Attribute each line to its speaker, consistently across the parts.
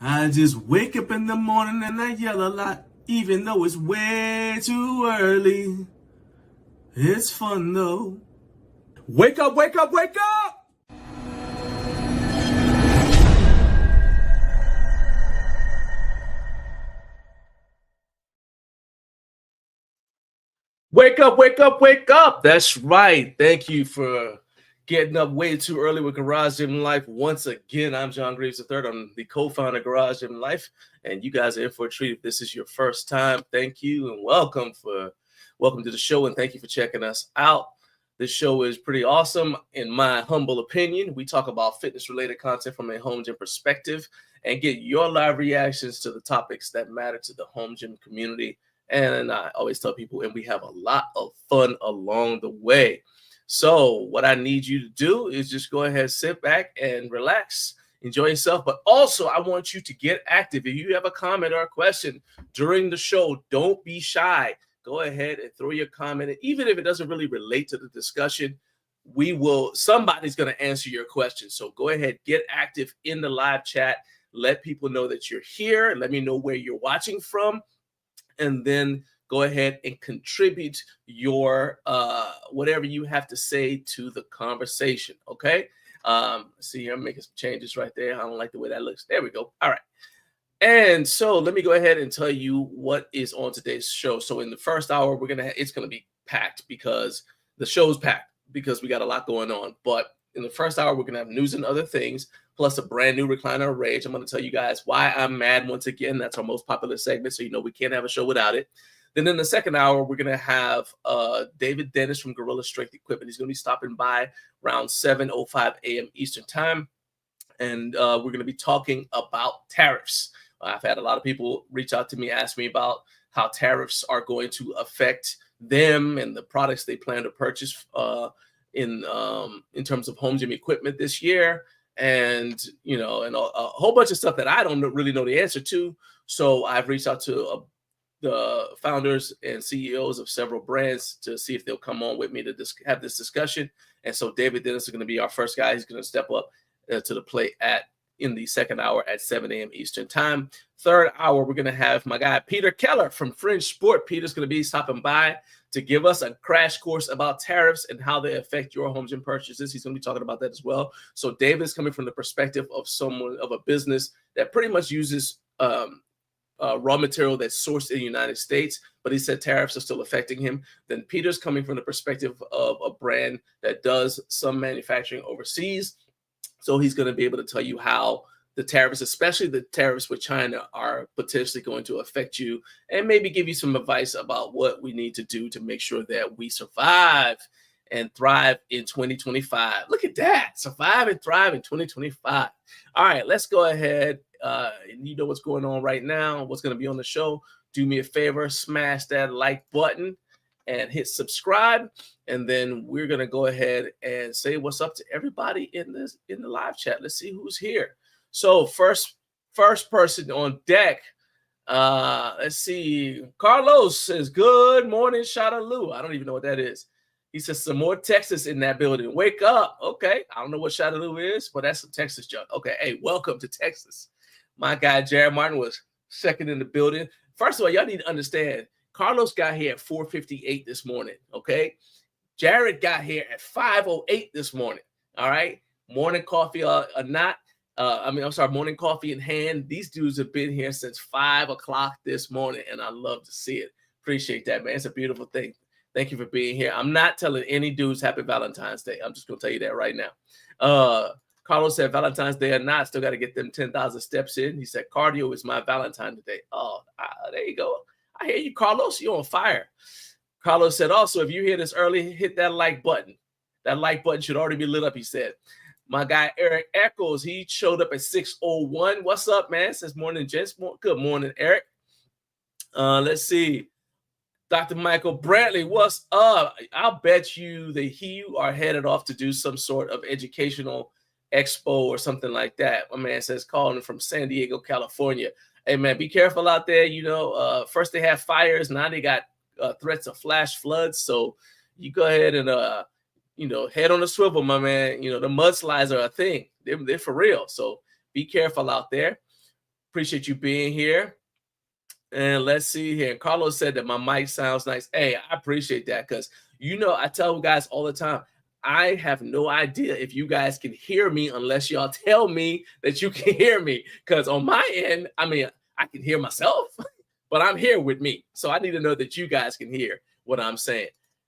Speaker 1: I just wake up in the morning and I yell a lot, even though it's way too early. It's fun though. Wake up, wake up, wake up! Wake up, wake up, wake up. That's right. Thank you for getting up way too early with Garage Gym Life. Once again, I'm John Graves III. I'm the co-founder of Garage Gym Life, and you guys are in for a treat. If this is your first time, thank you and welcome to the show, and thank you for checking us out. This show is pretty awesome, in my humble opinion. We talk about fitness-related content from a home gym perspective and get your live reactions to the topics that matter to the home gym community. And I always tell people, and we have a lot of fun along the way. So what I need you to do is just go ahead, sit back and relax, enjoy yourself. But also, I want you to get active. If you have a comment or a question during the show, don't be shy. Go ahead and throw your comment. And even if it doesn't really relate to the discussion, somebody's going to answer your question. So go ahead, get active in the live chat. Let people know that you're here. Let me know where you're watching from. And then go ahead and contribute your whatever you have to say to the conversation, okay? See, I'm making some changes right there. I don't like the way that looks. There we go. All right. And so let me go ahead and tell you what is on today's show. So in the first hour, it's gonna be packed because the show's packed because we got a lot going on. But in the first hour, we're gonna have news and other things, plus a brand new Recliner Rage. I'm going to tell you guys why I'm mad once again. That's our most popular segment, so you know we can't have a show without it. Then in the second hour, we're going to have David Dennis from Gorilla Strength Equipment. He's going to be stopping by around 7:05 a.m. Eastern Time, and we're going to be talking about tariffs. I've had a lot of people reach out to me, ask me about how tariffs are going to affect them and the products they plan to purchase in terms of home gym equipment this year. And a whole bunch of stuff that I don't really know the answer to. So I've reached out to the founders and CEOs of several brands to see if they'll come on with me to have this discussion. And so David Dennis is going to be our first guy. He's going to step up to the plate in the second hour at 7 a.m. Eastern Time. Third hour, we're going to have my guy Peter Keller from Fringe Sport. Peter's going to be stopping by to give us a crash course about tariffs and how they affect your home gym purchases. He's going to be talking about that as well. So David's coming from the perspective of a business that pretty much uses raw material that's sourced in the United States, but he said tariffs are still affecting him. Then Peter's coming from the perspective of a brand that does some manufacturing overseas. So he's going to be able to tell you how the tariffs, especially the tariffs with China, are potentially going to affect you and maybe give you some advice about what we need to do to make sure that we survive and thrive in 2025. Look at that. Survive and thrive in 2025. All right, let's go ahead. You know what's going on right now, what's going to be on the show. Do me a favor, smash that like button and hit subscribe. And then we're going to go ahead and say what's up to everybody in the live chat. Let's see who's here. So first person on deck. Let's see. Carlos says, good morning, Shoutout. I don't even know what that is. He says some more Texas in that building. Wake up. Okay. I don't know what Shoutout is, but that's some Texas junk. Okay. Hey, welcome to Texas. My guy, Jared Martin, was second in the building. First of all, y'all need to understand, Carlos got here at 4:58 this morning. Okay. Jared got here at 5:08 this morning. All right. Morning coffee or not. Morning coffee in hand. These dudes have been here since 5 o'clock this morning, and I love to see it. Appreciate that, man. It's a beautiful thing. Thank you for being here. I'm not telling any dudes happy Valentine's Day. I'm just going to tell you that right now. Carlos said Valentine's Day or not, still got to get them 10,000 steps in. He said cardio is my Valentine's Day. Oh, there you go. I hear you, Carlos. You're on fire. Carlos said also, if you hear this early, hit that like button. That like button should already be lit up, he said. My guy, Eric Echoes, he showed up at 6:01. What's up, man? Says morning, gents. Good morning, Eric. Let's see. Dr. Michael Brantley, what's up? I'll bet you that you are headed off to do some sort of educational expo or something like that. My man says calling from San Diego, California. Hey, man, be careful out there. First they have fires. Now they got threats of flash floods. So you go ahead and head on a swivel, my man. The mudslides are a thing. They're for real. So be careful out there. Appreciate you being here. And let's see here. Carlos said that my mic sounds nice. Hey, I appreciate that because I tell guys all the time, I have no idea if you guys can hear me unless y'all tell me that you can hear me. Because on my end, I mean, I can hear myself, but I'm here with me. So I need to know that you guys can hear what I'm saying.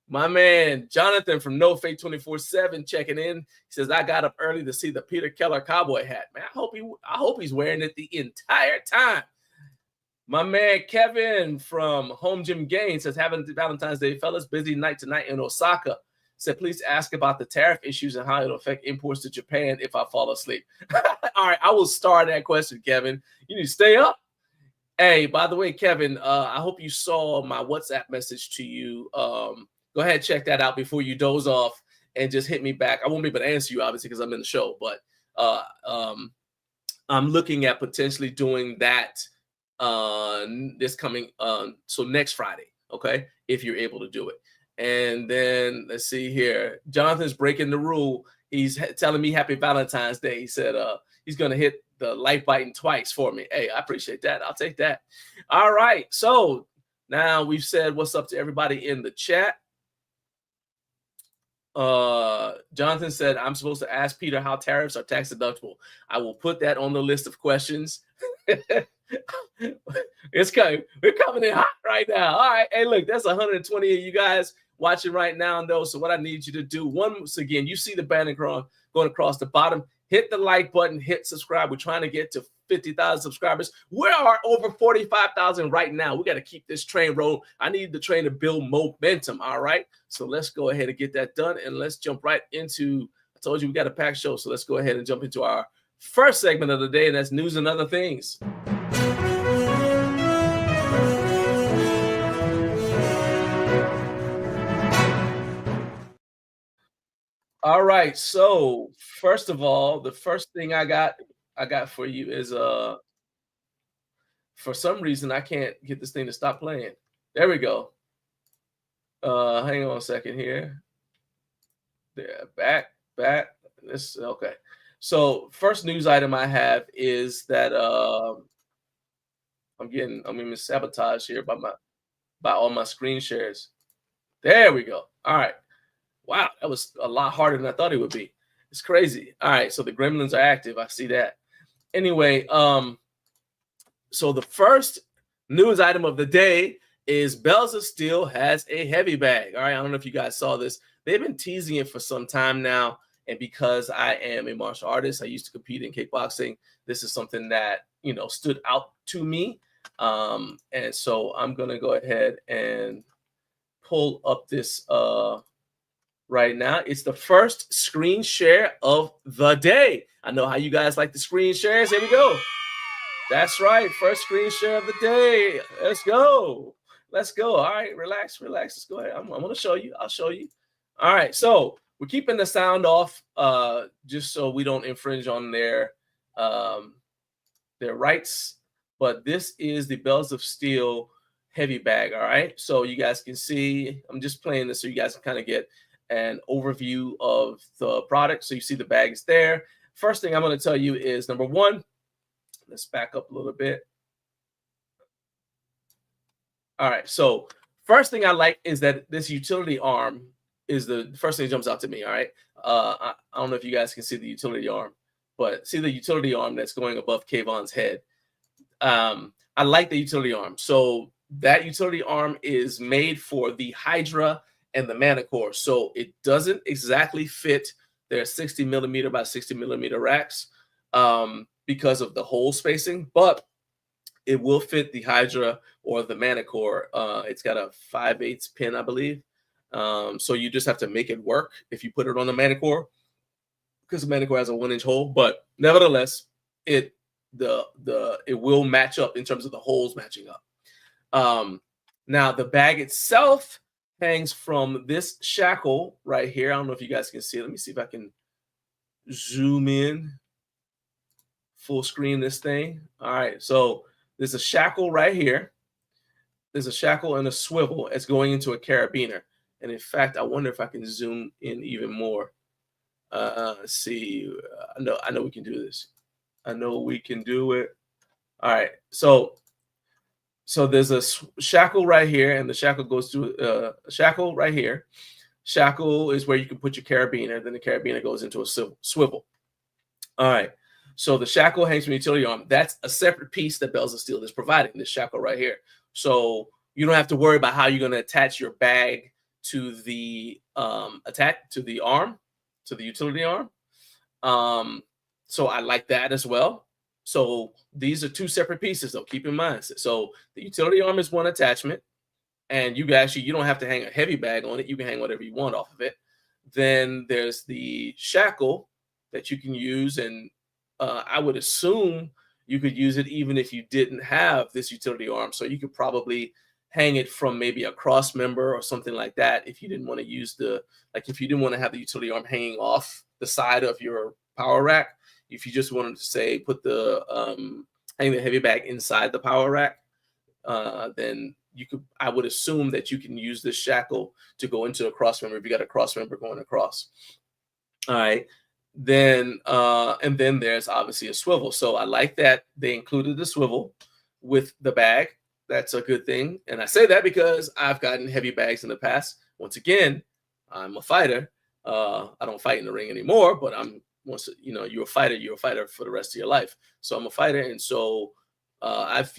Speaker 1: My man Jonathan from No Fate 24/7 checking in. He says, I got up early to see the Peter Keller cowboy hat. Man, I hope he's wearing it the entire time. My man Kevin from Home Gym Gain says, having Valentine's Day, fellas, busy night tonight in Osaka. Said, please ask about the tariff issues and how it'll affect imports to Japan if I fall asleep. All right, I will start that question, Kevin. You need to stay up. Hey, by the way, Kevin, I hope you saw my WhatsApp message to you. Go ahead and check that out before you doze off and just hit me back. I won't be able to answer you, obviously, because I'm in the show, but I'm looking at potentially doing that this coming so next Friday, okay, if you're able to do it. And then let's see here, Jonathan's breaking the rule. He's telling me happy Valentine's Day. He said he's gonna hit the life biting twice for me. Hey, I appreciate that. I'll take that. All right, so now we've said what's up to everybody in the chat. Jonathan said, I'm supposed to ask Peter how tariffs are tax deductible. I will put that on the list of questions. It's coming. We're coming in hot right now. All right. Hey, look, that's 120 of you guys watching right now, though. So what I need you to do, once again, you see the banner going across the bottom. Hit the like button, hit subscribe. We're trying to get to 50,000 subscribers. We are over 45,000 right now. We got to keep this train rolling. I need the train to build momentum. All right. So let's go ahead and get that done. And let's jump right into, I told you we got a packed show. So let's go ahead and jump into our first segment of the day. And that's news and other things. All right. So first of all, the first thing I got for you is for some reason I can't get this thing to stop playing. There we go. Hang on a second here. There, back. This okay. So first news item I have is that I'm being sabotaged here by all my screen shares. There we go. All right. Wow, that was a lot harder than I thought it would be. It's crazy. All right, so the gremlins are active. I see that. Anyway, so the first news item of the day is Bells of Steel has a heavy bag. All right, I don't know if you guys saw this. They've been teasing it for some time now, and because I am a martial artist, I used to compete in kickboxing. This is something that stood out to me, and so I'm gonna go ahead and pull up this right now. It's the first screen share of the day. I know how you guys like the screen shares. Here we go. That's right. First screen share of the day. Let's go. All right. Relax. Let's go ahead. I'm going to show you. I'll show you. All right. So we're keeping the sound off just so we don't infringe on their rights. But this is the Bells of Steel heavy bag. All right. So you guys can see, I'm just playing this so you guys can kind of get an overview of the product. So you see the bag is there. First thing I'm going to tell you is number one, let's back up a little bit. All right. So first thing I like is that this utility arm is the first thing that jumps out to me. All right. I don't know if you guys can see the utility arm, but see the utility arm that's going above Kayvon's head. I like the utility arm. So that utility arm is made for the Hydra and the Manicore. So it doesn't exactly fit their 60 millimeter by 60 millimeter racks because of the hole spacing, but it will fit the Hydra or the Manicore. It's got a 5/8 pin, I believe. So you just have to make it work if you put it on the Manicore, because the Manicore has a 1-inch hole, but nevertheless, it will match up in terms of the holes matching up. Now the bag itself hangs from this shackle right here. I don't know if you guys can see it. Let me see if I can zoom in, full screen this thing. All right, so there's a shackle right here. There's a shackle and a swivel. It's going into a carabiner. And in fact, I wonder if I can zoom in even more. Let's see. I know we can do this. I know we can do it. All right. So there's a shackle right here, and the shackle goes to a shackle right here. Shackle is where you can put your carabiner. Then the carabiner goes into a swivel. All right. So the shackle hangs from the utility arm. That's a separate piece that Bells of Steel is providing, this shackle right here. So you don't have to worry about how you're going to attach your bag to the arm, to the utility arm. So I like that as well. So these are two separate pieces, though. Keep in mind. So the utility arm is one attachment, and you don't have to hang a heavy bag on it. You can hang whatever you want off of it. Then there's the shackle that you can use, and I would assume you could use it even if you didn't have this utility arm. So you could probably hang it from maybe a cross member or something like that if you didn't want to use if you didn't want to have the utility arm hanging off the side of your power rack. If you just wanted to say put the hang the heavy bag inside the power rack, then I would assume that you can use this shackle to go into a cross member if you got a cross member going across. All right. Then and then there's obviously a swivel. So I like that they included the swivel with the bag. That's a good thing. And I say that because I've gotten heavy bags in the past. Once again, I'm a fighter. I don't fight in the ring anymore, but you're a fighter for the rest of your life. So I'm a fighter, and so I've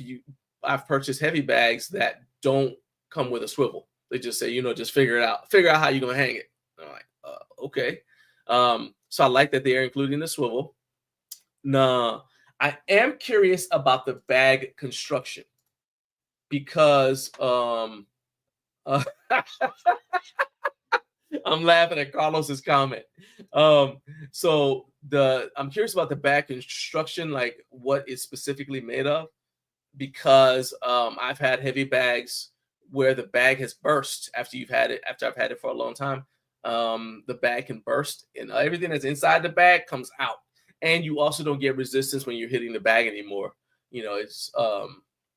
Speaker 1: purchased heavy bags that don't come with a swivel. They just say, just figure it out. Figure out how you're gonna hang it. I'm like, okay. So I like that they are including the swivel. Now, I am curious about the bag construction because I'm laughing at Carlos's comment. So I'm curious about the bag construction, like what it's specifically made of, because I've had heavy bags where the bag has burst after I've had it for a long time. The bag can burst, and everything that's inside the bag comes out, and you also don't get resistance when you're hitting the bag anymore.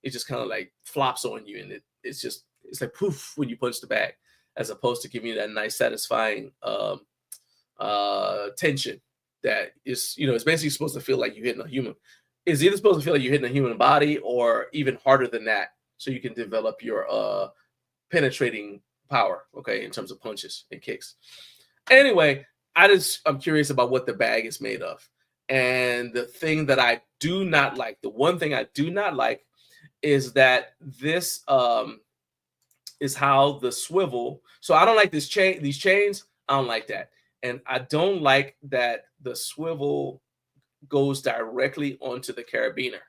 Speaker 1: It just kind of like flops on you, and it's like poof when you punch the bag, as opposed to giving you that nice satisfying tension that is, it's basically supposed to feel like you're hitting a human. It's either supposed to feel like you're hitting a human body or even harder than that, so you can develop your penetrating power, okay, in terms of punches and kicks. Anyway, I'm curious about what the bag is made of. And the thing that I do not like, the one thing I do not like, is that this is how the swivel. So I don't like these chains. I don't like that. And I don't like that the swivel goes directly onto the carabiner.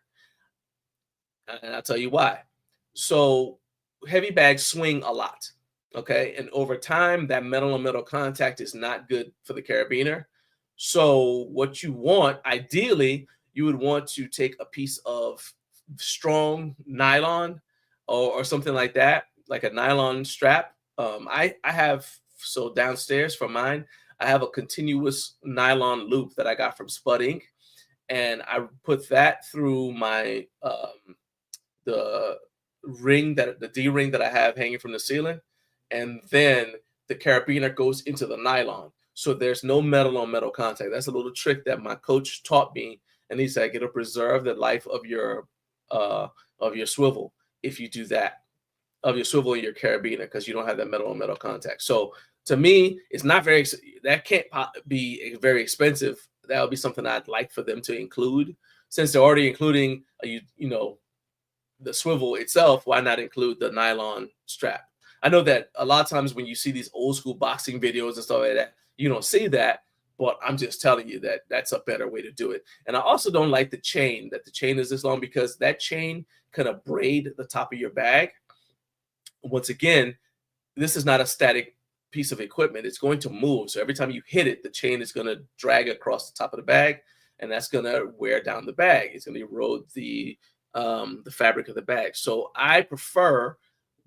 Speaker 1: And I'll tell you why. So heavy bags swing a lot. Okay. And over time, that metal on metal contact is not good for the carabiner. So what you want, ideally, you would want to take a piece of strong nylon or something like that, like a nylon strap. I have, so downstairs for mine, I have a continuous nylon loop that I got from Spud Inc. And I put that through my the D ring that I have hanging from the ceiling, and then the carabiner goes into the nylon, so there's no metal on metal contact. That's a little trick that my coach taught me, and he said it'll preserve the life of your swivel if you do that, of your swivel and your carabiner, because you don't have that metal on metal contact. So to me, it's not that can't be very expensive. That would be something I'd like for them to include, since they're already including the swivel itself. Why not include the nylon strap? I know that a lot of times when you see these old school boxing videos and stuff like that, you don't see that, but I'm just telling you that that's a better way to do it. And I also don't like the chain is this long, because that chain can abrade the top of your bag. Once again, this is not a static piece of equipment. It's going to move. So every time you hit it, the chain is going to drag across the top of the bag, and that's going to wear down the bag. It's going to erode the fabric of the bag. So I prefer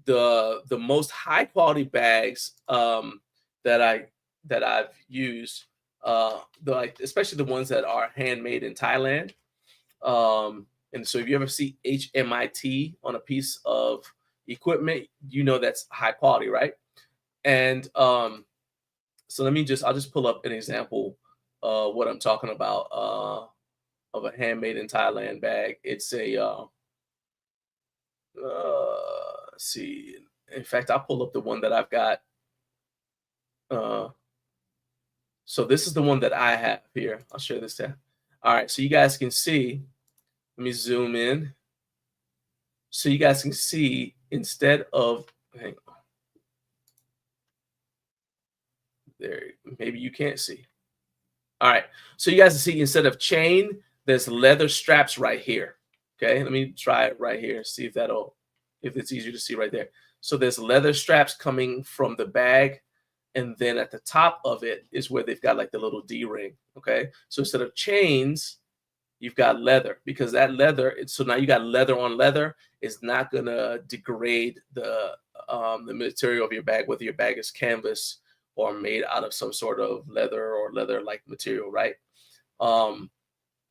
Speaker 1: the most high quality bags that I've used, especially the ones that are handmade in Thailand. And so if you ever see HMIT on a piece of equipment, that's high quality, right? And so I'll just pull up an example what I'm talking about. of a handmade in Thailand bag. It's a let's see. In fact, I'll pull up the one that I've got. Uh, so this is the one that I have here. I'll share this tab. All right, so you guys can see. Let me zoom in so you guys can see instead of hang on, there. Maybe you can't see. All right, so you guys can see instead of chain, there's leather straps right here. Okay, let me try it right here. See if it's easier to see right there. So there's leather straps coming from the bag, and then at the top of it is where they've got like the little D ring. Okay, so instead of chains, you've got leather because that leather. So now you got leather on leather is not gonna degrade the material of your bag, whether your bag is canvas or made out of some sort of leather or leather-like material, right? Um,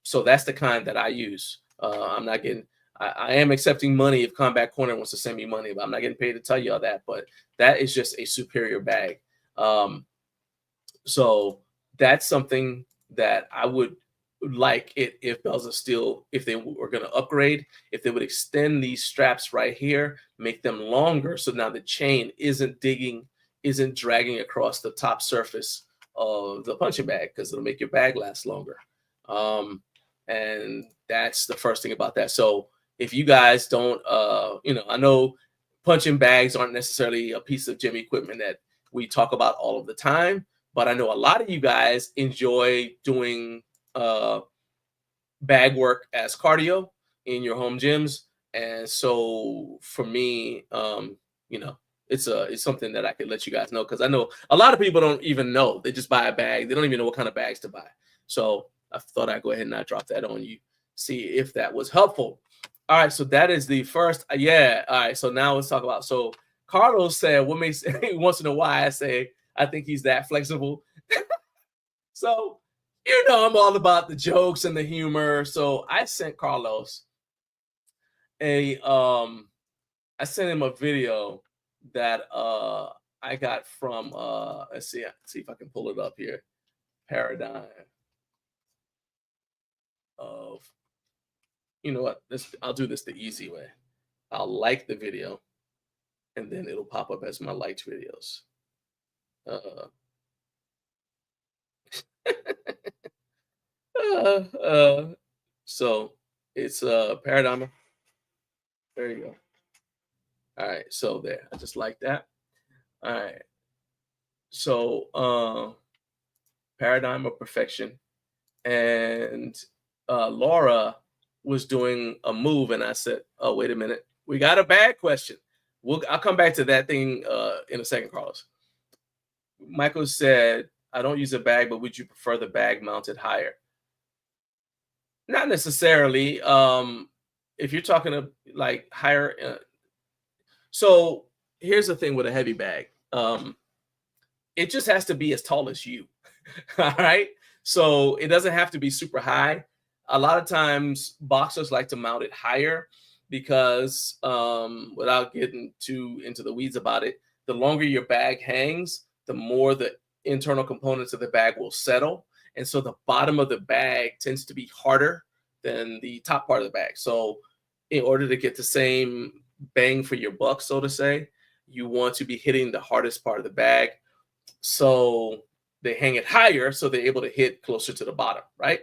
Speaker 1: so that's the kind that I use. I'm not getting. I am accepting money if Combat Corner wants to send me money, but I'm not getting paid to tell you all that. But that is just a superior bag. So that's something that I would like it if Bells of Steel, if they were going to upgrade, if they would extend these straps right here, make them longer, so now the chain isn't dragging across the top surface of the punching bag because it'll make your bag last longer. And that's the first thing about that. So if you guys don't, I know punching bags aren't necessarily a piece of gym equipment that we talk about all of the time, but I know a lot of you guys enjoy doing bag work as cardio in your home gyms. And so for me, it's something that I could let you guys know because I know a lot of people don't even know. They just buy a bag. They don't even know what kind of bags to buy. So I thought I'd go ahead and drop that on you, see if that was helpful. All right, so that is the first. Yeah. All right, so now let's talk about. So Carlos said, "What makes he wants to know why I say I think he's that flexible." So I'm all about the jokes and the humor. So I sent Carlos a I sent him a video that I got from let's see if I can pull it up here. Paradigm of you know what? I'll do this the easy way. I'll like the video and then it'll pop up as my liked videos. Uh, uh, uh, so it's Paradigm. There you go. All right, so there. I just like that. All right. So Paradigm of Perfection. And Laura was doing a move, and I said, "Oh, wait a minute, we got a bag question." I'll come back to that thing in a second, Carlos. Michael said, "I don't use a bag, but would you prefer the bag mounted higher?" Not necessarily. If you're talking to like higher, so here's the thing with a heavy bag. It just has to be as tall as you. All right. So it doesn't have to be super high. A lot of times boxers like to mount it higher because without getting too into the weeds about it, the longer your bag hangs, the more the internal components of the bag will settle. And so the bottom of the bag tends to be harder than the top part of the bag. So in order to get the same bang for your buck, so to say, you want to be hitting the hardest part of the bag. So they hang it higher so they're able to hit closer to the bottom, right?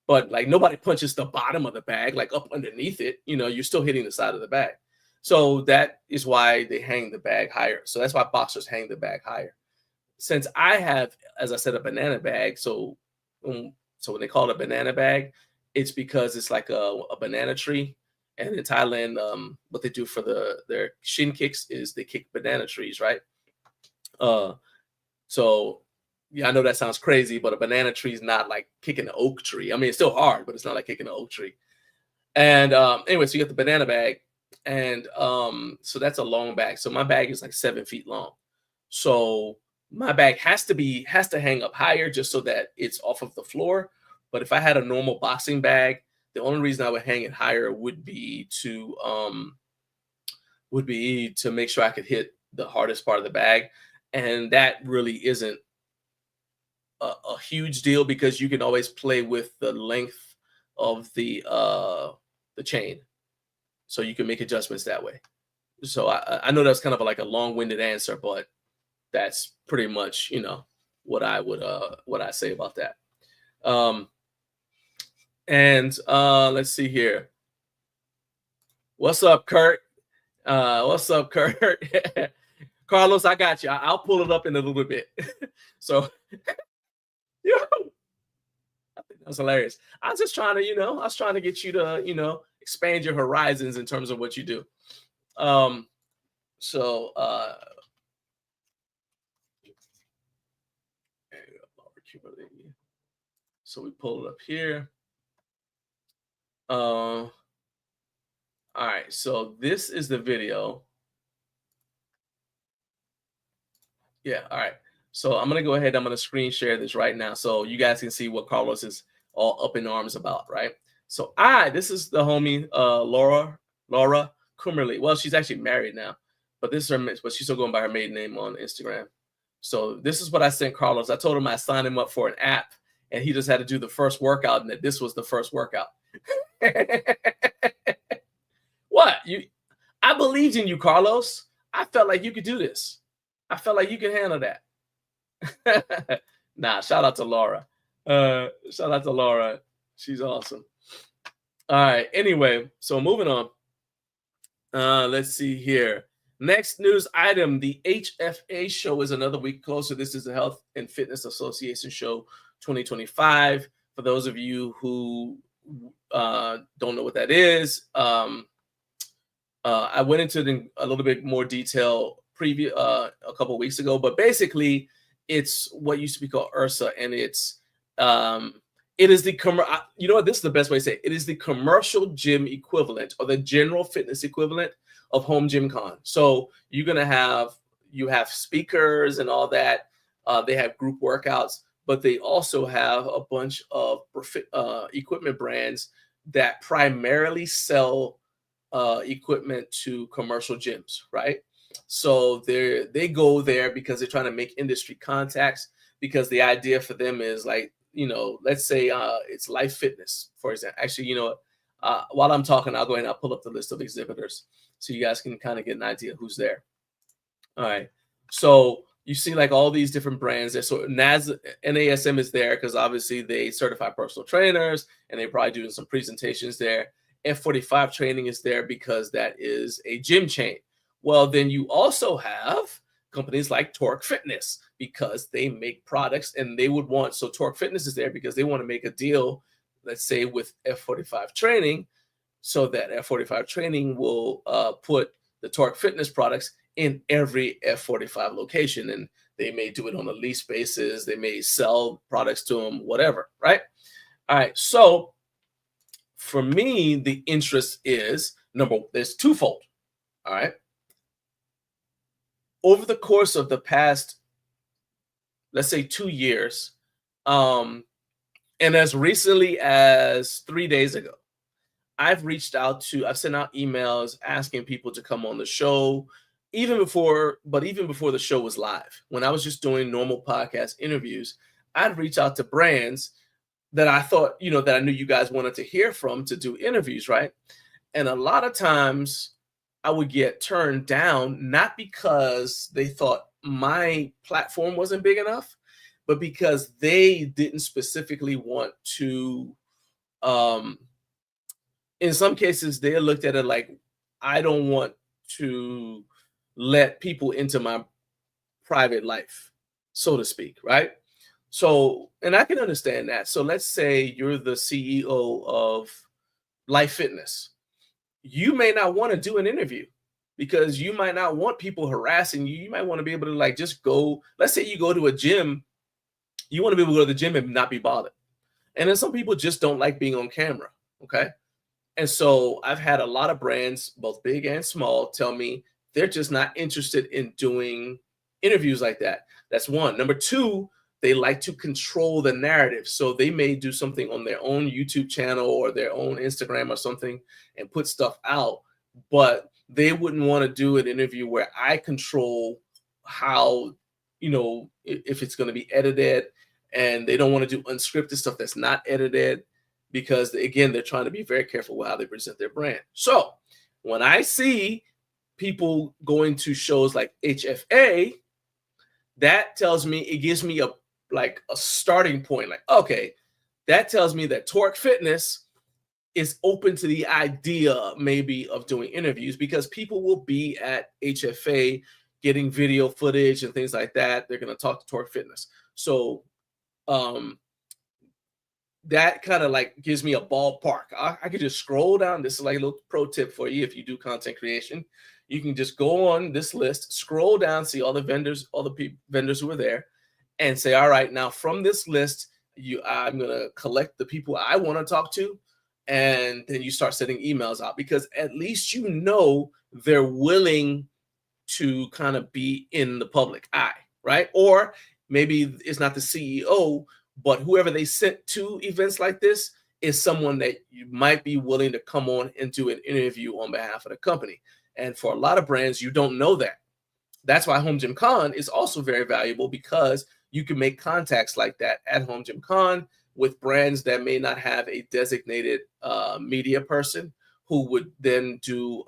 Speaker 1: But like nobody punches the bottom of the bag, like up underneath it, you're still hitting the side of the bag. So that is why they hang the bag higher. So that's why boxers hang the bag higher. Since I have, as I said, a banana bag, so when they call it a banana bag, it's because it's like a banana tree. And in Thailand, what they do for their shin kicks is they kick banana trees, right? So yeah, I know that sounds crazy, but a banana tree is not like kicking an oak tree. I mean, it's still hard, but it's not like kicking an oak tree. And anyway, so you get the banana bag, and so that's a long bag. So my bag is like 7 feet long. So my bag has to hang up higher just so that it's off of the floor. But if I had a normal boxing bag, the only reason I would hang it higher would be to make sure I could hit the hardest part of the bag. And that really isn't a huge deal because you can always play with the length of the chain, so you can make adjustments that way. So I know that's kind of like a long-winded answer, but that's pretty much what I say about that. And let's see here. What's up, Kurt? What's up, Kurt? Carlos, I got you. I'll pull it up in a little bit. So, yo, I think that's hilarious. I was just trying to, I was trying to get you to, expand your horizons in terms of what you do. So, so we pull it up here. All right, so this is the video. Yeah, all right. So I'm gonna go ahead. I'm gonna screen share this right now, so you guys can see what Carlos is all up in arms about, right? So this is the homie Laura Kummerly. Well, she's actually married now, but this is her, but she's still going by her maiden name on Instagram. So this is what I sent Carlos. I told him I signed him up for an app, and he just had to do the first workout, and that this was the first workout. What? I believed in you, Carlos. I felt like you could do this. I felt like you can handle that. Nah, shout out to Laura. Shout out to Laura. She's awesome. All right. Anyway, so moving on. Let's see here. Next news item. The HFA show is another week closer. This is the Health and Fitness Association show 2025. For those of you who don't know what that is, I went into it in a little bit more detail a couple of weeks ago, but basically it's what used to be called URSA, and it is the you know what, this is the best way to say it. It is the commercial gym equivalent, or the general fitness equivalent of HomeGymCon. So you're gonna have speakers and all that. They have group workouts, but they also have a bunch of equipment brands that primarily sell equipment to commercial gyms, right? So they go there because they're trying to make industry contacts, because the idea for them is like, let's say it's Life Fitness, for example. Actually, while I'm talking, I'll go ahead and I'll pull up the list of exhibitors so you guys can kind of get an idea who's there. All right. So you see like all these different brands there. So NASM is there because obviously they certify personal trainers, and they're probably doing some presentations there. F45 Training is there because that is a gym chain. Well, then you also have companies like Torque Fitness, because they make products, and they would want, so Torque Fitness is there because they want to make a deal, let's say with F45 Training, so that F45 Training will put the Torque Fitness products in every F45 location, and they may do it on a lease basis. They may sell products to them, whatever, right? All right, so for me, the interest is, there's twofold, all right? Over the course of the past, let's say 2 years, and as recently as 3 days ago, I've sent out emails asking people to come on the show, even before the show was live. When I was just doing normal podcast interviews, I'd reach out to brands that I thought, that I knew you guys wanted to hear from to do interviews, right? And a lot of times I would get turned down, not because they thought my platform wasn't big enough, but because they didn't specifically want to, in some cases, they looked at it like, I don't want to let people into my private life, so to speak, right? So, and I can understand that. So let's say you're the CEO of Life Fitness. You may not want to do an interview because you might not want people harassing you. You might want to be able to like just go, let's say you go to a gym, you want to be able to go to the gym and not be bothered. And then some people just don't like being on camera, okay? And so I've had a lot of brands, both big and small, tell me they're just not interested in doing interviews like that. That's one. Number two, they like to control the narrative. So they may do something on their own YouTube channel or their own Instagram or something and put stuff out, but they wouldn't want to do an interview where I control how, if it's going to be edited and they don't want to do unscripted stuff that's not edited because, again, they're trying to be very careful with how they present their brand. So when I see people going to shows like HFA, that tells me, it gives me a starting point. Like, okay, that tells me that Torque Fitness is open to the idea maybe of doing interviews, because people will be at HFA getting video footage and things like that. They're going to talk to Torque Fitness. So that kind of like gives me a ballpark. I could just scroll down. This is like a little pro tip for you if you do content creation. You can just go on this list, scroll down, see all the vendors, all the vendors who are there, and say, all right, now from this list, I'm going to collect the people I want to talk to, and then you start sending emails out, because at least you know they're willing to kind of be in the public eye, right? Or maybe it's not the CEO, but whoever they sent to events like this is someone that you might be willing to come on and do an interview on behalf of the company. And for a lot of brands, you don't know that. That's why HomeGymCon is also very valuable, because you can make contacts like that at HomeGymCon with brands that may not have a designated media person who would then do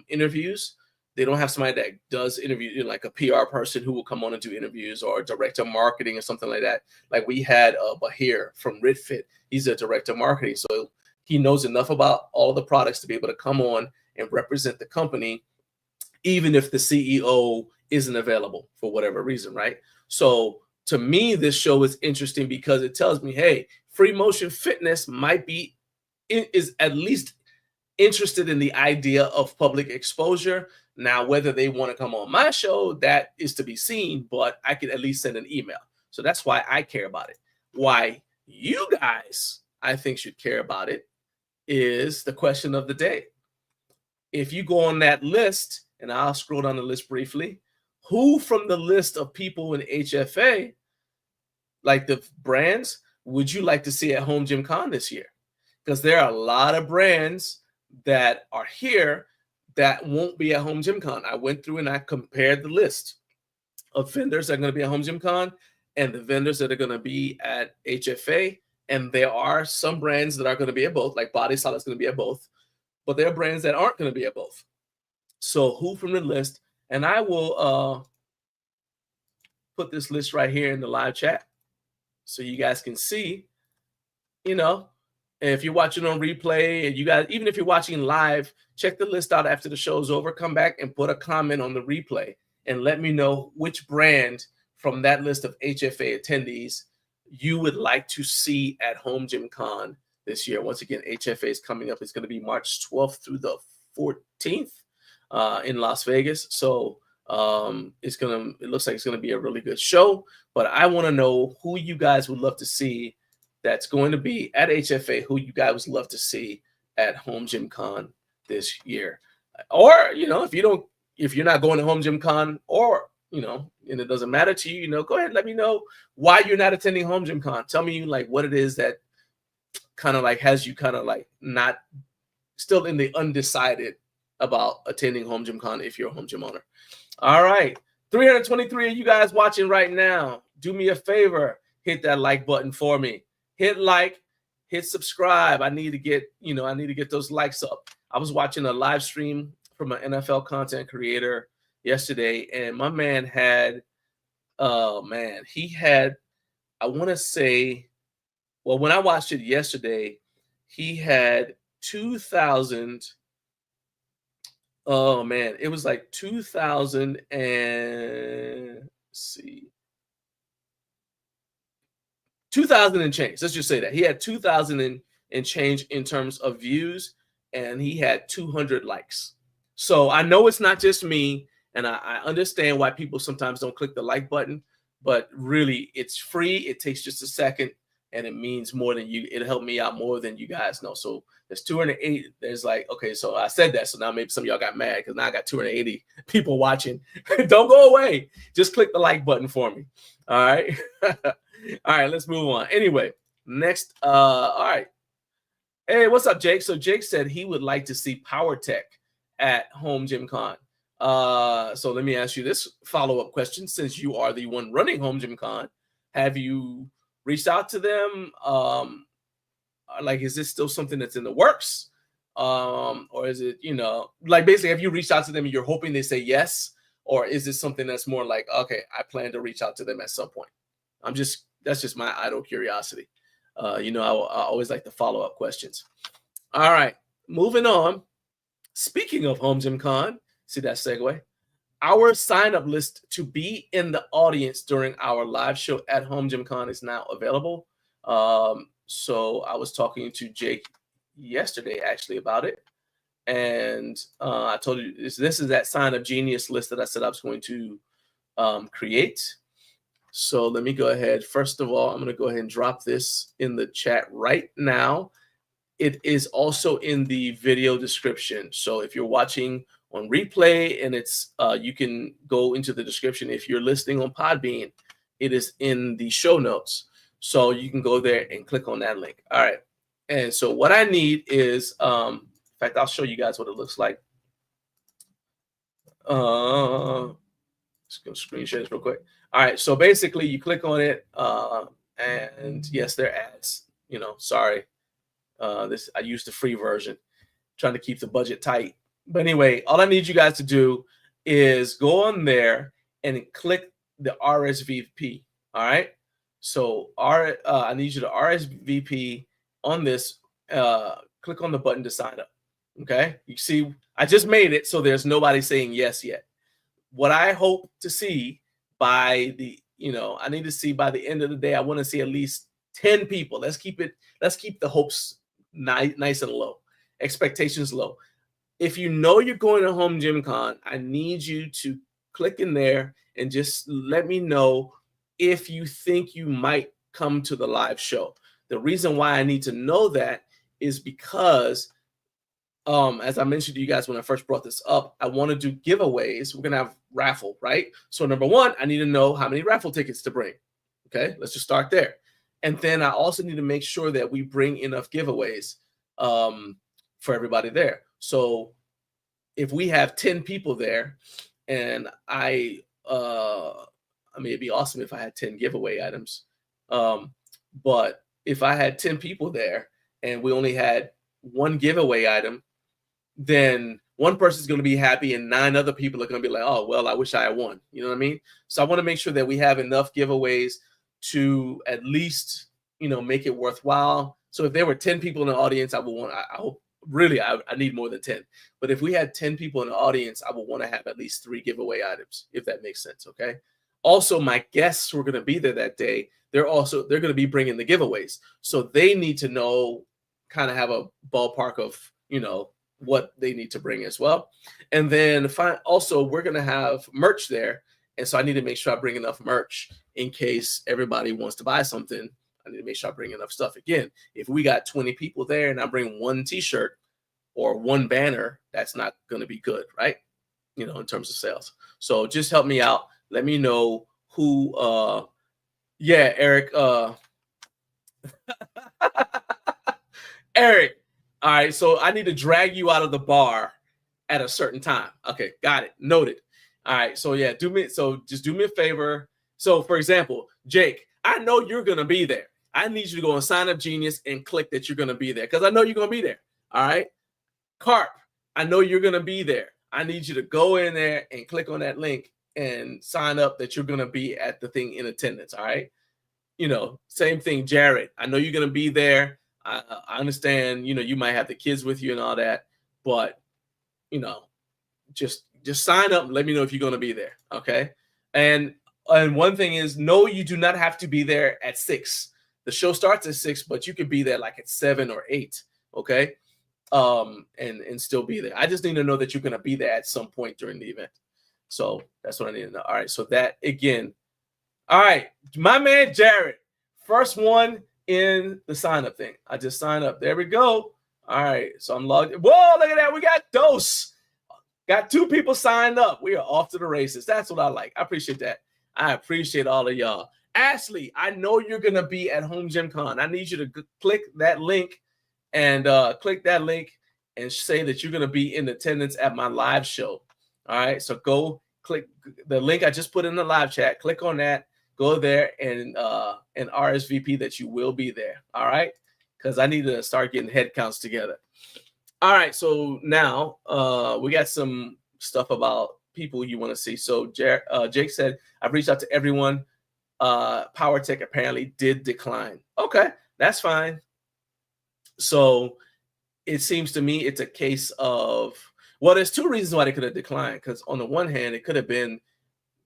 Speaker 1: interviews. They don't have somebody that does interviews, like a PR person who will come on and do interviews, or a director of marketing or something like that. Like we had Bahir from RidFit. He's a director of marketing. So he knows enough about all the products to be able to come on and represent the company, even if the CEO isn't available for whatever reason, right? So to me, this show is interesting because it tells me, hey, Free Motion Fitness is at least interested in the idea of public exposure. Now, whether they want to come on my show, that is to be seen, but I could at least send an email. So that's why I care about it. Why you guys, I think, should care about it is the question of the day. If you go on that list, and I'll scroll down the list briefly, who from the list of people in HFA, like the brands, would you like to see at HomeGymCon this year? Because there are a lot of brands that are here that won't be at HomeGymCon. I went through and I compared the list of vendors that are going to be at HomeGymCon and the vendors that are going to be at HFA. And there are some brands that are going to be at both, like Body Solid is going to be at both, but there are brands that aren't going to be at both. So who from the list? And I will put this list right here in the live chat so you guys can see, and if you're watching on replay, and you guys, even if you're watching live, check the list out after the show's over. Come back and put a comment on the replay and let me know which brand from that list of HFA attendees you would like to see at HomeGymCon this year. Once again, HFA is coming up. It's going to be March 12th through the 14th in Las Vegas. So it looks like it's going to be a really good show. But I want to know who you guys would love to see that's going to be at HFA, who you guys would love to see at HomeGymCon this year. Or, if you're not going to HomeGymCon, or, and it doesn't matter to you, go ahead, let me know why you're not attending HomeGymCon. Tell me like what it is that kind of like has you kind of like not still in the undecided about attending HomeGymCon if you're a home gym owner. All right. 323 of you guys watching right now, do me a favor, hit that like button for me. Hit like, hit subscribe. I need to get those likes up. I was watching a live stream from an NFL content creator yesterday, and my man had, he had, I want to say, well, when I watched it yesterday, he had 2,000. Oh man, it was like 2,000 and 2,000 and change. Let's just say that he had 2,000 and change in terms of views, and he had 200 likes. So I know it's not just me, and I understand why people sometimes don't click the like button, but really it's free. It takes just a second, and it means more than you. It'll help me out more than you guys know. So there's 208. There's like, okay, so I said that. So now maybe some of y'all got mad because now I got 280 people watching. Don't go away. Just click the like button for me. All right. All right, let's move on. Anyway, next. All right. Hey, what's up, Jake? So Jake said he would like to see Power Tech at HomeGymCon. So let me ask you this follow-up question. Since you are the one running HomeGymCon, have you reached out to them? Like, is this still something that's in the works? Or is it, like basically, have you reached out to them and you're hoping they say yes? Or is this something that's more like, okay, I plan to reach out to them at some point? That's just my idle curiosity. I always like the follow-up questions. All right, moving on. Speaking of HomeGymCon, see that segue? Our sign-up list to be in the audience during our live show at HomeGymCon is now available. So I was talking to Jake yesterday actually about it. And I told you this is that sign-up genius list that I said I was going to create. So let me go ahead. First of all, I'm going to go ahead and drop this in the chat right now. It is also in the video description. So if you're watching on replay and it's you can go into the description. If you're listening on Podbean, it is in the show notes. So you can go there and click on that link. All right. And so what I need is, in fact, I'll show you guys what it looks like. Just gonna screen share this real quick. All right. So basically you click on it and yes, there are ads, sorry. I used the free version, trying to keep the budget tight. But anyway, all I need you guys to do is go on there and click the RSVP. All right. So I need you to RSVP on this. Click on the button to sign up. Okay. You see, I just made it, so there's nobody saying yes yet. What I hope to see by the, I need to see by the end of the day, I want to see at least 10 people. Let's keep the hopes nice and low, expectations low. If you know you're going to HomeGymCon, I need you to click in there and just let me know if you think you might come to the live show. The reason why I need to know that is because, as I mentioned to you guys when I first brought this up, I want to do giveaways. We're going to have raffle, right? So number one, I need to know how many raffle tickets to bring. Okay, let's just start there. And then I also need to make sure that we bring enough giveaways for everybody there. So if we have 10 people there, and I mean, it'd be awesome if I had 10 giveaway items. But if I had 10 people there and we only had one giveaway item, then one person's going to be happy and 9 other people are going to be like, oh, well, I wish I had won. You know what I mean? So I want to make sure that we have enough giveaways to at least, make it worthwhile. So if there were 10 people in the audience, I would want, I hope, really, I need more than 10. But if we had 10 people in the audience, I would want to have at least 3 giveaway items, if that makes sense. Okay. Also, my guests who are going to be there that day, they're going to be bringing the giveaways. So they need to know, kind of have a ballpark of, what they need to bring as well. And then also we're going to have merch there. And so I need to make sure I bring enough merch in case everybody wants to buy something. I need to make sure I bring enough stuff. Again, if we got 20 people there and I bring 1 t-shirt or 1 banner, that's not going to be good, right? In terms of sales. So just help me out. Let me know who, Eric, Eric. All right. So I need to drag you out of the bar at a certain time. Okay. Got it. Noted. All right. So yeah, just do me a favor. So for example, Jake, I know you're going to be there. I need you to go on Sign Up Genius and click that you're going to be there, because I know you're going to be there. All right. Carp, I know you're going to be there. I need you to go in there and click on that link and sign up that you're going to be at the thing in attendance. All right. Same thing, Jared. I know you're going to be there. I understand, you might have the kids with you and all that, but, just sign up and let me know if you're going to be there. Okay. And one thing is, no, you do not have to be there at 6. The show starts at 6, but you could be there like at 7 or 8. Okay. And still be there. I just need to know that you're going to be there at some point during the event. So that's what I need to know. All right. So that again. All right. My man, Jared, first one in the sign up thing. I just signed up. There we go. All right. So I'm logged in. Whoa, look at that. We got Dose. Got 2 people signed up. We are off to the races. That's what I like. I appreciate that. I appreciate all of y'all. Ashley, I know you're going to be at HomeGymCon. I need you to click that link and say that you're going to be in attendance at my live show. All right. So go click the link I just put in the live chat. Click on that go there and RSVP that you will be there. All right, because I need to start getting head counts together. All right, so now we got some stuff about people you want to see. So Jake said, I've reached out to everyone. Power Tech apparently did decline. Okay, that's fine. So it seems to me it's a case of, well, there's two reasons why they could have declined. Because on the one hand, it could have been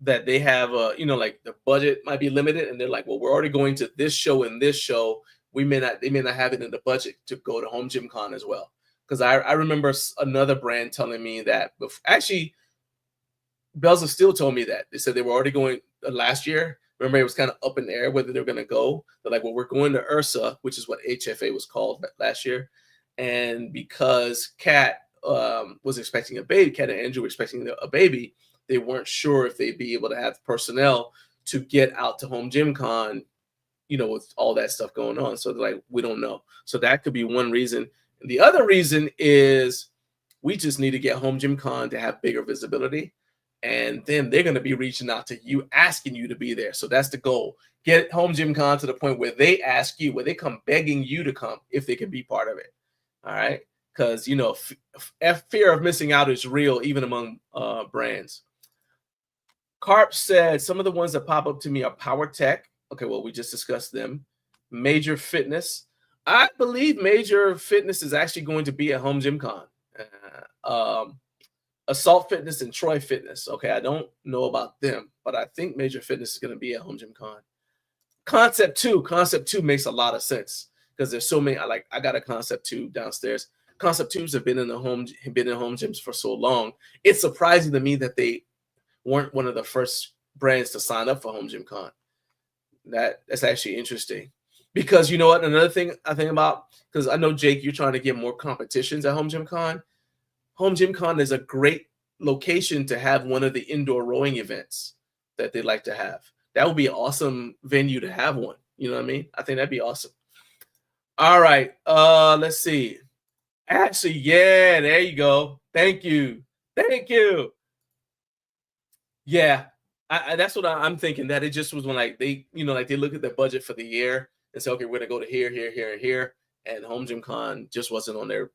Speaker 1: that they have like the budget might be limited, and they're like, well, we're already going to this show and this show. They may not have it in the budget to go to HomeGymCon as well. Because I remember another brand telling me that actually Bells of Steel told me that. They said they were already going last year. Remember, it was kind of up in the air whether they're going to go. They're like, well, we're going to Ursa, which is what HFA was called last year. And because Kat was expecting a baby, Kat and Andrew were expecting a baby, they weren't sure if they'd be able to have personnel to get out to HomeGymCon, with all that stuff going on. So they're like, we don't know. So that could be one reason. And the other reason is we just need to get HomeGymCon to have bigger visibility. And then they're going to be reaching out to you, asking you to be there. So that's the goal. Get HomeGymCon to the point where they ask you, where they come begging you to come if they can be part of it. All right. Because, fear of missing out is real, even among brands. Carp said some of the ones that pop up to me are Power Tech. Okay, well, we just discussed them. Major Fitness. I believe Major Fitness is actually going to be at HomeGymCon. Assault Fitness and Troy Fitness. Okay, I don't know about them, but I think Major Fitness is going to be at HomeGymCon. Concept 2 makes a lot of sense because there's so many. I got a Concept 2 downstairs. Concept 2s have been in home gyms for so long. It's surprising to me that they weren't one of the first brands to sign up for HomeGymCon. That's actually interesting because you know what? Another thing I think about, because I know, Jake, you're trying to get more competitions at HomeGymCon. HomeGymCon is a great location to have one of the indoor rowing events that they like to have. That would be an awesome venue to have one. You know what I mean? I think that'd be awesome. All right. Let's see. Actually, yeah, there you go. Thank you. Yeah, that's what I'm thinking. That it just was when they look at their budget for the year and say, okay, we're gonna go to here, here, and here, and HomeGymCon just wasn't on their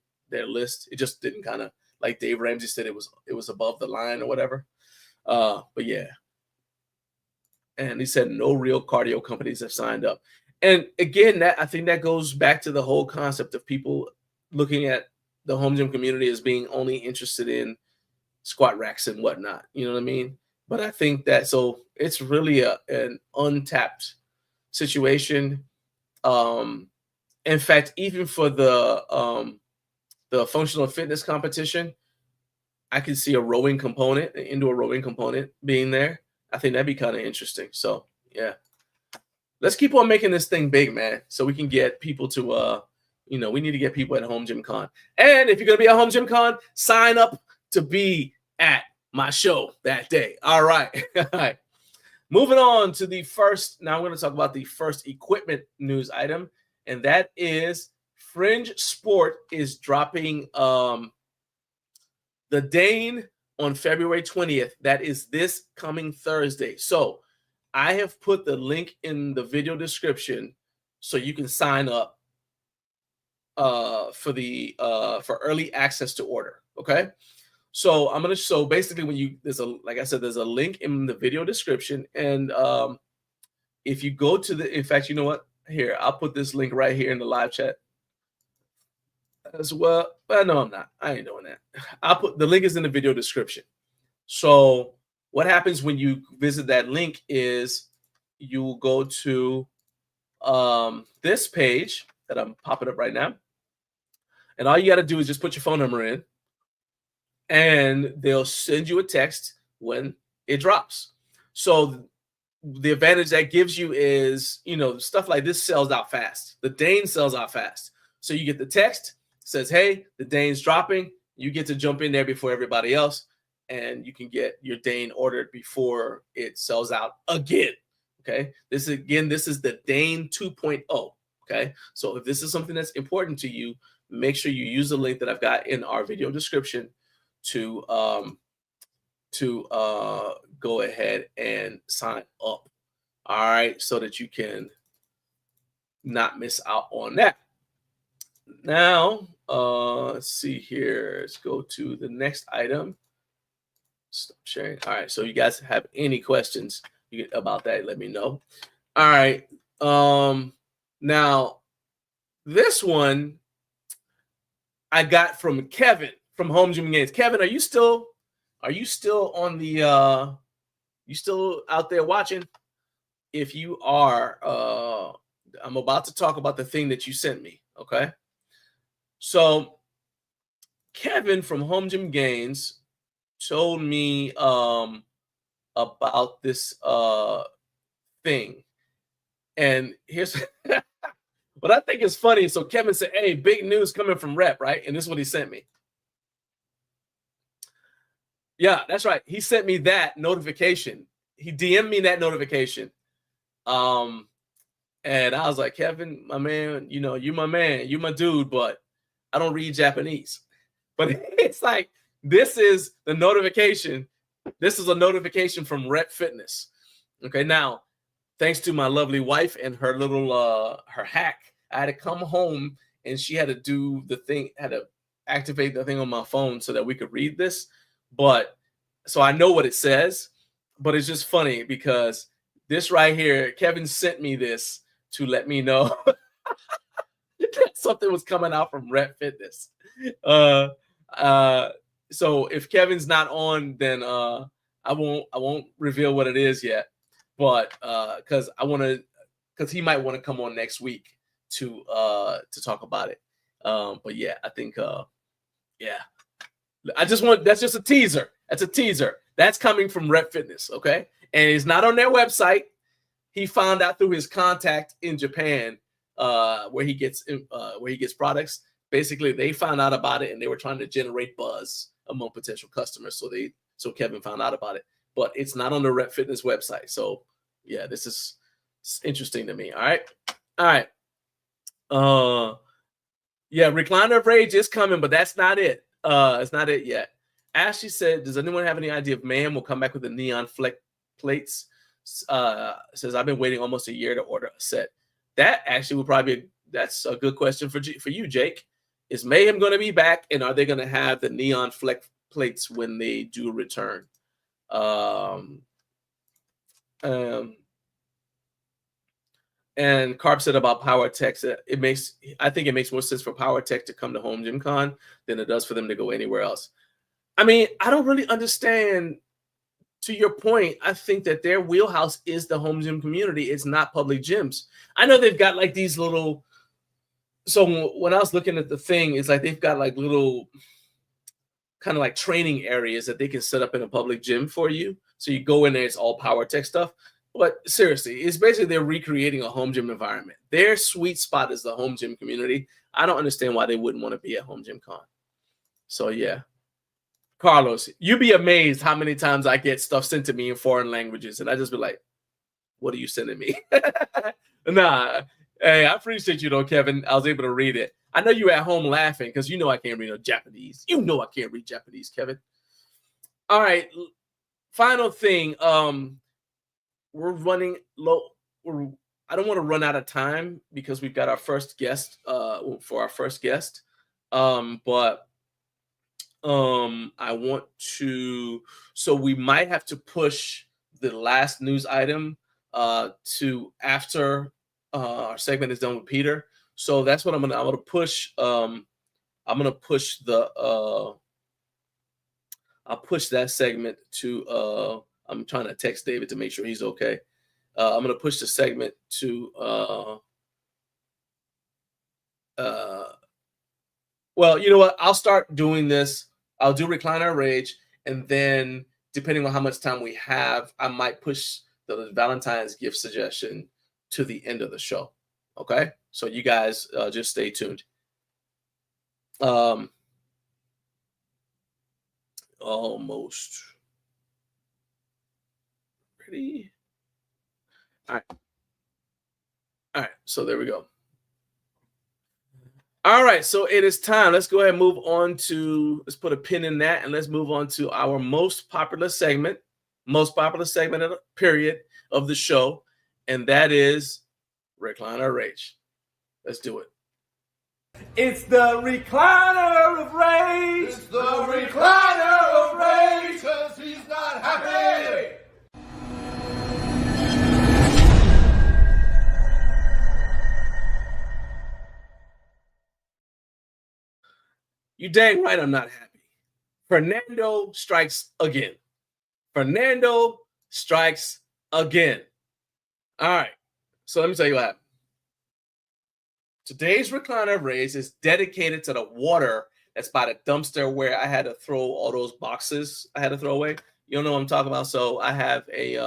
Speaker 1: list. It just didn't kind of, like Dave Ramsey said, it was above the line or whatever. But yeah, and he said no real cardio companies have signed up. And again, I think that goes back to the whole concept of people looking at the home gym community as being only interested in squat racks and whatnot. You know what I mean? But I think that it's really an untapped situation. In fact, even for the functional fitness competition, I could see a rowing component, an indoor rowing component being there. I think that'd be kind of interesting. So yeah, let's keep on making this thing big, man, so we can get people to we need to get people at HomeGymCon. And if you're gonna be at HomeGymCon, sign up to be at my show that day. All right. All right. Moving on to the first. Now I'm going to talk about the first equipment news item, and that is Fringe Sport is dropping the Dane on February 20th. That is this coming Thursday. So I have put the link in the video description so you can sign up for early access to order. Okay. So basically there's a link in the video description. And if you go to in fact, you know what? Here, I'll put this link right here in the live chat as well. But no, I'm not. I ain't doing that. The link is in the video description. So what happens when you visit that link is you will go to this page that I'm popping up right now. And all you got to do is just put your phone number in, and they'll send you a text when it drops. So the advantage that gives you is, stuff like this sells out fast. The Dane sells out fast. So you get the text, says, hey, the Dane's dropping. You get to jump in there before everybody else, and you can get your Dane ordered before it sells out again. Okay. This is the Dane 2.0. Okay. So if this is something that's important to you, make sure you use the link that I've got in our video description to go ahead and sign up. All right, so that you can not miss out on that. Now, let's see here. Let's go to the next item. Stop sharing. All right, so you guys have any questions about that, let me know. All right. Now this one I got from Kevin from Home Gym Games. Kevin, are you still on the you still out there watching? If you are, I'm about to talk about the thing that you sent me. Okay. So Kevin from Home Gym Games told me about this thing. And here's what I think is funny. So Kevin said, "Hey, big news coming from Rep," right? And this is what he sent me. Yeah, that's right. He sent me that notification. He DM'd me that notification. And I was like, "Kevin, my man, you know, you my man, you my dude, but I don't read Japanese." But it's like, this is the notification. This is a notification from Rep Fitness. Okay, now, thanks to my lovely wife and her little her hack, I had to come home and she had to do the thing, had to activate the thing on my phone so that we could read this. But so I know what it says, but it's just funny because this right here, Kevin sent me this to let me know that something was coming out from Rep Fitness. So if Kevin's not on, then I won't reveal what it is yet. But because he might want to come on next week to talk about it. But yeah, I think yeah. That's just a teaser. That's a teaser. That's coming from Rep Fitness, okay? And it's not on their website. He found out through his contact in Japan, where he gets products. Basically, they found out about it and they were trying to generate buzz among potential customers. So Kevin found out about it, but it's not on the Rep Fitness website. So yeah, this is interesting to me. All right. Yeah, Recliner of Rage is coming, but that's not it. It's not it yet. Ashley said, "Does anyone have any idea if Mayhem will come back with the neon fleck plates?" Says, "I've been waiting almost a year to order a set." That actually would probably be, that's a good question for you, Jake. Is Mayhem going to be back, and are they going to have the neon fleck plates when they do return? And Carp said about PowerTech, I think it makes more sense for PowerTech to come to HomeGymCon than it does for them to go anywhere else. I mean, I don't really understand. To your point, I think that their wheelhouse is the home gym community. It's not public gyms. I know they've got like these little. So when I was looking at the thing, it's like they've got like little kind of like training areas that they can set up in a public gym for you. So you go in there, it's all PowerTech stuff. But seriously, it's basically they're recreating a home gym environment. Their sweet spot is the home gym community. I don't understand why they wouldn't want to be at HomeGymCon. So yeah. Carlos, you'd be amazed how many times I get stuff sent to me in foreign languages, and I just be like, "What are you sending me?" Nah, hey, I appreciate you though, Kevin. I was able to read it. I know you at home laughing because you know I can't read no Japanese. You know I can't read Japanese, Kevin. All right, final thing. We're running low. I don't want to run out of time because we've got our first guest. For our first guest, but. I want to, so we might have to push the last news item to after our segment is done with Peter. So that's what I'm gonna push. I'm gonna push I'll push that segment to I'm trying to text David to make sure he's okay. I'm gonna push the segment to well, you know what? I'll start doing this. I'll do Recliner Rage, and then depending on how much time we have, I might push the Valentine's gift suggestion to the end of the show. Okay? So you guys just stay tuned. Almost ready. All right. So there we go. All right, so it is time. Let's go ahead and move on to, let's put a pin in that, and let's move on to our most popular segment of the period of the show. and that is Recliner Rage. Let's do it.
Speaker 2: It's the Recliner of Rage.
Speaker 3: It's the Recliner of Rage, 'cause he's not happy.
Speaker 1: You dang right I'm not happy. Fernando strikes again. Fernando strikes again. All right, so let me tell you what happened. Today's Recliner Rage is dedicated to the water that's by the dumpster where I had to throw all those boxes I had to throw away. You don't know what I'm talking about. So I have a,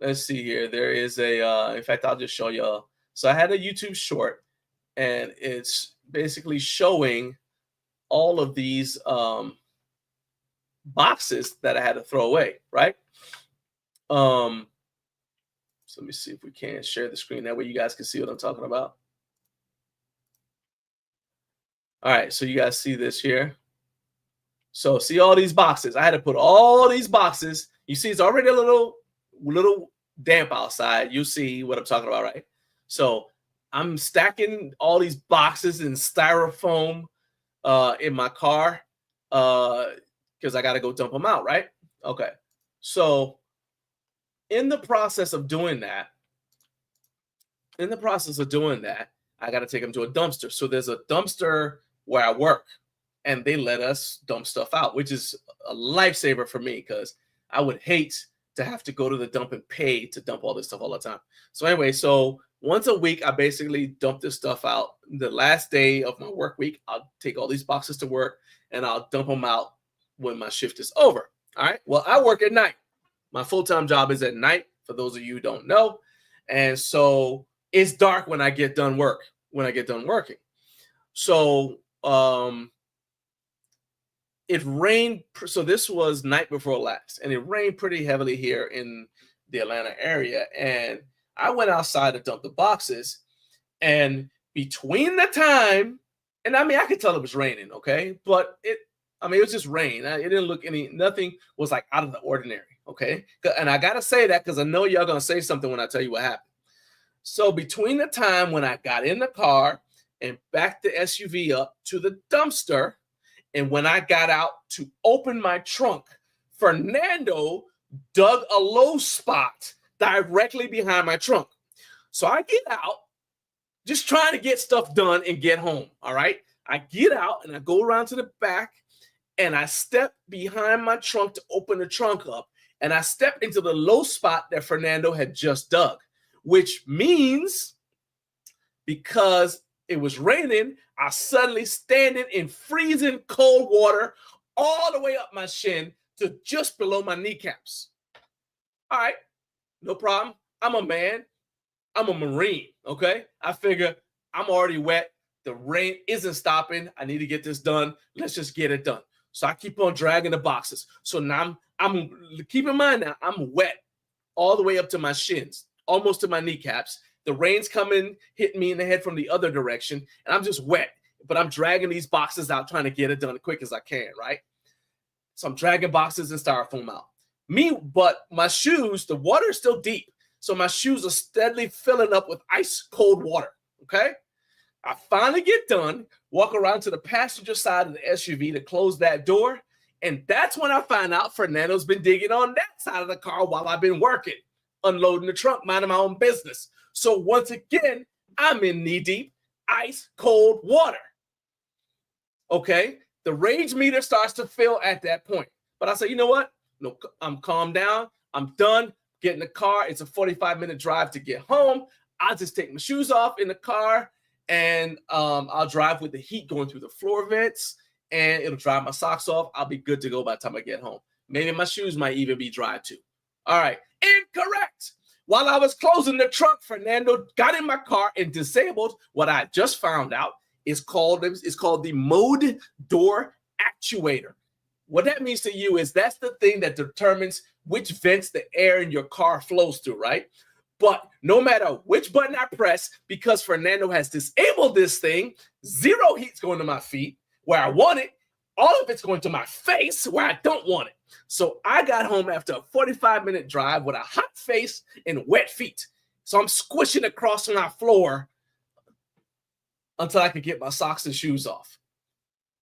Speaker 1: let's see here. There is a, in fact, I'll just show y'all. So I had a YouTube short, and it's basically showing all of these boxes that I had to throw away, right? So let me see if we can share the screen. That way you guys can see what I'm talking about. All right, so you guys see this here. So see all these boxes. I had to put all these boxes. You see it's already a little damp outside. You see what I'm talking about, right? So I'm stacking all these boxes in styrofoam in my car because I got to go dump them out, right? Okay. So in the process of doing that, I got to take them to a dumpster. So there's a dumpster where I work, and they let us dump stuff out, which is a lifesaver for me because I would hate to have to go to the dump and pay to dump all this stuff all the time. So anyway, so once a week, I basically dump this stuff out. The last day of my work week, I'll take all these boxes to work, and I'll dump them out when my shift is over. All right. Well, I work at night. My full-time job is at night, for those of you who don't know. And so it's dark when I get done working. So it rained. So this was night before last, and it rained pretty heavily here in the Atlanta area. And I went outside to dump the boxes, and between the time, and I mean, I could tell it was raining, okay? But it was just rain. It didn't look nothing was like out of the ordinary, okay? And I got to say that because I know y'all going to say something when I tell you what happened. So between the time when I got in the car and backed the SUV up to the dumpster, and when I got out to open my trunk, Fernando dug a low spot directly behind my trunk. So I get out, just trying to get stuff done and get home, all right? I get out, and I go around to the back, and I step behind my trunk to open the trunk up, and I step into the low spot that Fernando had just dug, which means because it was raining, I suddenly standing in freezing cold water all the way up my shin to just below my kneecaps. All right, no problem. I'm a man. I'm a Marine, okay? I figure I'm already wet. The rain isn't stopping. I need to get this done. Let's just get it done. So I keep on dragging the boxes. So now I'm keep in mind now, I'm wet all the way up to my shins, almost to my kneecaps. The rain's coming, hitting me in the head from the other direction, and I'm just wet. But I'm dragging these boxes out, trying to get it done as quick as I can, right? So I'm dragging boxes and styrofoam out. But my shoes, the water is still deep. So my shoes are steadily filling up with ice cold water, okay? I finally get done, walk around to the passenger side of the SUV to close that door, and that's when I find out Fernando's been digging on that side of the car while I've been working, unloading the trunk, minding my own business. So once again, I'm in knee-deep, ice cold water. Okay? The rage meter starts to fill at that point. But I say, you know what? No, I'm calmed down. I'm done. Get in the car. It's a 45-minute drive to get home. I'll just take my shoes off in the car, and I'll drive with the heat going through the floor vents, and it'll dry my socks off. I'll be good to go by the time I get home. Maybe my shoes might even be dry too. All right. Incorrect. While I was closing the trunk, Fernando got in my car and disabled what I just found out is called the mode door actuator. What that means to you is that's the thing that determines which vents the air in your car flows through, right? But no matter which button I press, because Fernando has disabled this thing, zero heat's going to my feet where I want it. All of it's going to my face where I don't want it. So I got home after a 45-minute drive with a hot face and wet feet. So I'm squishing across my floor until I could get my socks and shoes off.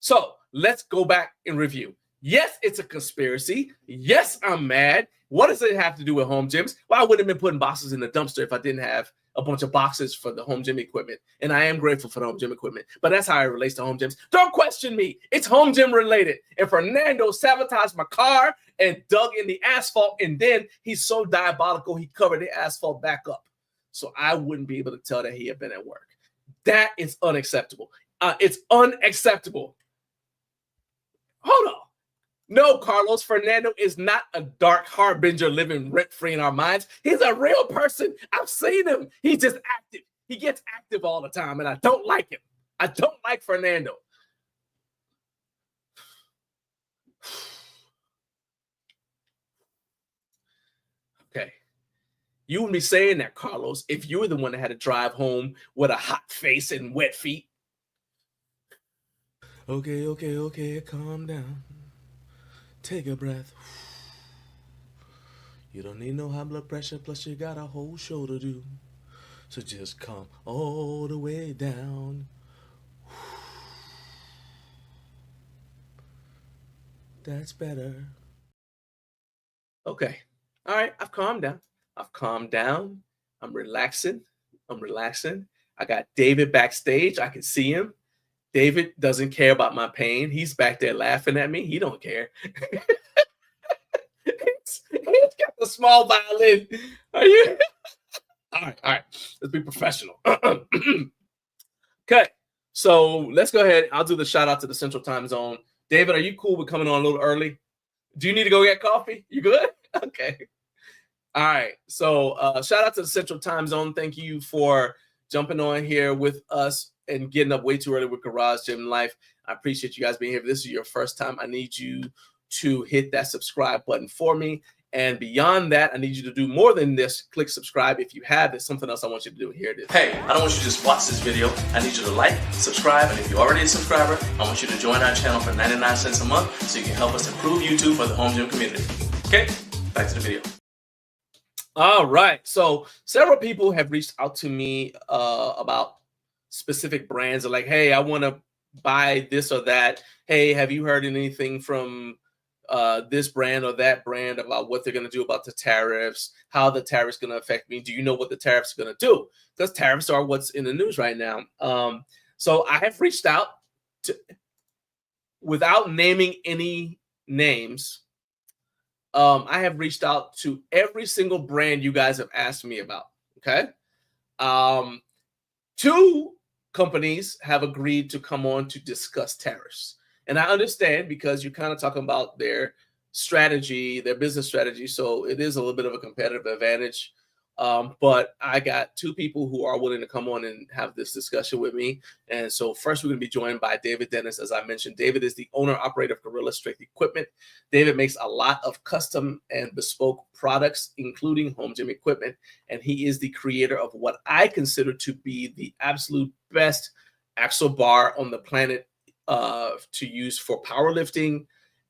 Speaker 1: So let's go back and review. Yes, it's a conspiracy. Yes, I'm mad. What does it have to do with home gyms? Well, I wouldn't have been putting boxes in the dumpster if I didn't have a bunch of boxes for the home gym equipment. And I am grateful for the home gym equipment. But that's how it relates to home gyms. Don't question me. It's home gym related. And Fernando sabotaged my car and dug in the asphalt. And then he's so diabolical, he covered the asphalt back up. So I wouldn't be able to tell that he had been at work. That is unacceptable. It's unacceptable. Hold on. No, Carlos, Fernando is not a dark harbinger living rent-free in our minds. He's a real person. I've seen him. He's just active. He gets active all the time, and I don't like him. I don't like Fernando. Okay. You would be saying that, Carlos, if you were the one that had to drive home with a hot face and wet feet. Okay, calm down. Take a breath. You don't need no high blood pressure, plus you got a whole show to do. So just calm all the way down. That's better. Okay. All right, I've calmed down. I'm relaxing. I got David backstage. I can see him. David doesn't care about my pain. He's back there laughing at me. He don't care. He's got the small violin. Are you? All right. Let's be professional. Okay. So let's go ahead. I'll do the shout out to the Central Time Zone. David, are you cool with coming on a little early? Do you need to go get coffee? You good? Okay. All right. So shout out to the Central Time Zone. Thank you for jumping on here with us and getting up way too early with Garage Gym Life. I appreciate you guys being here. If this is your first time, I need you to hit that subscribe button for me. And beyond that, I need you to do more than this. Click subscribe. If you have, there's something else I want you to do. Here it is. Hey, I don't want you to just watch this video. I need you to like, subscribe, and if you're already a subscriber, I want you to join our channel for 99 cents a month so you can help us improve YouTube for the home gym community. Okay, back to the video. All right. So several people have reached out to me about specific brands. Are like, hey, I want to buy this or that. Hey, have you heard anything from this brand or that brand about what they're going to do about the tariffs, how the tariffs going to affect me? Do you know what the tariffs are going to do? Because tariffs are what's in the news right now. So I have reached out to, without naming any names, I have reached out to every single brand you guys have asked me about. Okay. 2 companies have agreed to come on to discuss tariffs. And I understand because you're kind of talking about their strategy, their business strategy. So it is a little bit of a competitive advantage. But I got 2 people who are willing to come on and have this discussion with me. And so first, we're going to be joined by David Dennis. As I mentioned, David is the owner operator of Gorilla Strength Equipment. David makes a lot of custom and bespoke products, including home gym equipment. And he is the creator of what I consider to be the absolute best axle bar on the planet to use for powerlifting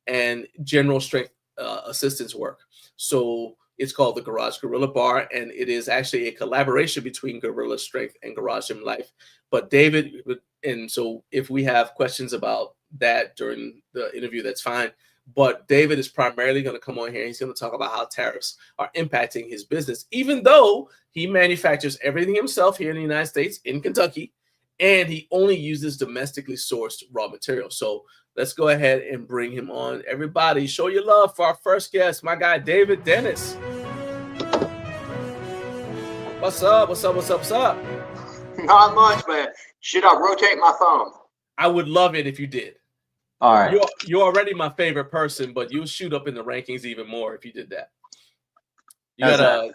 Speaker 1: and general strength assistance work. So it's called the Garage Gorilla Bar, and it is actually a collaboration between Gorilla Strength and Garage Gym Life. But David, and so if we have questions about that during the interview, that's fine. But David is primarily going to come on here. He's going to talk about how tariffs are impacting his business, even though he manufactures everything himself here in the United States, in Kentucky, and he only uses domestically sourced raw materials. So let's go ahead and bring him on. Everybody, show your love for our first guest, my guy, David Dennis. What's up?
Speaker 4: Not much, man. Should I rotate my phone?
Speaker 1: I would love it if you did.
Speaker 4: All right.
Speaker 1: You're already my favorite person, but you'll shoot up in the rankings even more if you did that. You gotta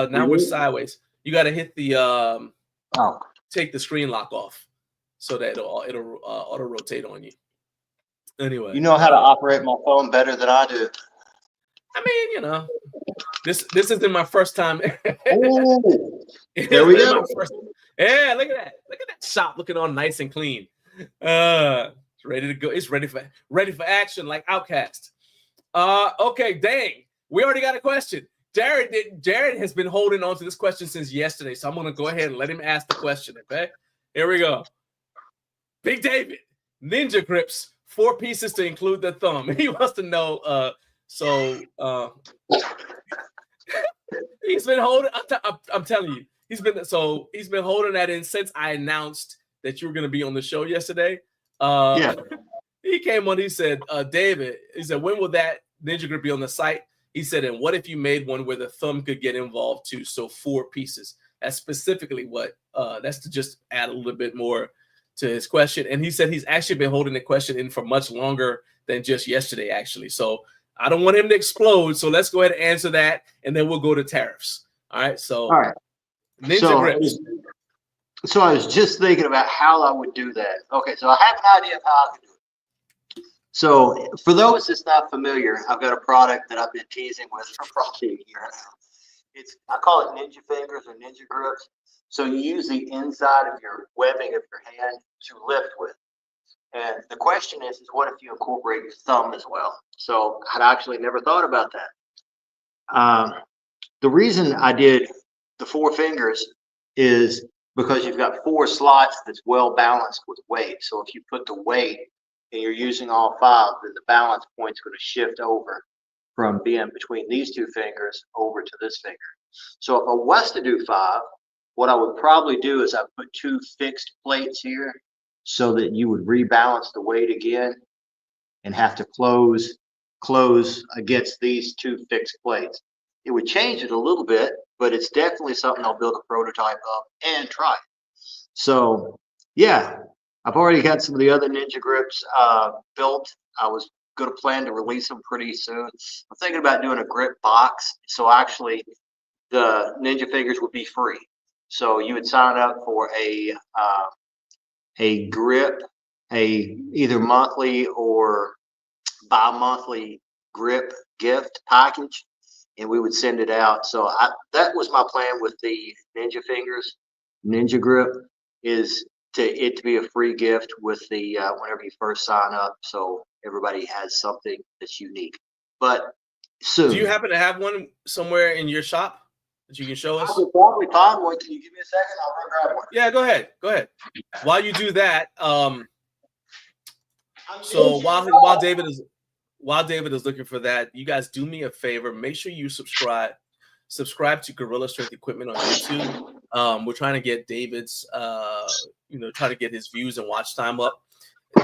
Speaker 1: now we're sideways. You gotta hit the take the screen lock off so that it'll auto rotate on you. Anyway,
Speaker 4: you know how to operate my phone better than I do.
Speaker 1: I mean, you know, this isn't my first time.
Speaker 4: Ooh, there we go.
Speaker 1: Yeah, look at that. Look at that shop looking all nice and clean. It's ready to go. It's ready for action like Outcast. Okay, dang. We already got a question. Jared has been holding on to this question since yesterday, so I'm going to go ahead and let him ask the question, okay? Here we go. Big David, Ninja Grips, 4 pieces to include the thumb. He wants to know, he's been holding, I'm telling you, he's been holding that in since I announced that you were going to be on the show yesterday.
Speaker 5: Yeah.
Speaker 1: He came on, he said, David, he said, when will that Ninja Grip be on the site? He said, and what if you made one where the thumb could get involved too? So 4 pieces. That's specifically what, that's to just add a little bit more to his question. And he said he's actually been holding the question in for much longer than just yesterday, actually. So I don't want him to explode. So let's go ahead and answer that, and then we'll go to tariffs. All right. So,
Speaker 5: all right.
Speaker 1: Ninja Grips.
Speaker 5: So I was just thinking about how I would do that. Okay. So I have an idea of how I could do it. So for those that's not familiar, I've got a product that I've been teasing with for probably a year now. I call it Ninja Fingers or Ninja Grips. So you use the inside of your webbing of your hand to lift with. And the question is what if you incorporate your thumb as well? So I'd actually never thought about that. The reason I did the 4 fingers is because you've got 4 slots that's well balanced with weight. So if you put the weight and you're using all 5, then the balance point's going to shift over from being between these 2 fingers over to this finger. So if I was to do 5, what I would probably do is I put 2 fixed plates here so that you would rebalance the weight again and have to close against these 2 fixed plates. It would change it a little bit, but it's definitely something I'll build a prototype of and try. So yeah, I've already got some of the other Ninja Grips built. I was going to plan to release them pretty soon. I'm thinking about doing a grip box. So actually the Ninja Fingers would be free. So you would sign up for a grip, either monthly or bi-monthly grip gift package, and we would send it out. So that was my plan with the Ninja Fingers, Ninja Grip, is to be a free gift with the whenever you first sign up, so everybody has something that's unique. But soon.
Speaker 1: Do you happen to have one somewhere in your shop that you can show us?
Speaker 5: I could probably find one. Can you give me a second? I'll run grab one.
Speaker 1: Yeah, go ahead. Go ahead. While you do that, so while David is looking for that, you guys do me a favor. Make sure you subscribe to Gorilla Strength Equipment on YouTube. We're trying to get David's, try to get his views and watch time up.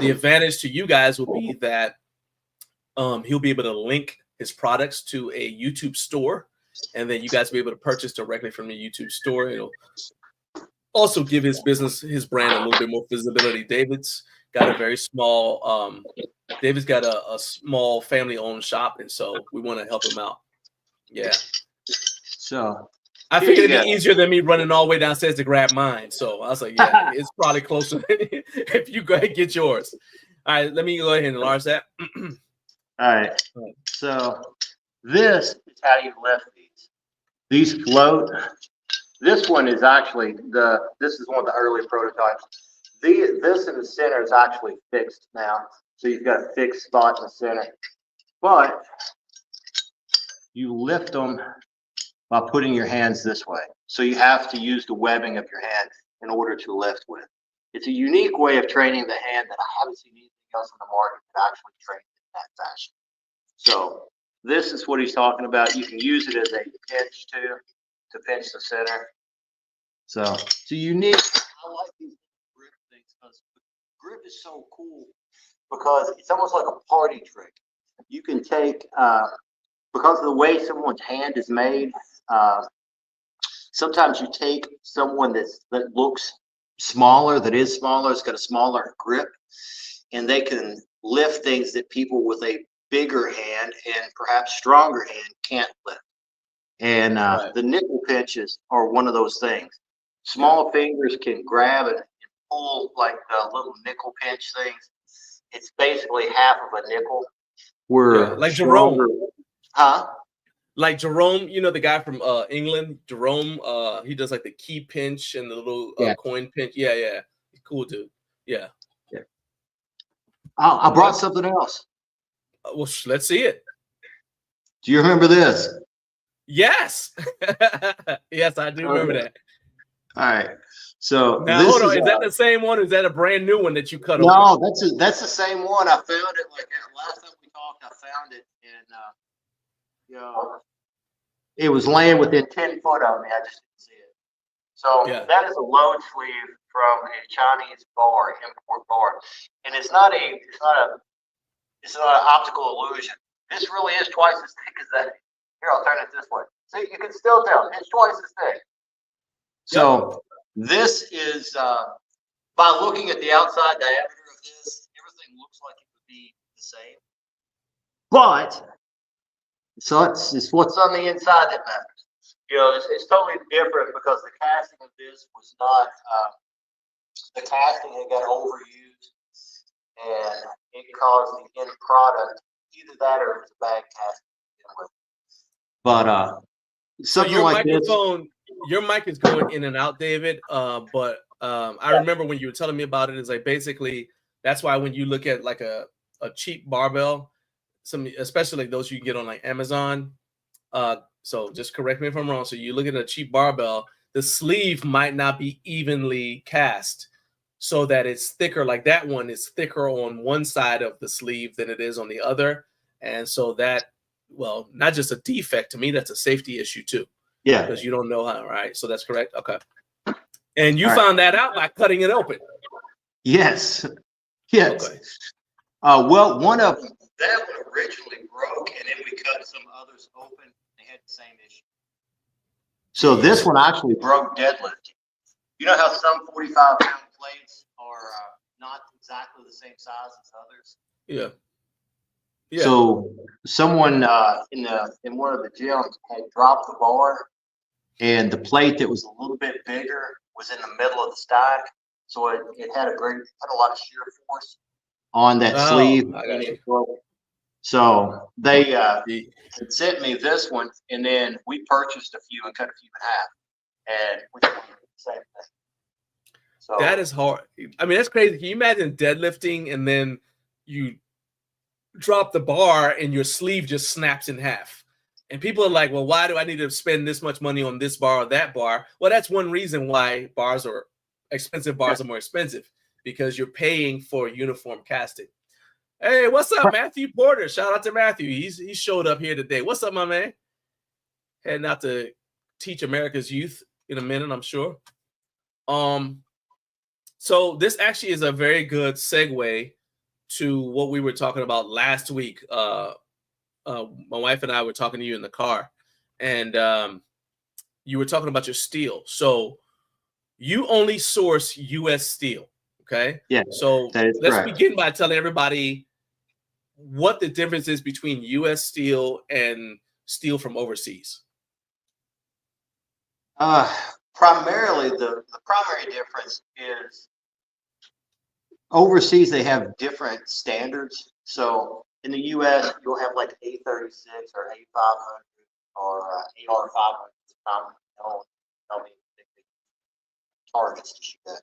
Speaker 1: The advantage to you guys will be that he'll be able to link his products to a YouTube store, and then you guys will be able to purchase directly from the YouTube store. It'll also give his business, his brand, a little bit more visibility. David's got a very small, David's got a small family-owned shop, and so we want to help him out. Yeah.
Speaker 5: So
Speaker 1: I figured it'd be easier than me running all the way downstairs to grab mine. So I was like, yeah, it's probably closer if you go ahead and get yours. All right, let me go ahead and enlarge that.
Speaker 5: All right. So this is how you lift these. These float. This one is actually this is one of the early prototypes. This in the center is actually fixed now. So you've got a fixed spot in the center. But you lift them by putting your hands this way. So you have to use the webbing of your hand in order to lift with. It's a unique way of training the hand that I haven't seen anything else in the market that actually trains in that fashion. So this is what he's talking about. You can use it as a pinch too, to pinch the center. So it's a unique, I like these grip things because grip is so cool because it's almost like a party trick. You can take, because of the way someone's hand is made, sometimes you take someone that looks smaller, that is smaller, it's got a smaller grip, and they can lift things that people with a bigger hand and perhaps stronger hand can't lift. And the nickel pinches are one of those things. Small fingers can grab it and pull like the little nickel pinch things. It's basically half of a nickel.
Speaker 1: Like Jerome.
Speaker 5: Huh?
Speaker 1: Like Jerome, you know, the guy from England, Jerome, he does like the key pinch and the little coin pinch. Yeah. Cool dude. Yeah.
Speaker 5: I brought something else.
Speaker 1: Well, let's see it.
Speaker 5: Do you remember this?
Speaker 1: Yes. Yes, I do remember that.
Speaker 5: All right. So
Speaker 1: Now,
Speaker 5: this
Speaker 1: hold on.
Speaker 5: is
Speaker 1: Is that the same one? Or is that a brand new one that you cut open?
Speaker 5: no, that's the same one. I found it like last time we talked. I found it, and it was laying within 10 foot of me. I just didn't see it. So
Speaker 1: Yeah.
Speaker 5: that is a load sleeve from a Chinese bar, import bar, and it's not an optical illusion. This really is twice as thick as that. Here, I'll turn it this way. See, you can still tell it's twice as thick. So this is by looking at the outside diameter of this, everything looks like it would be the same. But so it's what's on the inside that matters. It's totally different because the casting of this was not the casting had got overused and it caused the end product either that or it was a bad casting. But something
Speaker 1: your
Speaker 5: like
Speaker 1: microphone, your mic is going in and out, David. But I remember when you were telling me about it, is like basically that's why when you look at like a cheap barbell, especially like those you can get on like Amazon. So just correct me if I'm wrong. So you look at a cheap barbell, the sleeve might not be evenly cast so that it's thicker. Like that one is thicker on one side of the sleeve than it is on the other. And so that, well, not just a defect to me, that's a safety issue too.
Speaker 5: Yeah.
Speaker 1: Because you don't know how, right? So that's correct. Okay. And you found that out by cutting it open.
Speaker 5: Yes. Yes.
Speaker 1: Okay.
Speaker 5: Well, one of them, that one originally broke, and then we cut some others open. They had the same issue. So this one actually broke deadlifting. You know how some 45-pound plates are not exactly the same size as others?
Speaker 1: Yeah. Yeah.
Speaker 5: So someone in one of the gyms had dropped the bar, and the plate that was a little bit bigger was in the middle of the stack. So it had a lot of shear force on that sleeve.
Speaker 1: I got you.
Speaker 5: So they had sent me this one, and then we purchased a few and cut a few in half, and we did the same thing. So
Speaker 1: that is hard. I mean, that's crazy. Can you imagine deadlifting and then you drop the bar and your sleeve just snaps in half? And people are like, well, why do I need to spend this much money on this bar or that bar? Well, that's one reason why expensive bars are more expensive, because you're paying for uniform casting. Hey, what's up, Matthew Porter? Shout out to Matthew. He showed up here today. What's up, my man? Heading out to teach America's youth in a minute, I'm sure. So this actually is a very good segue to what we were talking about last week. My wife and I were talking to you in the car, and you were talking about your steel. So you only source U.S. steel, okay?
Speaker 5: Yeah.
Speaker 1: So let's begin by telling everybody what the difference is between U.S. steel and steel from overseas.
Speaker 5: Primarily, the primary difference is overseas they have different standards. So in the U.S., you'll have like A36 or A500 or AR500. Targets to shoot at.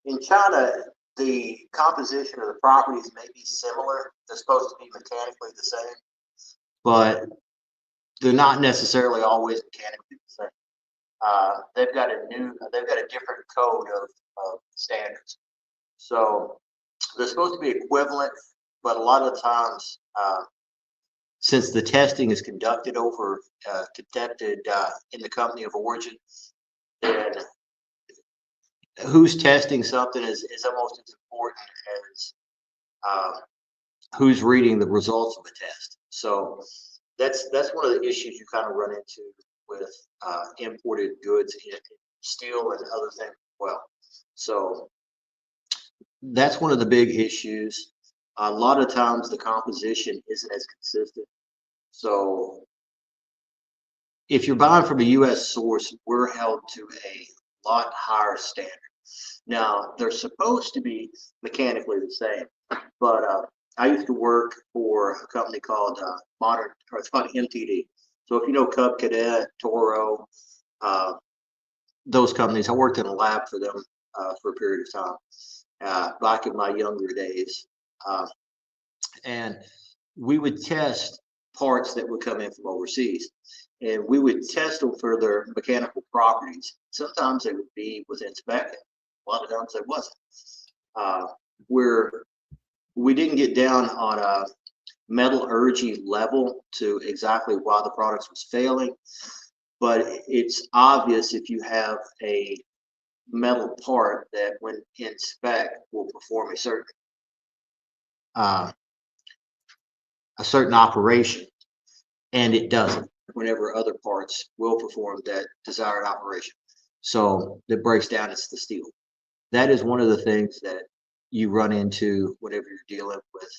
Speaker 5: In China, the composition of the properties may be similar. They're supposed to be mechanically the same, but they're not necessarily always mechanically the same. They've got a different code of standards. So they're supposed to be equivalent, but a lot of the times, since the testing is conducted in the company of origin, then who's testing something is almost as important as who's reading the results of the test. So that's one of the issues you kind of run into with imported goods in steel and other things as well. So that's one of the big issues. A lot of times the composition isn't as consistent. So if you're buying from a U.S. source, we're held to a lot higher standard. Now, they're supposed to be mechanically the same, but I used to work for a company called it's called MTD. So if you know Cub Cadet, Toro, those companies, I worked in a lab for them for a period of time back in my younger days. And we would test parts that would come in from overseas. And we would test them for their mechanical properties. Sometimes they would be within spec. A lot of times they wasn't. We didn't get down on a metallurgy level to exactly why the products was failing, but it's obvious if you have a metal part that when in spec will perform a certain operation, and it doesn't whenever other parts will perform that desired operation. So that breaks down, it's the steel. That is one of the things that you run into whenever you're dealing with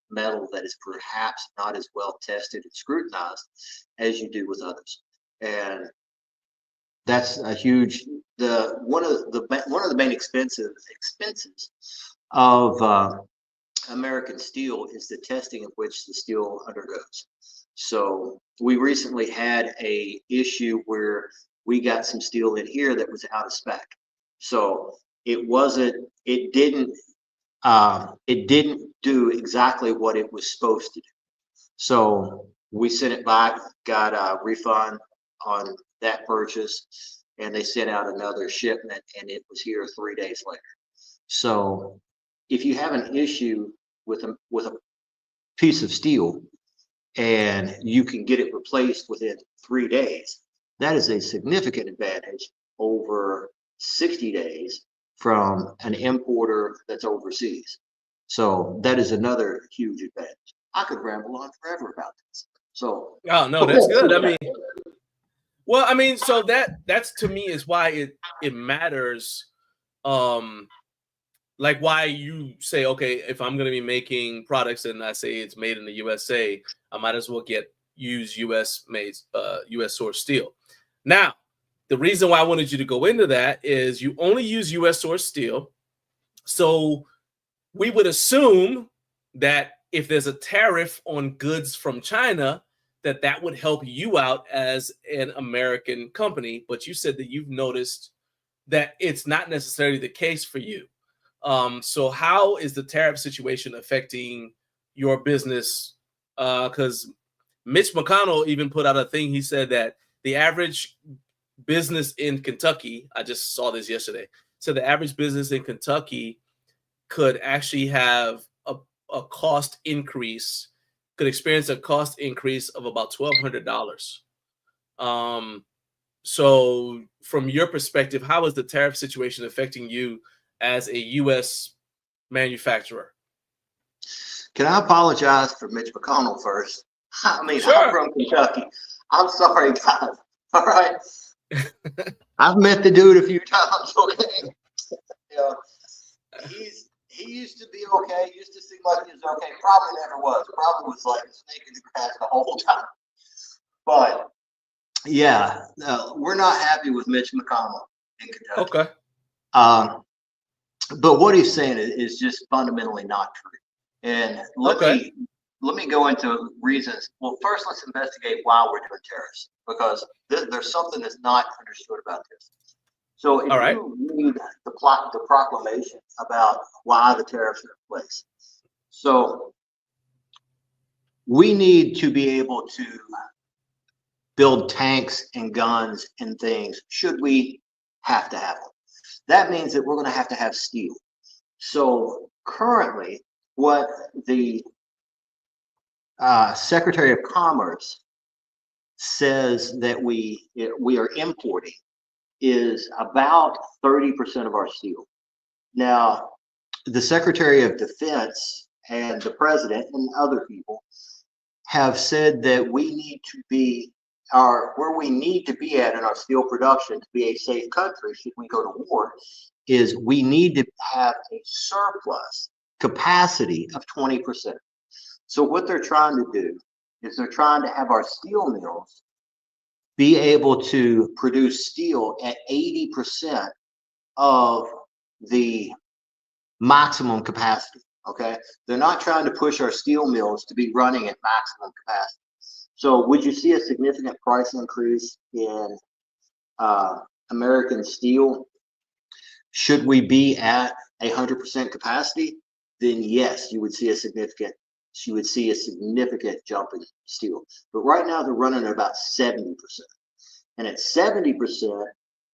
Speaker 5: metal that is perhaps not as well tested and scrutinized as you do with others. And that's a huge, one of the main expenses of American steel is the testing of which the steel undergoes. So we recently had a issue where we got some steel in here that was out of spec. So it didn't do exactly what it was supposed to do. So we sent it back, got a refund on that purchase, and they sent out another shipment, and it was here 3 days later. So if you have an issue with a piece of steel and you can get it replaced within 3 days, that is a significant advantage over 60 days from an importer that's overseas. So that is another huge advantage. I could ramble on forever about this. So
Speaker 1: oh no, that's good. I mean, well, I mean, so that's to me is why it matters. Like why you say, okay, if I'm going to be making products and I say it's made in the USA, I might as well use US made, US source steel. Now, the reason why I wanted you to go into that is you only use US source steel. So we would assume that if there's a tariff on goods from China, that would help you out as an American company. But you said that you've noticed that it's not necessarily the case for you. So how is the tariff situation affecting your business? Because Mitch McConnell even put out a thing. He said that the average business in Kentucky, I just saw this yesterday, so the average business in Kentucky could actually have a cost increase, could experience a cost increase of about $1,200. So from your perspective, how is the tariff situation affecting you as a U.S. manufacturer?
Speaker 5: Can I apologize for Mitch McConnell first? I mean,
Speaker 1: Sure.
Speaker 5: I'm from Kentucky. I'm sorry, guys. All right. I've met the dude a few times, okay? Yeah. He used to be okay. He used to seem like he was okay. Probably never was. Probably was like a snake in the grass the whole time. But yeah, we're not happy with Mitch McConnell in Kentucky.
Speaker 1: Okay.
Speaker 5: But what he's saying is just fundamentally not true. And let me go into reasons. Well, first, let's investigate why we're doing tariffs, because there's something that's not understood about this. So if you read the proclamation about why the tariffs are in place, so we need to be able to build tanks and guns and things should we have to have them. That means that we're going to have steel. So currently, what the Secretary of Commerce says that we are importing is about 30% of our steel. Now, the Secretary of Defense and the President and other people have said that we need to be where we need to be at in our steel production to be a safe country should we go to war, is we need to have a surplus capacity of 20%. So what they're trying to do is they're trying to have our steel mills be able to produce steel at 80% of the maximum capacity, okay? They're not trying to push our steel mills to be running at maximum capacity. So would you see a significant price increase in American steel? Should we be at 100% capacity? Then yes, you would see a significant you would see a significant jump in steel. But right now they're running at about 70%. And at 70%,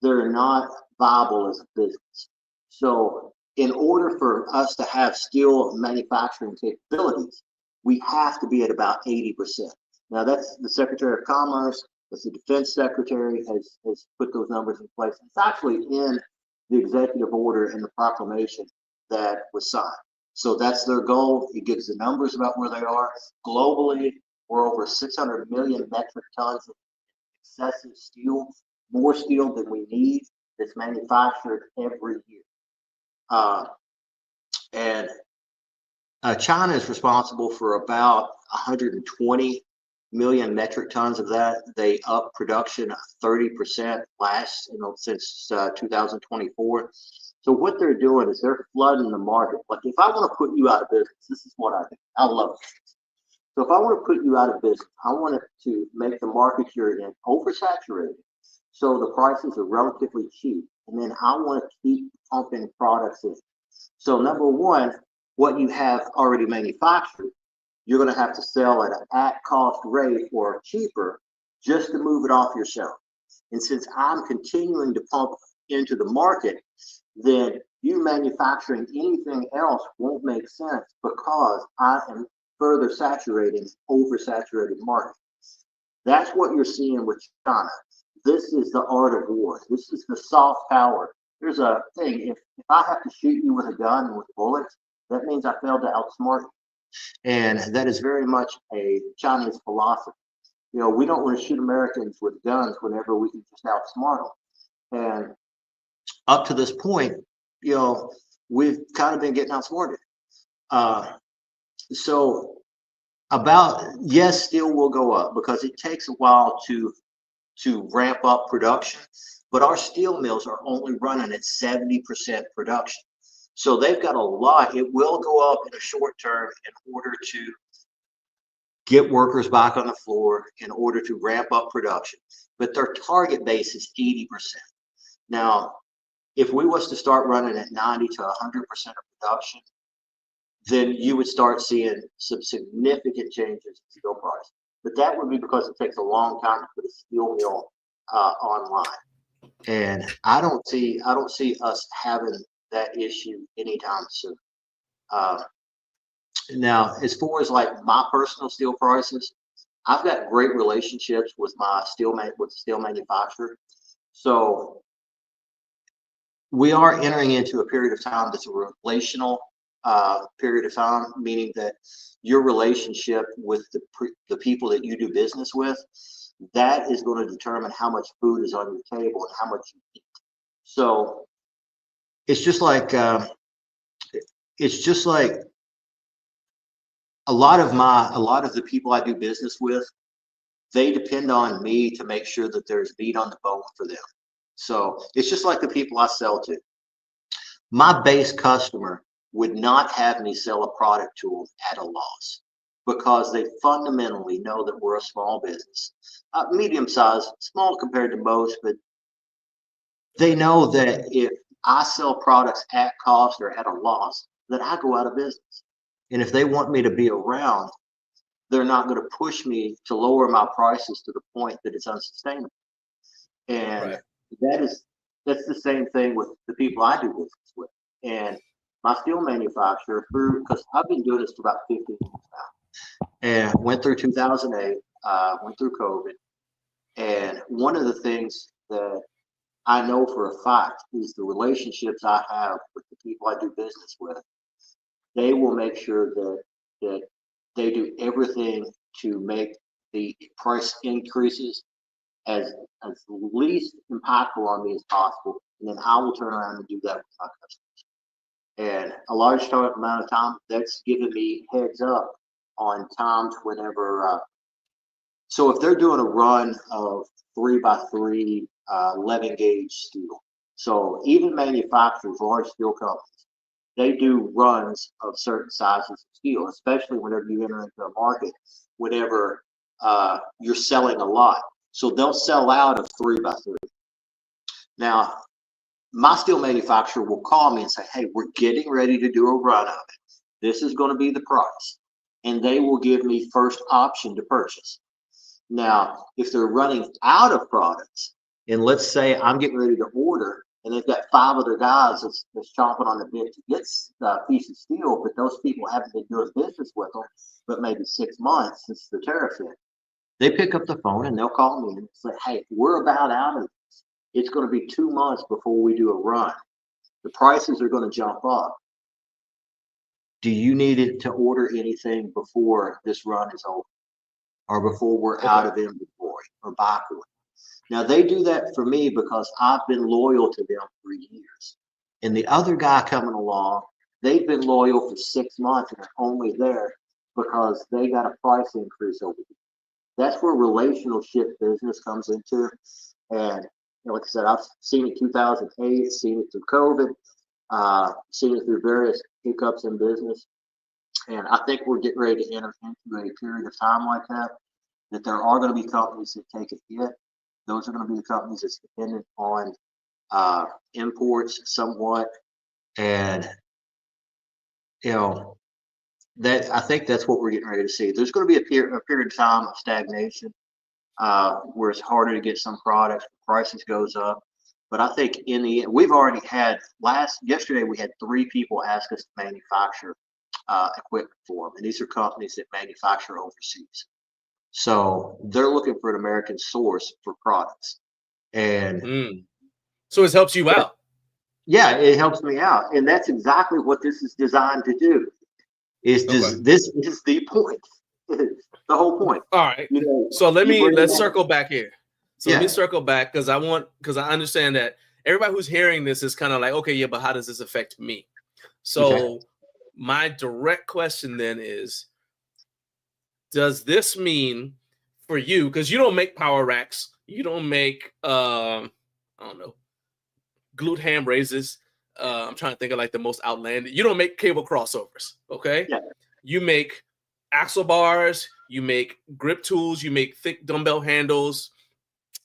Speaker 5: they're not viable as a business. So in order for us to have steel manufacturing capabilities, we have to be at about 80%. Now that's the Secretary of Commerce, that's the Defense Secretary has put those numbers in place. It's actually in the executive order and the proclamation that was signed. So that's their goal. It gives the numbers about where they are. Globally, we're over 600 million metric tons of excessive steel, more steel than we need, that's manufactured every year. And China is responsible for about 120 million metric tons of that. They upped production 30% since 2024. So what they're doing is they're flooding the market. Like if I want to put you out of business, this is what I do. I love it. So if I want to put you out of business, I want it to make the market you're in oversaturated, so the prices are relatively cheap, and then I want to keep pumping products in. So number one, what you have already manufactured, you're going to have to sell at an at-cost rate or cheaper just to move it off your shelf. And since I'm continuing to pump into the market, then you manufacturing anything else won't make sense because I am further saturating oversaturated market. That's what you're seeing with China. This is the art of war. This is the soft power. There's a thing, if I have to shoot you with a gun with bullets, that means I failed to outsmart you. And that is very much a Chinese philosophy. You know, we don't want to shoot Americans with guns whenever we can just outsmart them. And up to this point, you know, we've kind of been getting outsmarted. So yes, steel will go up because it takes a while to ramp up production, but our steel mills are only running at 70% production. So they've got a lot. It will go up in a short term in order to get workers back on the floor, in order to ramp up production. But their target base is 80%. Now, if we was to start running at 90 to 100% of production, then you would start seeing some significant changes in steel price. But that would be because it takes a long time to put a steel mill online. And I don't see us having that issue anytime soon. Now, as far as like my personal steel prices, I've got great relationships with my steel manufacturer. So we are entering into a period of time that's a relational period of time, meaning that your relationship with the people that you do business with, that is going to determine how much food is on your table and how much you eat. So it's just like a lot of the people I do business with, they depend on me to make sure that there's meat on the bone for them. So it's just like the people I sell to. My base customer would not have me sell a product to them at a loss because they fundamentally know that we're a small business, medium size, small compared to most, but they know that if I sell products at cost or at a loss, that I go out of business. And if they want me to be around, they're not going to push me to lower my prices to the point that it's unsustainable. And that's the same thing with the people I do business with. And my steel manufacturer, because I've been doing this for about 15 years now, and went through 2008, went through COVID. And one of the things that I know for a fact is the relationships I have with the people I do business with. They will make sure that they do everything to make the price increases as least impactful on me as possible, and then I will turn around and do that with my customers. And a large amount of time, that's giving me heads up on times whenever. So if they're doing a run of 3x3 11 gauge steel, so even manufacturers, large steel companies, they do runs of certain sizes of steel, especially whenever you enter into a market, whenever you're selling a lot. So they'll sell out of 3x3. Now, my steel manufacturer will call me and say, hey, we're getting ready to do a run of it. This is going to be the price. and they will give me first option to purchase. Now, if they're running out of products, and let's say I'm getting ready to order, and they've got 5 other guys that's chomping on the bit to get a piece of steel, but those people haven't been doing business with them, but maybe 6 months since the tariff hit. They pick up the phone and they'll call me and say, hey, we're about out of this. It's going to be 2 months before we do a run. The prices are going to jump up. Do you need it to order anything before this run is over or before we're out of inventory or backward? Now, they do that for me because I've been loyal to them for years. And the other guy coming along, they've been loyal for 6 months and are only there because they got a price increase over here. That's where relationship business comes into. And like I said, I've seen it 2008, seen it through COVID, seen it through various hiccups in business. And I think we're getting ready to enter into a period of time like that there are going to be companies that take a hit. Those are going to be the companies that's dependent on imports somewhat. And, that I think that's what we're getting ready to see. There's going to be a period of time of stagnation where it's harder to get some products, prices goes up. But I think in the end, we've already had yesterday we had 3 people ask us to manufacture equipment for them, and these are companies that manufacture overseas. So they're looking for an American source for products, and
Speaker 1: so it helps you out.
Speaker 5: Yeah, it helps me out, and that's exactly what this is designed to do. This is the point. The whole point.
Speaker 1: All right. So let's circle back here. So let me circle back because I understand that everybody who's hearing this is kind of like, okay, yeah, but how does this affect me? So my direct question then is, does this mean for you, because you don't make power racks, you don't make I don't know, glute ham raises. I'm trying to think of like the most outlandish. You don't make cable crossovers, okay?
Speaker 5: Yeah.
Speaker 1: You make axle bars, you make grip tools, you make thick dumbbell handles,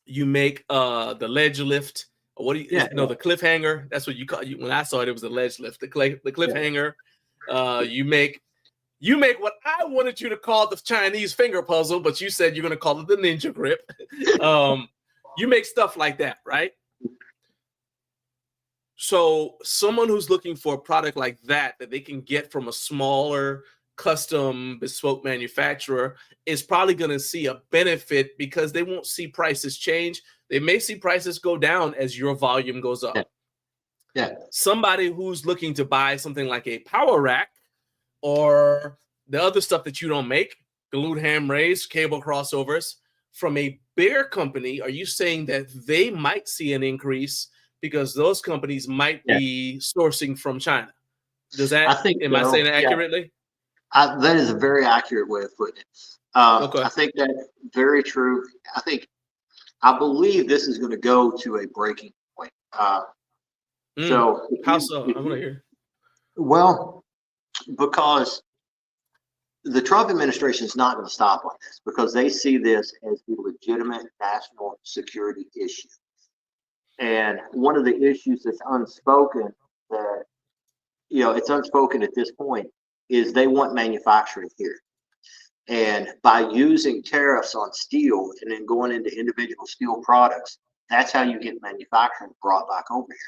Speaker 1: you make the ledge lift. What do you the cliffhanger? That's what you call it. When I saw it, it was the ledge lift, the cliffhanger. You make what I wanted you to call the Chinese finger puzzle, but you said you're going to call it the ninja grip. You make stuff like that, right? So someone who's looking for a product like that they can get from a smaller, custom, bespoke manufacturer is probably going to see a benefit because they won't see prices change. They may see prices go down as your volume goes up.
Speaker 5: Yeah.
Speaker 1: Somebody who's looking to buy something like a power rack or the other stuff that you don't make, glute ham raise, cable crossovers, from a bigger company, are you saying that they might see an increase because those companies might be sourcing from China? Am I saying that accurately?
Speaker 5: That is a very accurate way of putting it. I think that's very true. I believe this is going to go to a breaking point. So
Speaker 1: how so? I want to hear.
Speaker 5: Well, because the Trump administration is not going to stop on this because they see this as a legitimate national security issue. And one of the issues that's unspoken that, it's unspoken at this point is they want manufacturing here. And by using tariffs on steel and then going into individual steel products, that's how you get manufacturing brought back over here.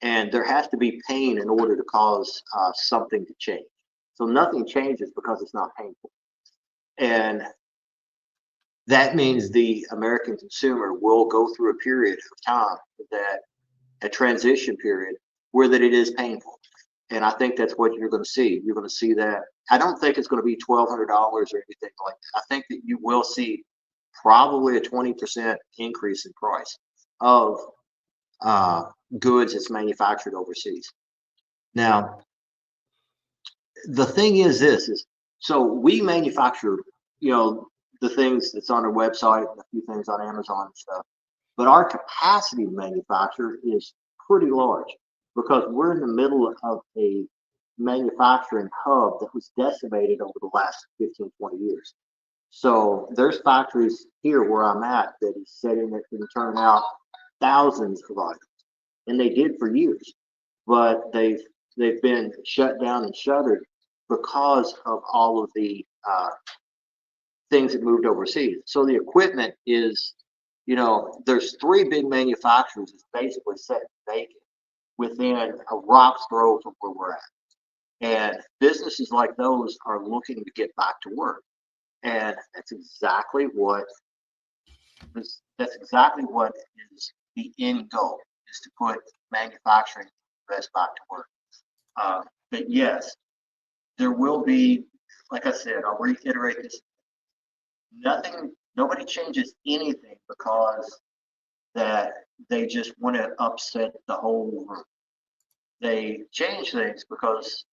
Speaker 5: And there has to be pain in order to cause something to change. So nothing changes because it's not painful. And that means the American consumer will go through a period of time a transition period where that it is painful. And I think that's what you're going to see. You're going to see that. I don't think it's going to be $1,200 or anything like that. I think that you will see probably a 20% increase in price of goods that's manufactured overseas. Now, the thing is so we manufacture, the things that's on our website and a few things on Amazon and stuff, but our capacity to manufacture is pretty large because we're in the middle of a manufacturing hub that was decimated over the last 15, 20 years. So there's factories here where I'm at that is setting that can turn out thousands of items, and they did for years, but they've been shut down and shuttered because of all of the things that moved overseas. So the equipment is, there's 3 big manufacturers that's basically set vacant within a rock's throw from where we're at. And businesses like those are looking to get back to work. And that's exactly what is the end goal, is to put manufacturing best back to work. But yes, there will be, like I said, I'll reiterate this. Nobody changes anything because that they just want to upset the whole room. They change things because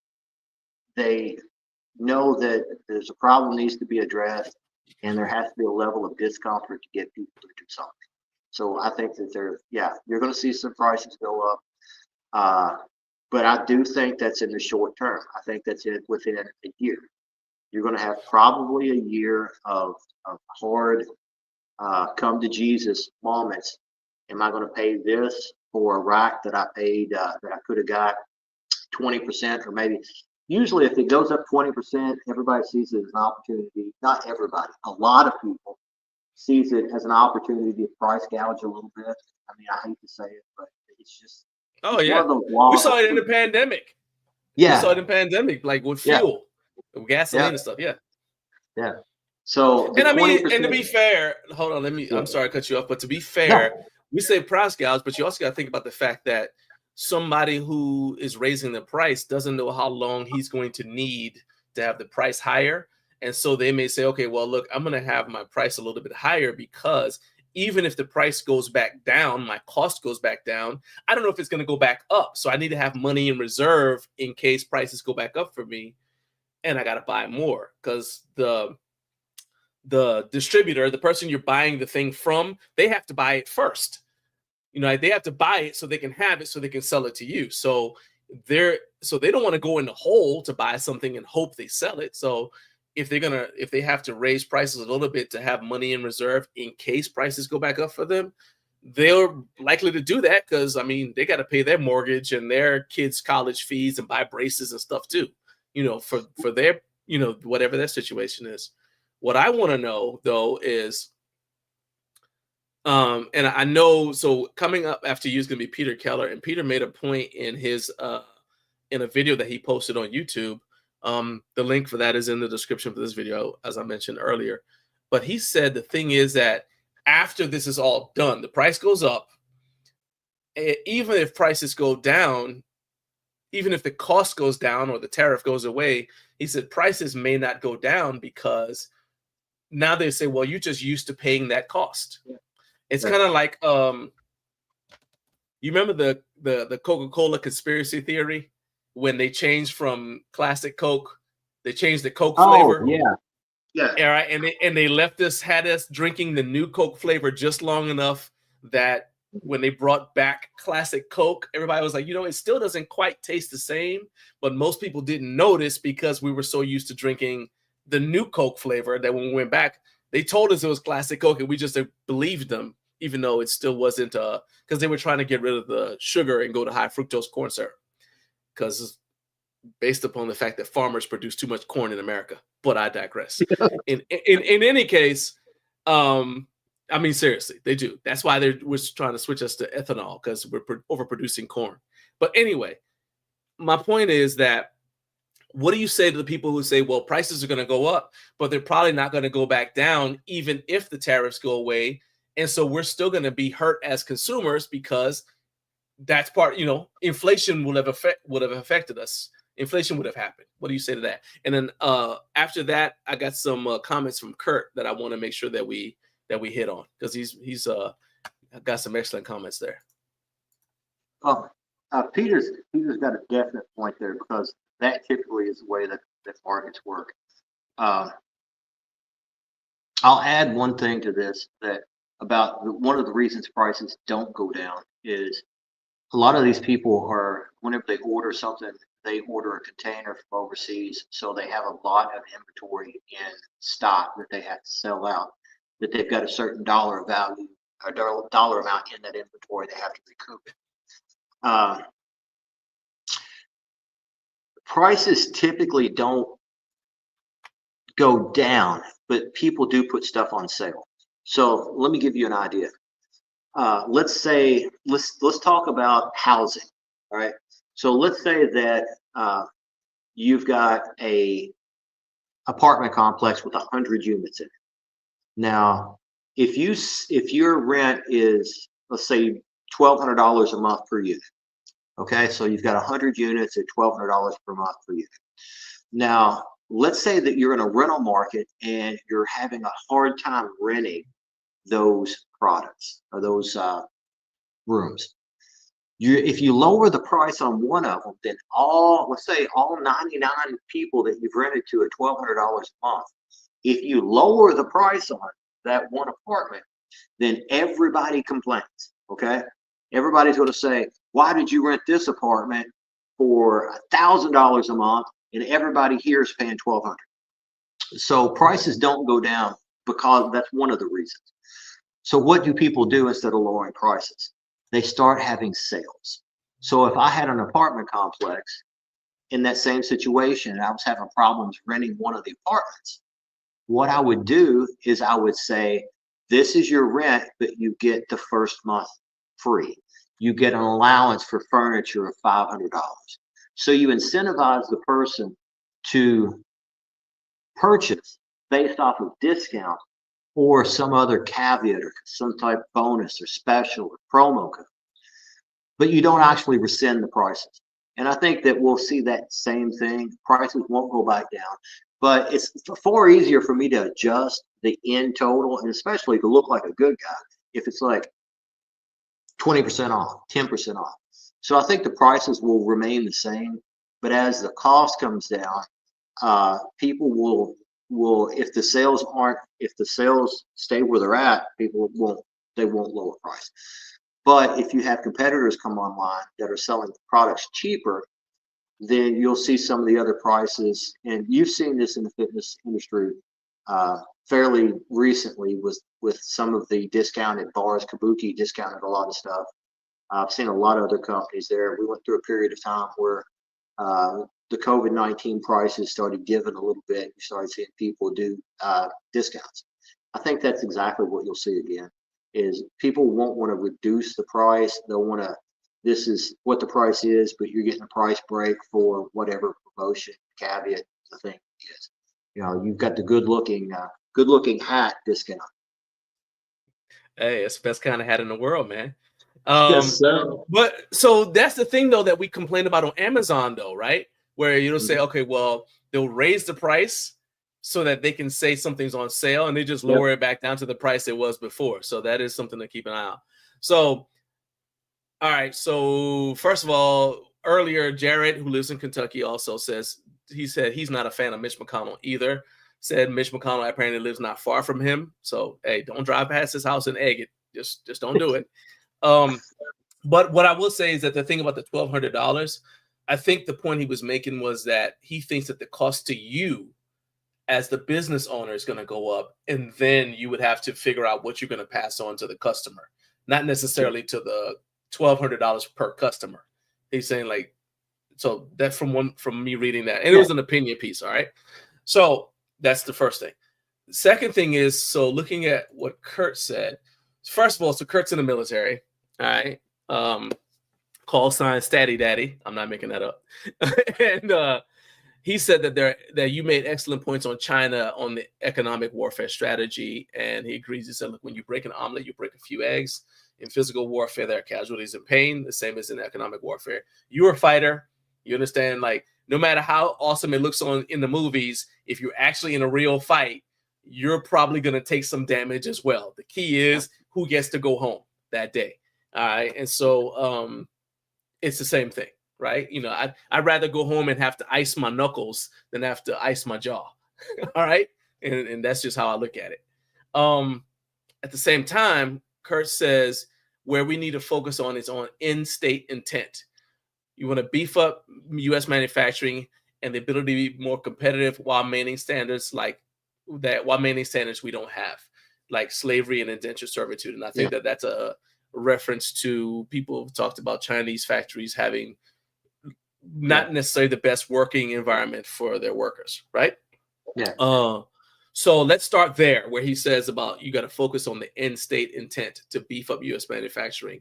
Speaker 5: they know that there's a problem needs to be addressed, and there has to be a level of discomfort to get people to do something. So I think that you're going to see some prices go up, but I do think that's in the short term. I think that's within a year. You're going to have probably a year of hard come to Jesus moments. Am I going to pay this for a rack that I paid that I could have got 20%, or maybe? Usually if it goes up 20%, everybody sees it as an opportunity. Not everybody. A lot of people sees it as an opportunity to price gouge a little bit. I mean, I hate to say it, but it's just
Speaker 1: Oh
Speaker 5: it's
Speaker 1: yeah,
Speaker 5: one of those laws.
Speaker 1: we saw it in the pandemic.
Speaker 5: Yeah,
Speaker 1: we saw it in the pandemic, like with fuel, with gasoline and stuff. Yeah.
Speaker 5: So,
Speaker 1: and I mean, and to be fair, hold on, I'm sorry to cut you off, but to be fair, we say price gouge, but you also got to think about the fact that somebody who is raising the price doesn't know how long he's going to need to have the price higher. And so they may say, okay, well, look, I'm going to have my price a little bit higher because even if the price goes back down, my cost goes back down, I don't know if it's going to go back up. So I need to have money in reserve in case prices go back up for me. And I got to buy more because the distributor, the person you're buying the thing from, they have to buy it first. They have to buy it so they can have it, so they can sell it to you. So they don't want to go in the hole to buy something and hope they sell it. So if they have to raise prices a little bit to have money in reserve in case prices go back up for them, they're likely to do that because they got to pay their mortgage and their kids' college fees and buy braces and stuff too. For their whatever their situation is. What I want to know though is. And I know, so coming up after you is going to be Peter Keller, and Peter made a point in his in a video that he posted on YouTube. The link for that is in the description for this video, as I mentioned earlier. But he said the thing is that after this is all done, the price goes up. Even if prices go down, even if the cost goes down or the tariff goes away, he said prices may not go down because now they say, well, you're just used to paying that cost. Yeah. It's kind of like you remember the Coca-Cola conspiracy theory when they changed from classic Coke, they changed the Coke flavor.
Speaker 5: Yeah.
Speaker 1: All right, and they had us drinking the new Coke flavor just long enough that when they brought back classic Coke, everybody was like, it still doesn't quite taste the same, but most people didn't notice because we were so used to drinking the new Coke flavor that when we went back, they told us it was classic Coke and we just believed them. Even though it still wasn't, because they were trying to get rid of the sugar and go to high fructose corn syrup, because based upon the fact that farmers produce too much corn in America. But I digress. in any case, seriously, they do. That's why they were trying to switch us to ethanol because we're overproducing corn. But anyway, my point is that what do you say to the people who say, well, prices are going to go up, but they're probably not going to go back down even if the tariffs go away? And so we're still going to be hurt as consumers because that's part, inflation would have affected us. Inflation would have happened. What do you say to that? And then after that, I got some comments from Kurt that I want to make sure that we hit on because he's got some excellent comments there.
Speaker 5: Peter's got a definite point there because that typically is the way that markets work. I'll add one thing to this that. About one of the reasons prices don't go down is a lot of these people whenever they order something, they order a container from overseas. So they have a lot of inventory in stock that they have to sell out, that they've got a certain dollar value or dollar amount in that inventory they have to recoup it. prices typically don't go down, but people do put stuff on sale. So let me give you an idea. Let's talk about housing. All right. So let's say that you've got a apartment complex with 100 units in it. Now, if your rent is, let's say, $1,200 a month per unit. Okay, so you've got 100 units at $1,200 per month per unit. Now, let's say that you're in a rental market and you're having a hard time renting those products or those rooms. If you lower the price on one of them, then let's say all 99 people that you've rented to at $1,200 a month, if you lower the price on that one apartment, then everybody complains. Okay, everybody's going to say, why did you rent this apartment for $1,000 a month and everybody here is paying $1,200? So prices don't go down because that's one of the reasons. So what do people do instead of lowering prices? They start having sales. So if I had an apartment complex in that same situation and I was having problems renting one of the apartments, what I would do is I would say, this is your rent, but you get the first month free. You get an allowance for furniture of $500. So you incentivize the person to purchase based off of discount or some other caveat or some type of bonus or special or promo code, but you don't actually rescind the prices. And I think that we'll see that same thing. Prices won't go back down, but it's far easier for me to adjust the end total, and especially to look like a good guy if it's like 20% off, 10% off. So I think the prices will remain the same, but as the cost comes down, people will if the sales stay where they're at, people won't lower price. But if you have competitors come online that are selling products cheaper, then you'll see some of the other prices, and you've seen this in the fitness industry fairly recently with some of the discounted bars. Kabuki discounted a lot of stuff. I've seen a lot of other companies there. We went through a period of time where the COVID-19 prices started giving a little bit. You started seeing people do discounts. I think that's exactly what you'll see again, is people won't want to reduce the price. They'll want to, this is what the price is, but you're getting a price break for whatever promotion, caveat the thing is. You know, you've got the good looking hat discount.
Speaker 1: Hey, it's the best kind of hat in the world, man.
Speaker 5: Yes, sir.
Speaker 1: But so that's the thing though that we complain about on Amazon though, right? Where you'll say, okay, well, they'll raise the price so that they can say something's on sale, and they just lower it back down to the price it was before. So that is something to keep an eye on. So, all right. So first of all, earlier, Jared, who lives in Kentucky, also said he's not a fan of Mitch McConnell either. Said Mitch McConnell apparently lives not far from him. So, hey, don't drive past his house and egg it. Just don't do it. But what I will say is that the thing about the $1,200, I think the point he was making was that he thinks that the cost to you as the business owner is going to go up, and then you would have to figure out what you're going to pass on to the customer, not necessarily to the $1,200 per customer. He's saying like, so that from me reading that, and it was an opinion piece. All right. So that's the first thing. The second thing is, so looking at what Kurt said, first of all, so Kurt's in the military. All right. Call sign Statty Daddy. I'm not making that up. And he said that you made excellent points on China on the economic warfare strategy. And he agrees. He said, look, when you break an omelet, you break a few eggs. In physical warfare, there are casualties and pain, the same as in economic warfare. You're a fighter. You understand, like, no matter how awesome it looks in the movies, if you're actually in a real fight, you're probably going to take some damage as well. The key is who gets to go home that day. All right. And so it's the same thing, right? You know, I'd rather go home and have to ice my knuckles than have to ice my jaw. All right. And that's just how I look at it. At the same time, Kurt says where we need to focus on is on in-state intent. You want to beef up U.S. manufacturing and the ability to be more competitive while maintaining standards like that, while maintaining standards we don't have, like slavery and indentured servitude. And I think that that's a reference to people who've talked about Chinese factories having not necessarily the best working environment for their workers, right?
Speaker 5: Yeah.
Speaker 1: So let's start there, where he says about you got to focus on the end state intent to beef up U.S. manufacturing.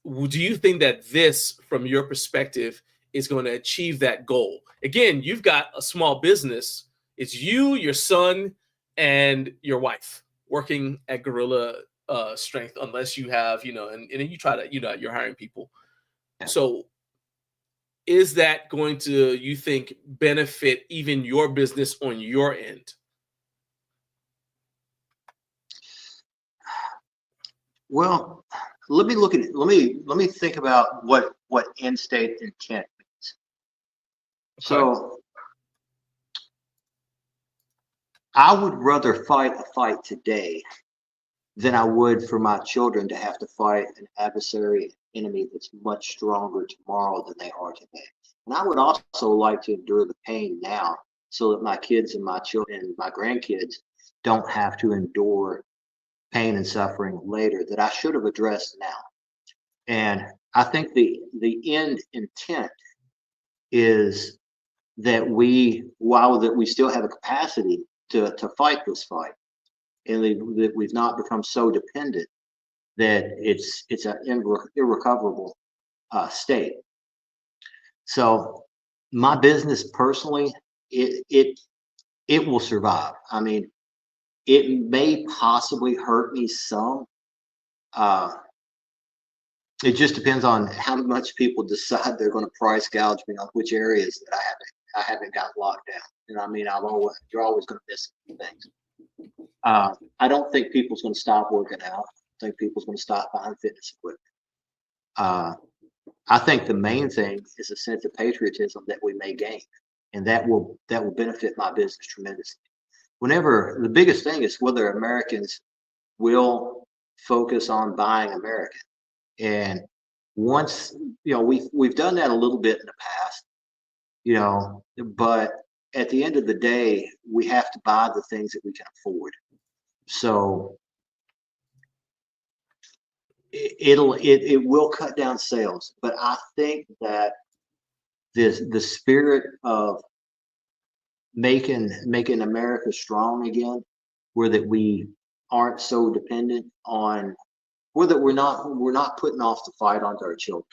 Speaker 1: Do you think that this, from your perspective, is going to achieve that goal? Again, you've got a small business. It's you, your son, and your wife working at Gorilla Strength, unless you have, and then you try to, you're hiring people.
Speaker 5: Yeah.
Speaker 1: So is that going to, you think, benefit even your business on your end?
Speaker 5: Well, let me think about what end state intent means. So I would rather fight a fight today than I would for my children to have to fight an adversary enemy that's much stronger tomorrow than they are today. And I would also like to endure the pain now so that my kids and my children and my grandkids don't have to endure pain and suffering later that I should have addressed now. And I think the end intent is that while we still have a capacity to fight this fight, and that we've not become so dependent that it's an irrecoverable state. So my business personally, it will survive. I mean, it may possibly hurt me some. It just depends on how much people decide they're going to price gouge me on which areas that I haven't got locked down. And I mean, you're always going to miss a few things. I don't think people's going to stop working out. I think people's going to stop buying fitness equipment. I think the main thing is a sense of patriotism that we may gain, and that will benefit my business tremendously. Whenever the biggest thing is whether Americans will focus on buying American, and once we've done that a little bit in the past, but at the end of the day, we have to buy the things that we can afford. So it will cut down sales, but I think that the spirit of making America strong again, where that we aren't so dependent on, where that we're not putting off the fight onto our children,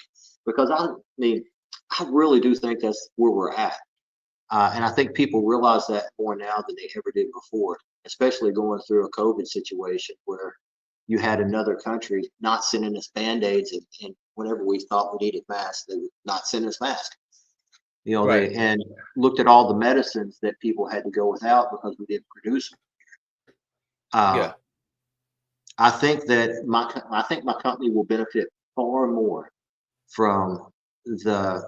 Speaker 5: because I really do think that's where we're at, and I think people realize that more now than they ever did before, especially going through a COVID situation where you had another country not sending us Band-Aids, and whenever we thought we needed masks, they would not send us masks.
Speaker 1: Right.
Speaker 5: And looked at all the medicines that people had to go without because we didn't produce them.
Speaker 1: Yeah.
Speaker 5: I think my company will benefit far more from the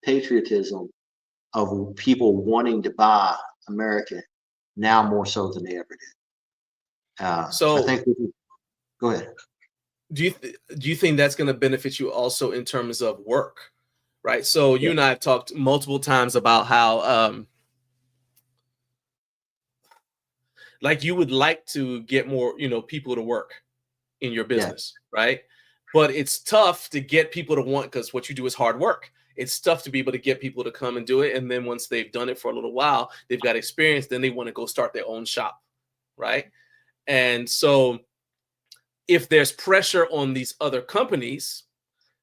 Speaker 5: patriotism of people wanting to buy American now more so than they ever did.
Speaker 1: So
Speaker 5: I think go ahead.
Speaker 1: Do you think that's going to benefit you also in terms of work, right? So you and I have talked multiple times about how like you would like to get more, people to work in your business, right? But it's tough to get people to want, because what you do is hard work. It's tough to be able to get people to come and do it. And then once they've done it for a little while, they've got experience, then they want to go start their own shop, right? And so if there's pressure on these other companies,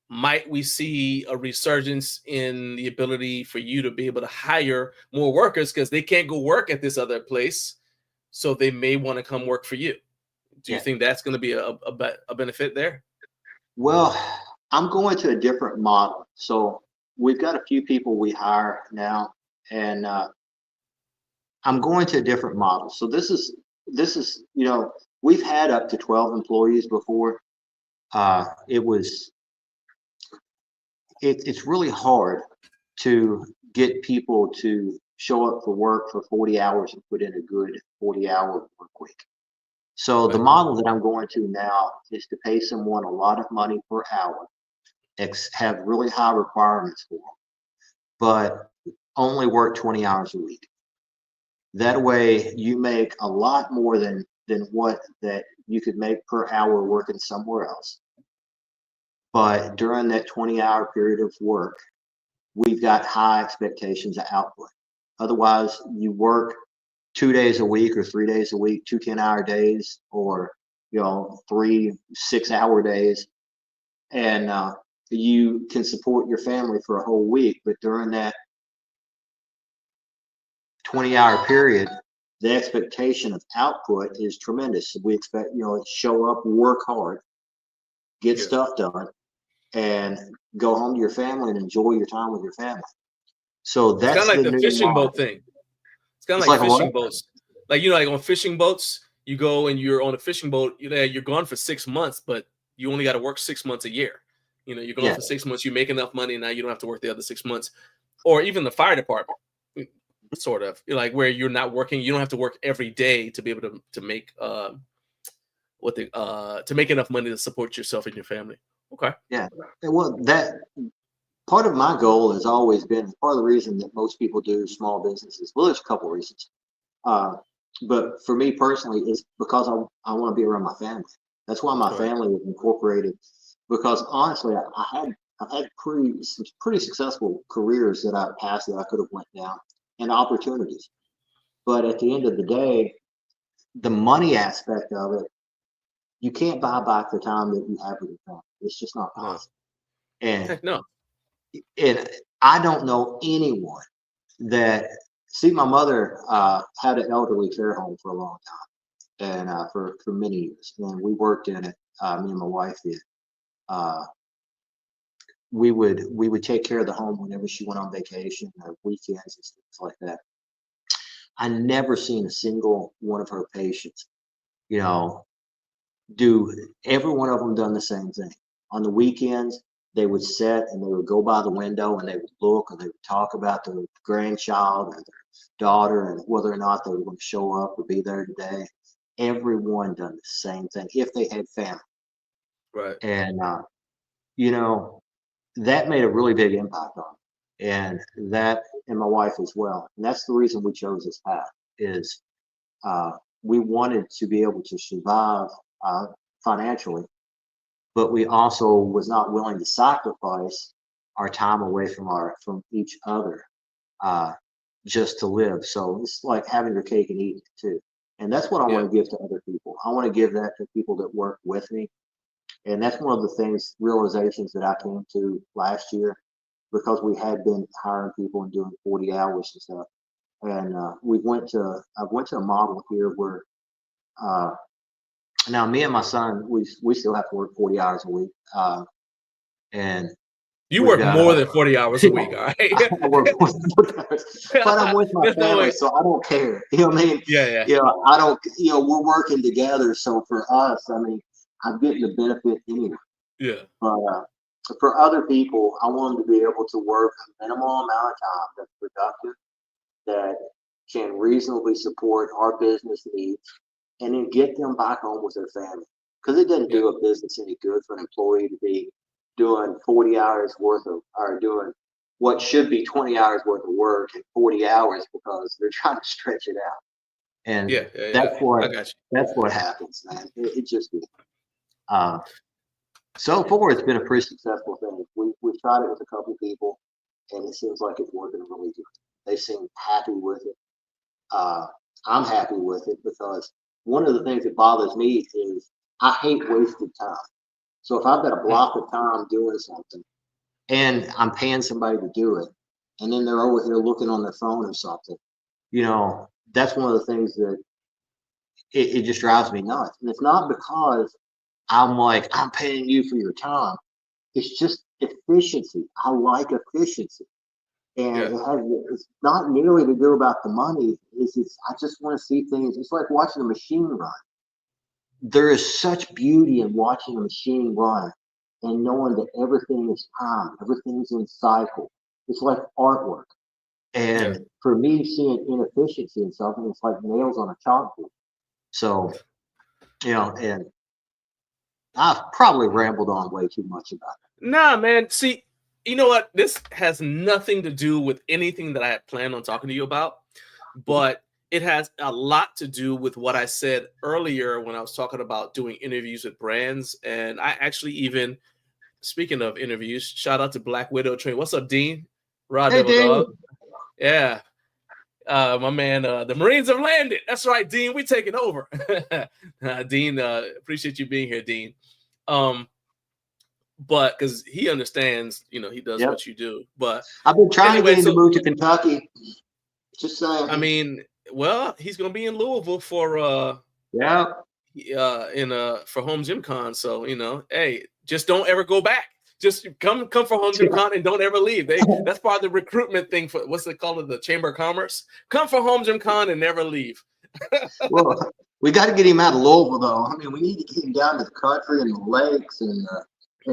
Speaker 1: might we see a resurgence in the ability for you to be able to hire more workers because they can't go work at this other place, so they may want to come work for you? Do you think that's going to be a benefit there?
Speaker 5: Well, I'm going to a different model. So we've got a few people we hire now, and I'm going to a different model. So this is we've had up to 12 employees before. It's really hard to get people to show up for work for 40 hours and put in a good 40-hour work week. So the model that I'm going to now is to pay someone a lot of money per hour, have really high requirements for them, but only work 20 hours a week. That way you make a lot more than what that you could make per hour working somewhere else. But during that 20-hour period of work, we've got high expectations of output. Otherwise, you work 2 days a week or 3 days a week, 2 10-hour days, or 3 6-hour days, and you can support your family for a whole week. But during that 20-hour period, the expectation of output is tremendous. We expect show up, work hard, get stuff done, and go home to your family and enjoy your time with your family. So that's
Speaker 1: kind of like
Speaker 5: the
Speaker 1: the
Speaker 5: new
Speaker 1: fishing
Speaker 5: model.
Speaker 1: boat thing. It's kind of like fishing boats. Like like on fishing boats, you go and you're on a fishing boat. You're gone for 6 months, but you only got to work 6 months a year. You're gone for 6 months. You make enough money, now you don't have to work the other 6 months. Or even the fire department, sort of like where you're not working. You don't have to work every day to be able to make to make enough money to support yourself and your family. Okay.
Speaker 5: Yeah. Well, that part of my goal has always been part of the reason that most people do small businesses. Well, there's a couple of reasons. But for me personally, it's because I want to be around my family. That's why my family was incorporated. Because honestly, I've had pretty successful careers that I've passed that I could have went down, and opportunities. But at the end of the day, the money aspect of it, you can't buy back the time that you have with your family. It's just not possible. And and I don't know anyone that my mother had an elderly care home for a long time, and for many years, and we worked in it. Me and my wife did. We would take care of the home whenever she went on vacation or weekends and stuff like that. I never seen a single one of her patients, do every one of them done the same thing. On the weekends, they would sit and they would go by the window and they would look and they would talk about their grandchild or their daughter and whether or not they were going to show up or be there today. Everyone done the same thing if they had family.
Speaker 1: Right.
Speaker 5: And, that made a really big impact on me, and my wife as well. And that's the reason we chose this path is we wanted to be able to survive financially, but we also was not willing to sacrifice our time away from each other just to live. So it's like having your cake and eating it too. And that's what I want to give to other people. I want to give that to people that work with me. And that's one of the realizations that I came to last year, because we had been hiring people and doing 40 hours and stuff. And I went to a model here where now me and my son, we still have to work 40 hours a week. And
Speaker 1: you work more than 40 hours a week, all right?
Speaker 5: I work more than 40 hours, but I'm with my family, so I don't care. You know what I mean?
Speaker 1: Yeah.
Speaker 5: I don't, we're working together. So for us, I mean, I'm getting the benefit anyway.
Speaker 1: Yeah.
Speaker 5: But for other people, I want them to be able to work a minimal amount of time that's productive, that can reasonably support our business needs, and then get them back home with their family. Because it doesn't do a business any good for an employee to be doing 40 hours worth of, or doing what should be 20 hours worth of work in 40 hours because they're trying to stretch it out. And that's what happens, man. It just is. So far, it's been a pretty successful thing. We've tried it with a couple people, and it seems like it's working really good. They seem happy with it. I'm happy with it because one of the things that bothers me is I hate wasted time. So if I've got a block of time doing something and I'm paying somebody to do it, and then they're over here looking on their phone or something, that's one of the things that it just drives me nuts. And it's not because I'm paying you for your time. It's just efficiency. I like efficiency. And it's not nearly to do about the money. I just want to see things. It's like watching a machine run. There is such beauty in watching a machine run and knowing that everything is timed, everything's in cycle. It's like artwork. And for me, seeing inefficiency in something, it's like nails on a chalkboard. So, and I've probably rambled on way too much about it.
Speaker 1: Nah, man. See, you know what? This has nothing to do with anything that I had planned on talking to you about, but it has a lot to do with what I said earlier when I was talking about doing interviews with brands. And I actually even, speaking of interviews, shout out to Black Widow Train. What's up, Dean? Rod
Speaker 5: Hey,
Speaker 1: Devil
Speaker 5: Dean.
Speaker 1: Dog. Yeah. My man, the Marines have landed. That's right, Dean. We taking over. Dean, appreciate you being here, Dean. But because he understands, he does what you do. But
Speaker 5: I've been trying to
Speaker 1: anyway,
Speaker 5: get him to move to Kentucky. Just saying.
Speaker 1: I mean, well, he's gonna be in Louisville for for HomeGymCon. So hey, just don't ever go back. Just come for HomeGymCon and don't ever leave. That's part of the recruitment thing for what's it called, the Chamber of Commerce. Come for HomeGymCon and never leave.
Speaker 5: Well, we got to get him out of Louisville, though. I mean, we need to get him down to the country and the lakes and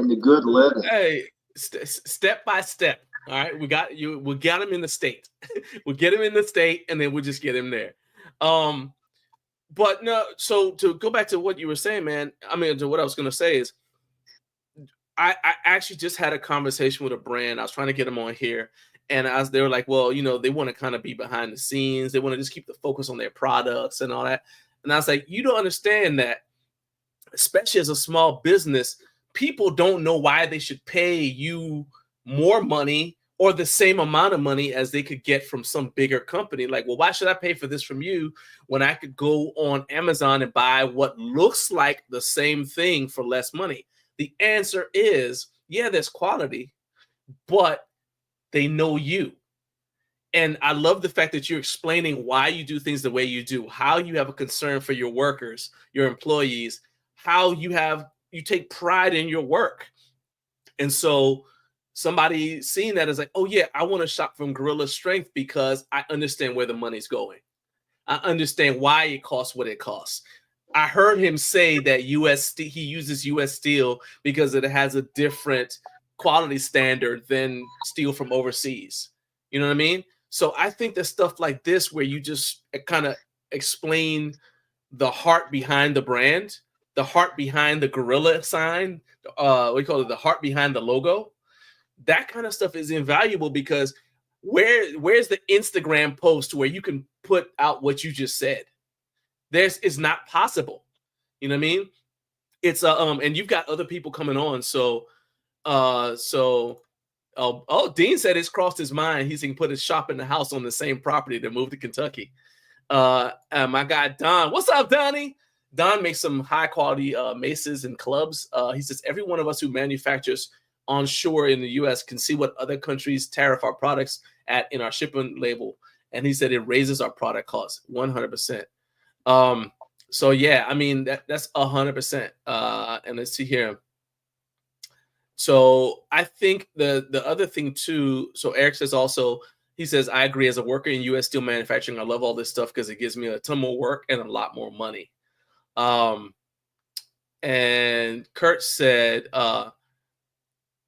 Speaker 5: the good living.
Speaker 1: Hey, step by step. All right, we got you. We got him in the state. We'll get him in the state, and then we'll just get him there. But no. So to go back to what you were saying, man. I mean, to what I was going to say is, I actually just had a conversation with a brand. I was trying to get them on here, and they were like, well, they want to kind of be behind the scenes. They want to just keep the focus on their products and all that. And I was like, you don't understand that, especially as a small business, people don't know why they should pay you more money or the same amount of money as they could get from some bigger company. Like, well, why should I pay for this from you when I could go on Amazon and buy what looks like the same thing for less money? The answer is, yeah, there's quality, but they know you. And I love the fact that you're explaining why you do things the way you do, how you have a concern for your workers, your employees, how you take pride in your work. And so somebody seeing that is like, oh yeah, I want to shop from Gorilla Strength because I understand where the money's going. I understand why it costs what it costs. I heard him say that he uses US steel because it has a different quality standard than steel from overseas. You know what I mean? So I think that stuff like this, where you just kind of explain the heart behind the brand, the heart behind the gorilla sign, we call it the heart behind the logo. That kind of stuff is invaluable, because where's the Instagram post where you can put out what you just said? It's not possible. You know what I mean? It's and you've got other people coming on. So Dean said it's crossed his mind. He can put his shop in the house on the same property to move to Kentucky. My guy Don, what's up, Donnie? Don makes some high quality maces and clubs. He says every one of us who manufactures onshore in the U.S. can see what other countries tariff our products at in our shipping label, and he said it raises our product costs 100%. So yeah, I mean that's 100%. And let's see here. So I think the other thing too. So Eric says also, he says, I agree, as a worker in U.S. steel manufacturing, I love all this stuff because it gives me a ton more work and a lot more money. And Kurt said,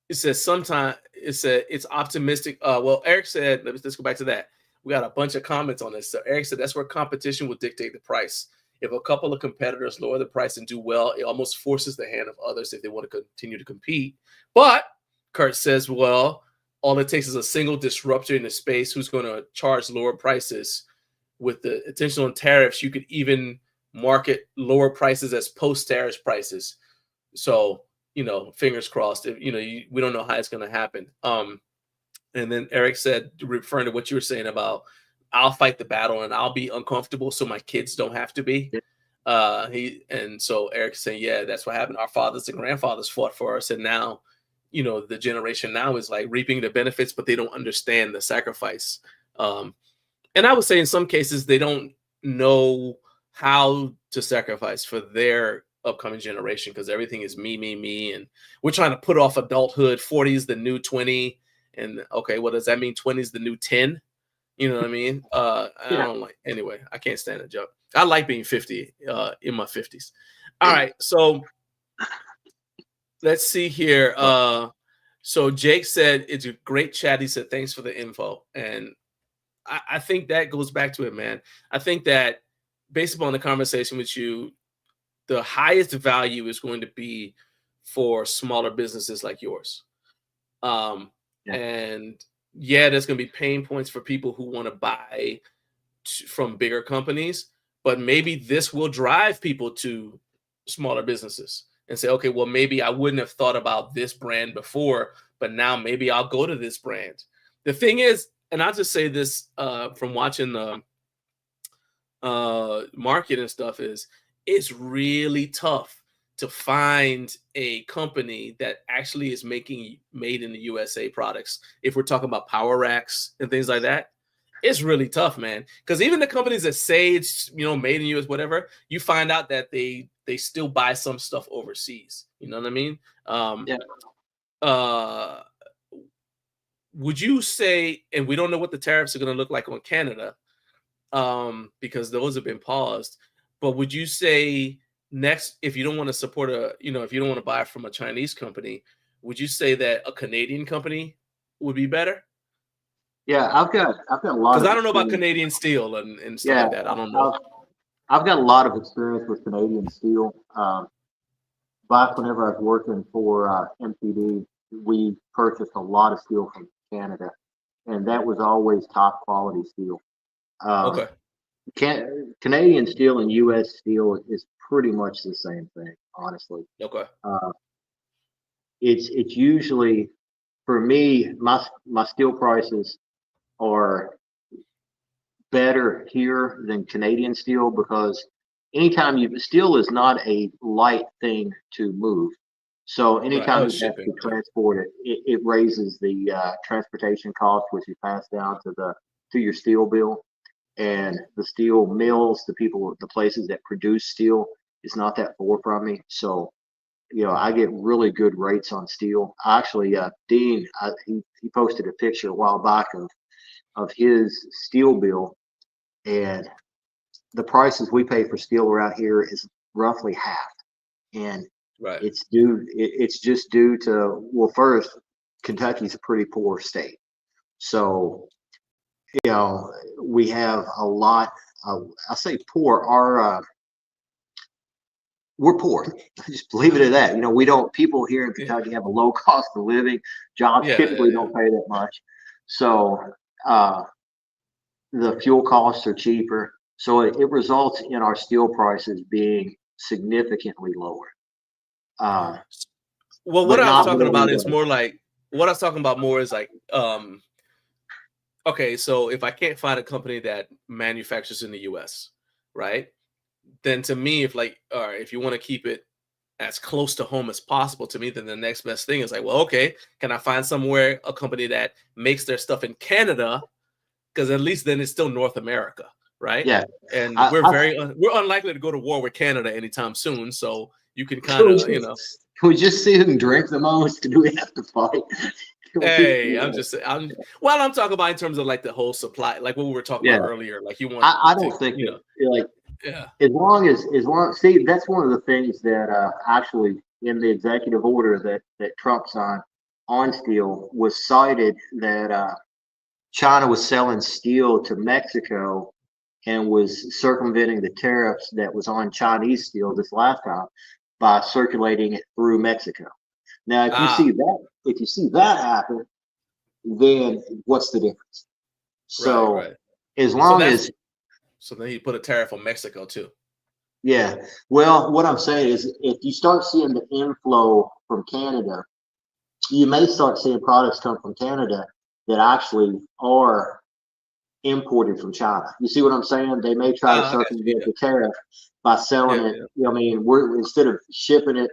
Speaker 1: it says sometimes it's optimistic. Well, Eric said, let's go back to that. We got a bunch of comments on this. So Eric said that's where competition will dictate the price. If a couple of competitors lower the price and do well, it almost forces the hand of others if they want to continue to compete. But Kurt says, well, all it takes is a single disruptor in the space who's going to charge lower prices. With the attention on tariffs, you could even market lower prices as post-tariff prices. So, fingers crossed. If we don't know how it's going to happen. And then Eric said, referring to what you were saying about, I'll fight the battle and I'll be uncomfortable so my kids don't have to be. So Eric's saying, yeah, that's what happened. Our fathers and grandfathers fought for us, and now, the generation now is like reaping the benefits, but they don't understand the sacrifice. And I would say in some cases they don't know how to sacrifice for their upcoming generation, because everything is me, and we're trying to put off adulthood. 40 is the new 20, and okay, what does that mean? 20 is the new 10. You know what I mean? I don't like. Anyway, I can't stand a joke. I like being 50 in my 50s. All right, so let's see here. So Jake said it's a great chat. He said thanks for the info, and I think that goes back to it, man. I think that based upon the conversation with you, the highest value is going to be for smaller businesses like yours. And yeah, there's going to be pain points for people who want to buy from bigger companies, but maybe this will drive people to smaller businesses and say, okay, well, maybe I wouldn't have thought about this brand before, but now maybe I'll go to this brand. The thing is, and I'll just say this from watching the market and stuff, is it's really tough to find a company that actually is making made in the USA products. If we're talking about power racks and things like that, it's really tough, man. Because even the companies that say it's made in US, whatever, you find out that they still buy some stuff overseas. You know what I mean?
Speaker 5: Yeah.
Speaker 1: Would you say, and we don't know what the tariffs are going to look like on Canada, because those have been paused, but would you say next, if you don't want to support if you don't want to buy from a Chinese company, would you say that a Canadian company would be better?
Speaker 5: Yeah, I've got a lot.
Speaker 1: Because I don't know about Canadian steel and stuff like that. I don't know.
Speaker 5: I've got a lot of experience with Canadian steel. Back whenever I was working for MPD, we purchased a lot of steel from Canada, and that was always top quality steel.
Speaker 1: Okay.
Speaker 5: Canadian steel and U.S. steel is pretty much the same thing, honestly.
Speaker 1: Okay.
Speaker 5: It's usually, for me, my steel prices are better here than Canadian steel, because anytime steel is not a light thing to move. So anytime you have to transport it raises the transportation cost, which is passed down to your steel bill. And the steel mills, the places that produce steel, is not that far from me. So, I get really good rates on steel. Actually, Dean, he posted a picture a while back of his steel bill, and the prices we pay for steel around here is roughly half. And it's just due to, well, first, Kentucky's a pretty poor state. So, we have a lot of, I say poor, we're poor. Just leave it at that. People here in Kentucky have a low cost of living. Jobs typically don't pay that much. So the fuel costs are cheaper. So it results in our steel prices being significantly lower.
Speaker 1: Well, what I was talking about is more like, what I was talking about more is like, okay, so if I can't find a company that manufactures in the US, right? Then to me, if you want to keep it as close to home as possible, to me, then the next best thing is like, well, okay, can I find a company that makes their stuff in Canada? Because at least then it's still North America, right?
Speaker 5: Yeah.
Speaker 1: And we're unlikely to go to war with Canada anytime soon, so you can kind of,
Speaker 5: Can we just see who can drink the most? Do we have to fight?
Speaker 1: Hey, I'm talking about in terms of like the whole supply, like what we were talking about earlier. Like you want,
Speaker 5: I don't think as long as see, that's one of the things that actually in the executive order that Trump signed on steel was cited, that China was selling steel to Mexico and was circumventing the tariffs that was on Chinese steel this last time by circulating it through Mexico. Now, if you see that happen, then what's the difference? So as long as,
Speaker 1: so then you put a tariff on Mexico too.
Speaker 5: Yeah. Well, what I'm saying is, if you start seeing the inflow from Canada, you may start seeing products come from Canada that actually are imported from China. You see what I'm saying? They may try to circumvent the tariff by selling it. We're, instead of shipping it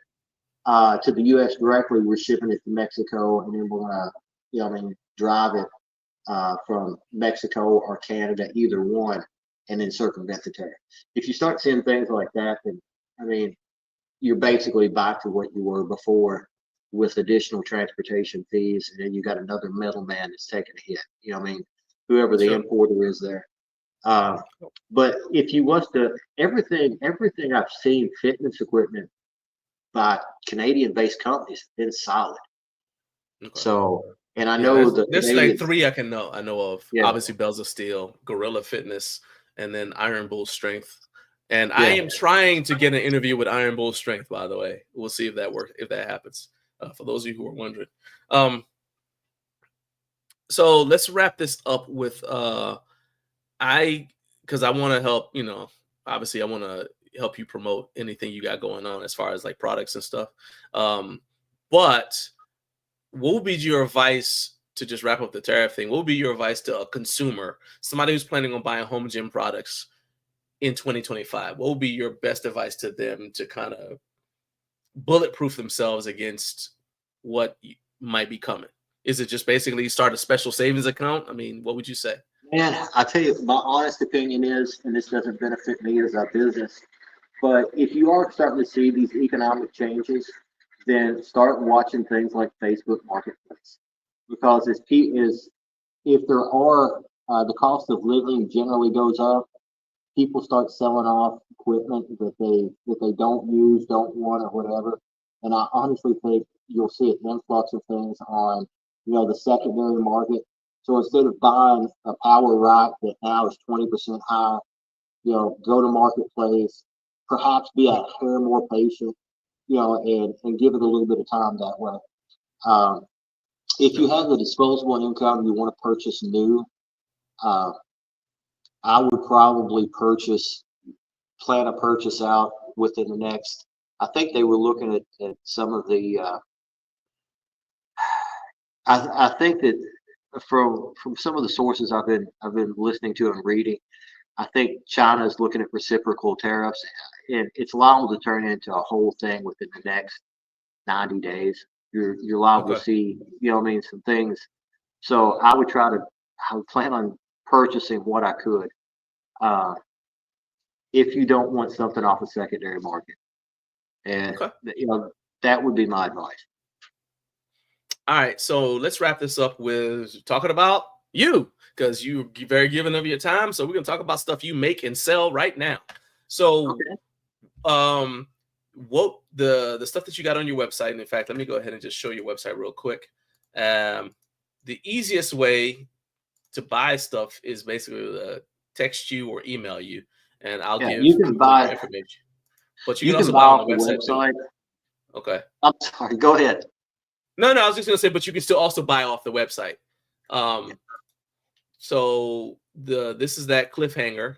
Speaker 5: to the U.S. directly, we're shipping it to Mexico, and then we're gonna, drive it from Mexico or Canada, either one, and then circumvent the tariff. If you start seeing things like that, then you're basically back to what you were before, with additional transportation fees, and then you got another middleman that's taking a hit. Whoever the importer is there. But if you was to everything I've seen, fitness equipment by Canadian-based companies, has been solid. Okay. So, and I know
Speaker 1: there's like three I know of. Yeah. Obviously, Bells of Steel, Gorilla Fitness, and then Iron Bull Strength. And I am trying to get an interview with Iron Bull Strength, by the way. We'll see if that works, if that happens. For those of you who are wondering. So let's wrap this up with because I want to help, obviously I want to help you promote anything you got going on as far as like products and stuff. But what would be your advice to just wrap up the tariff thing, what would be your advice to a consumer, somebody who's planning on buying home gym products in 2025? What would be your best advice to them to kind of bulletproof themselves against what might be coming? Is it just basically start a special savings account? I mean, what would you say?
Speaker 5: Man, I tell you, my honest opinion is, and this doesn't benefit me as a business, but if you are starting to see these economic changes, then start watching things like Facebook Marketplace, because if there are the cost of living generally goes up, people start selling off equipment that they don't use, don't want, or whatever. And I honestly think you'll see an influx of things on, the secondary market. So instead of buying a power rack that now is 20% higher, go to Marketplace, perhaps be a hair more patient, and give it a little bit of time that way. If you have the disposable income, you want to purchase new, I would probably plan a purchase out within the next, I think they were looking at some of the, I think that from some of the sources I've been listening to and reading, I think China is looking at reciprocal tariffs, and it's liable to turn into a whole thing within the next 90 days. You're liable to see, some things. So I would plan on purchasing what I could, if you don't want something off the secondary market. And, that would be my advice.
Speaker 1: All right, so let's wrap this up with talking about you, because you're very giving of your time. So we're gonna talk about stuff you make and sell right now. So, what the stuff that you got on your website? And in fact, let me go ahead and just show your website real quick. The easiest way to buy stuff is basically text you or email you, and I'll give
Speaker 5: you can buy
Speaker 1: information. But you can also buy on the website. Okay.
Speaker 5: I'm sorry. Go ahead.
Speaker 1: No, I was just gonna say, but you can still also buy off the website. So this is that cliffhanger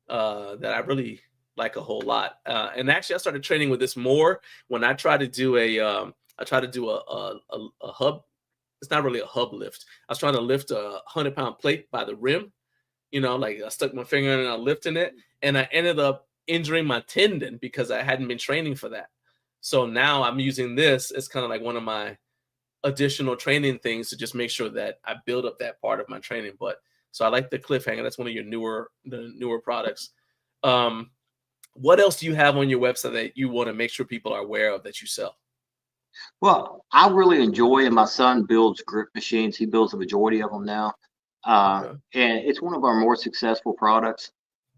Speaker 1: that I really like a whole lot. And actually, I started training with this more when I try to do a hub. It's not really a hub lift. I was trying to lift a 100-pound plate by the rim. Like I stuck my finger in and I lifting it, and I ended up injuring my tendon because I hadn't been training for that. So now I'm using this as kind of like one of my additional training things to just make sure that I build up that part of my training. But so I like the cliffhanger. That's one of your newer products. What else do you have on your website that you want to make sure people are aware of that you sell?
Speaker 5: Well, I really enjoy, and my son builds grip machines. He builds the majority of them now. And it's one of our more successful products.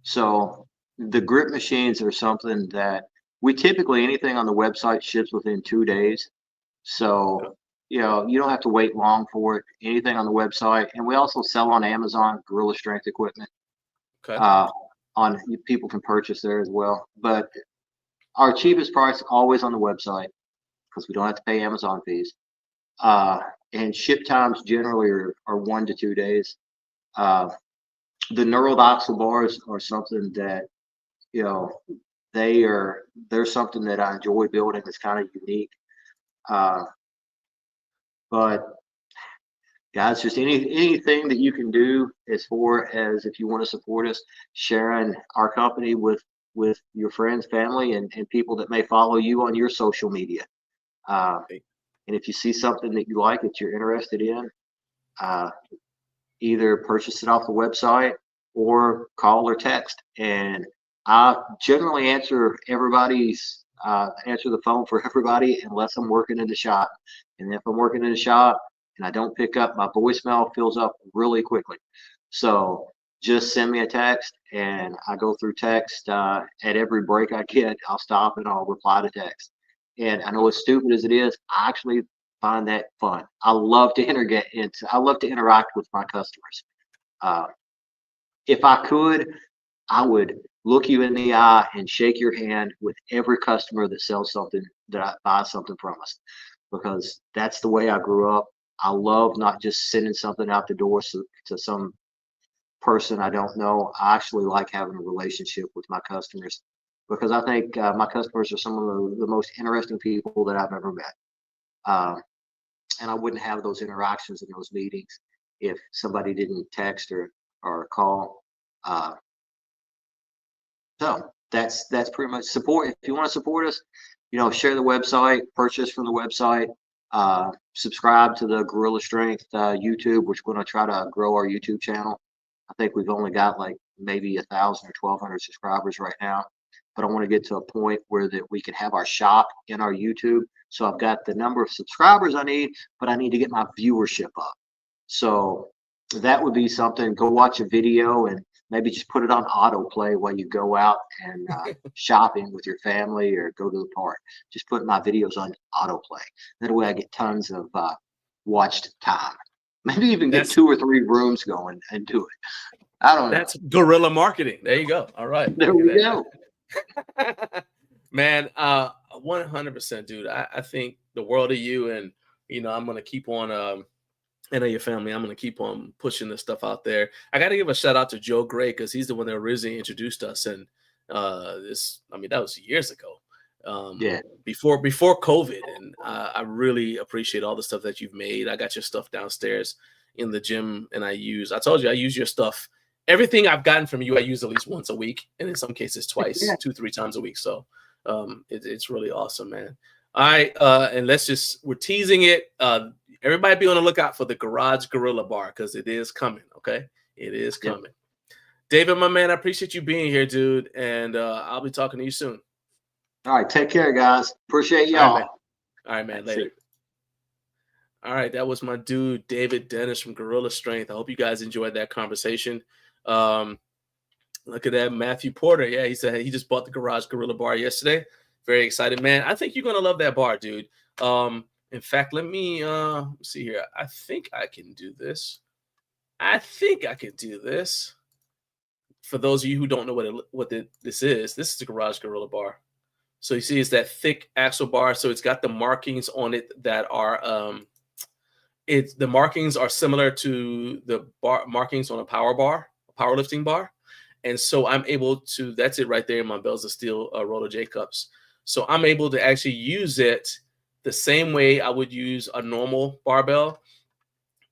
Speaker 5: So the grip machines are something that we typically, anything on the website ships within 2 days. So, you don't have to wait long for it. Anything on the website. And we also sell on Amazon, Gorilla Strength equipment. People can purchase there as well. But our cheapest price always on the website, because we don't have to pay Amazon fees. And ship times generally are 1 to 2 days. The neurodoxal bars are something that, they're something that I enjoy building. It's kind of unique. But guys, just anything that you can do as far as if you want to support us, sharing our company with your friends, family, and people that may follow you on your social media. And if you see something that you like, that you're interested in, either purchase it off the website or call or text. And I generally answer the phone for everybody unless I'm working in the shop. And if I'm working in the shop and I don't pick up, my voicemail fills up really quickly. So just send me a text, and I go through text at every break I get. I'll stop and I'll reply to text. And I know, as stupid as it is, I actually find that fun. I love to interact with my customers. If I could, I would look you in the eye and shake your hand with every customer that sells something, that buys something from us, because that's the way I grew up. I love not just sending something out the door to some person I don't know. I actually like having a relationship with my customers, because I think my customers are some of the most interesting people that I've ever met. and I wouldn't have those interactions in those meetings if somebody didn't text or call. So that's pretty much support. If you want to support us, share the website, purchase from the website, subscribe to the Gorilla Strength YouTube, which we're going to try to grow our YouTube channel. I think we've only got like maybe 1,000 or 1,200 subscribers right now, but I want to get to a point where that we can have our shop in our YouTube. So I've got the number of subscribers I need, but I need to get my viewership up. So that would be something. Go watch a video and maybe just put it on autoplay while you go out and shopping with your family or go to the park. Just put my videos on autoplay. That way I get tons of watched time. Maybe even get 2 or 3 rooms going and do it. I don't know.
Speaker 1: That's guerrilla marketing. There you go. All right.
Speaker 5: There we go.
Speaker 1: Man, 100%, dude. I think the world of you, and I'm gonna keep on and your family. I'm gonna keep on pushing this stuff out there. I got to give a shout out to Joe Gray because he's the one that originally introduced us, and that was years ago. Before COVID, and I really appreciate all the stuff that you've made. I got your stuff downstairs in the gym, and I told you I use your stuff. Everything I've gotten from you, I use at least once a week, and in some cases twice, 2-3 times a week. So it's really awesome, man. All right, and we're teasing it. Everybody be on the lookout for the Garage Gorilla Bar because it is coming, okay? It is coming. David, my man, I appreciate you being here, dude, and I'll be talking to you soon.
Speaker 5: All right, take care, guys. Appreciate y'all.
Speaker 1: All right, man. Later. All right, that was my dude, David Dennis from Gorilla Strength. I hope you guys enjoyed that conversation. Look at that, Matthew Porter. Yeah, he said he just bought the Garage Gorilla Bar yesterday. Very excited, man. I think you're gonna love that bar, dude. In fact, let me see here. I think I can do this. For those of you who don't know what this is the Garage Gorilla Bar. So you see, it's that thick axle bar. So it's got the markings on it that are the markings are similar to the markings on a powerlifting bar. And so I'm able to, that's it right there in my Bells of Steel Roller J cups. So I'm able to actually use it the same way I would use a normal barbell.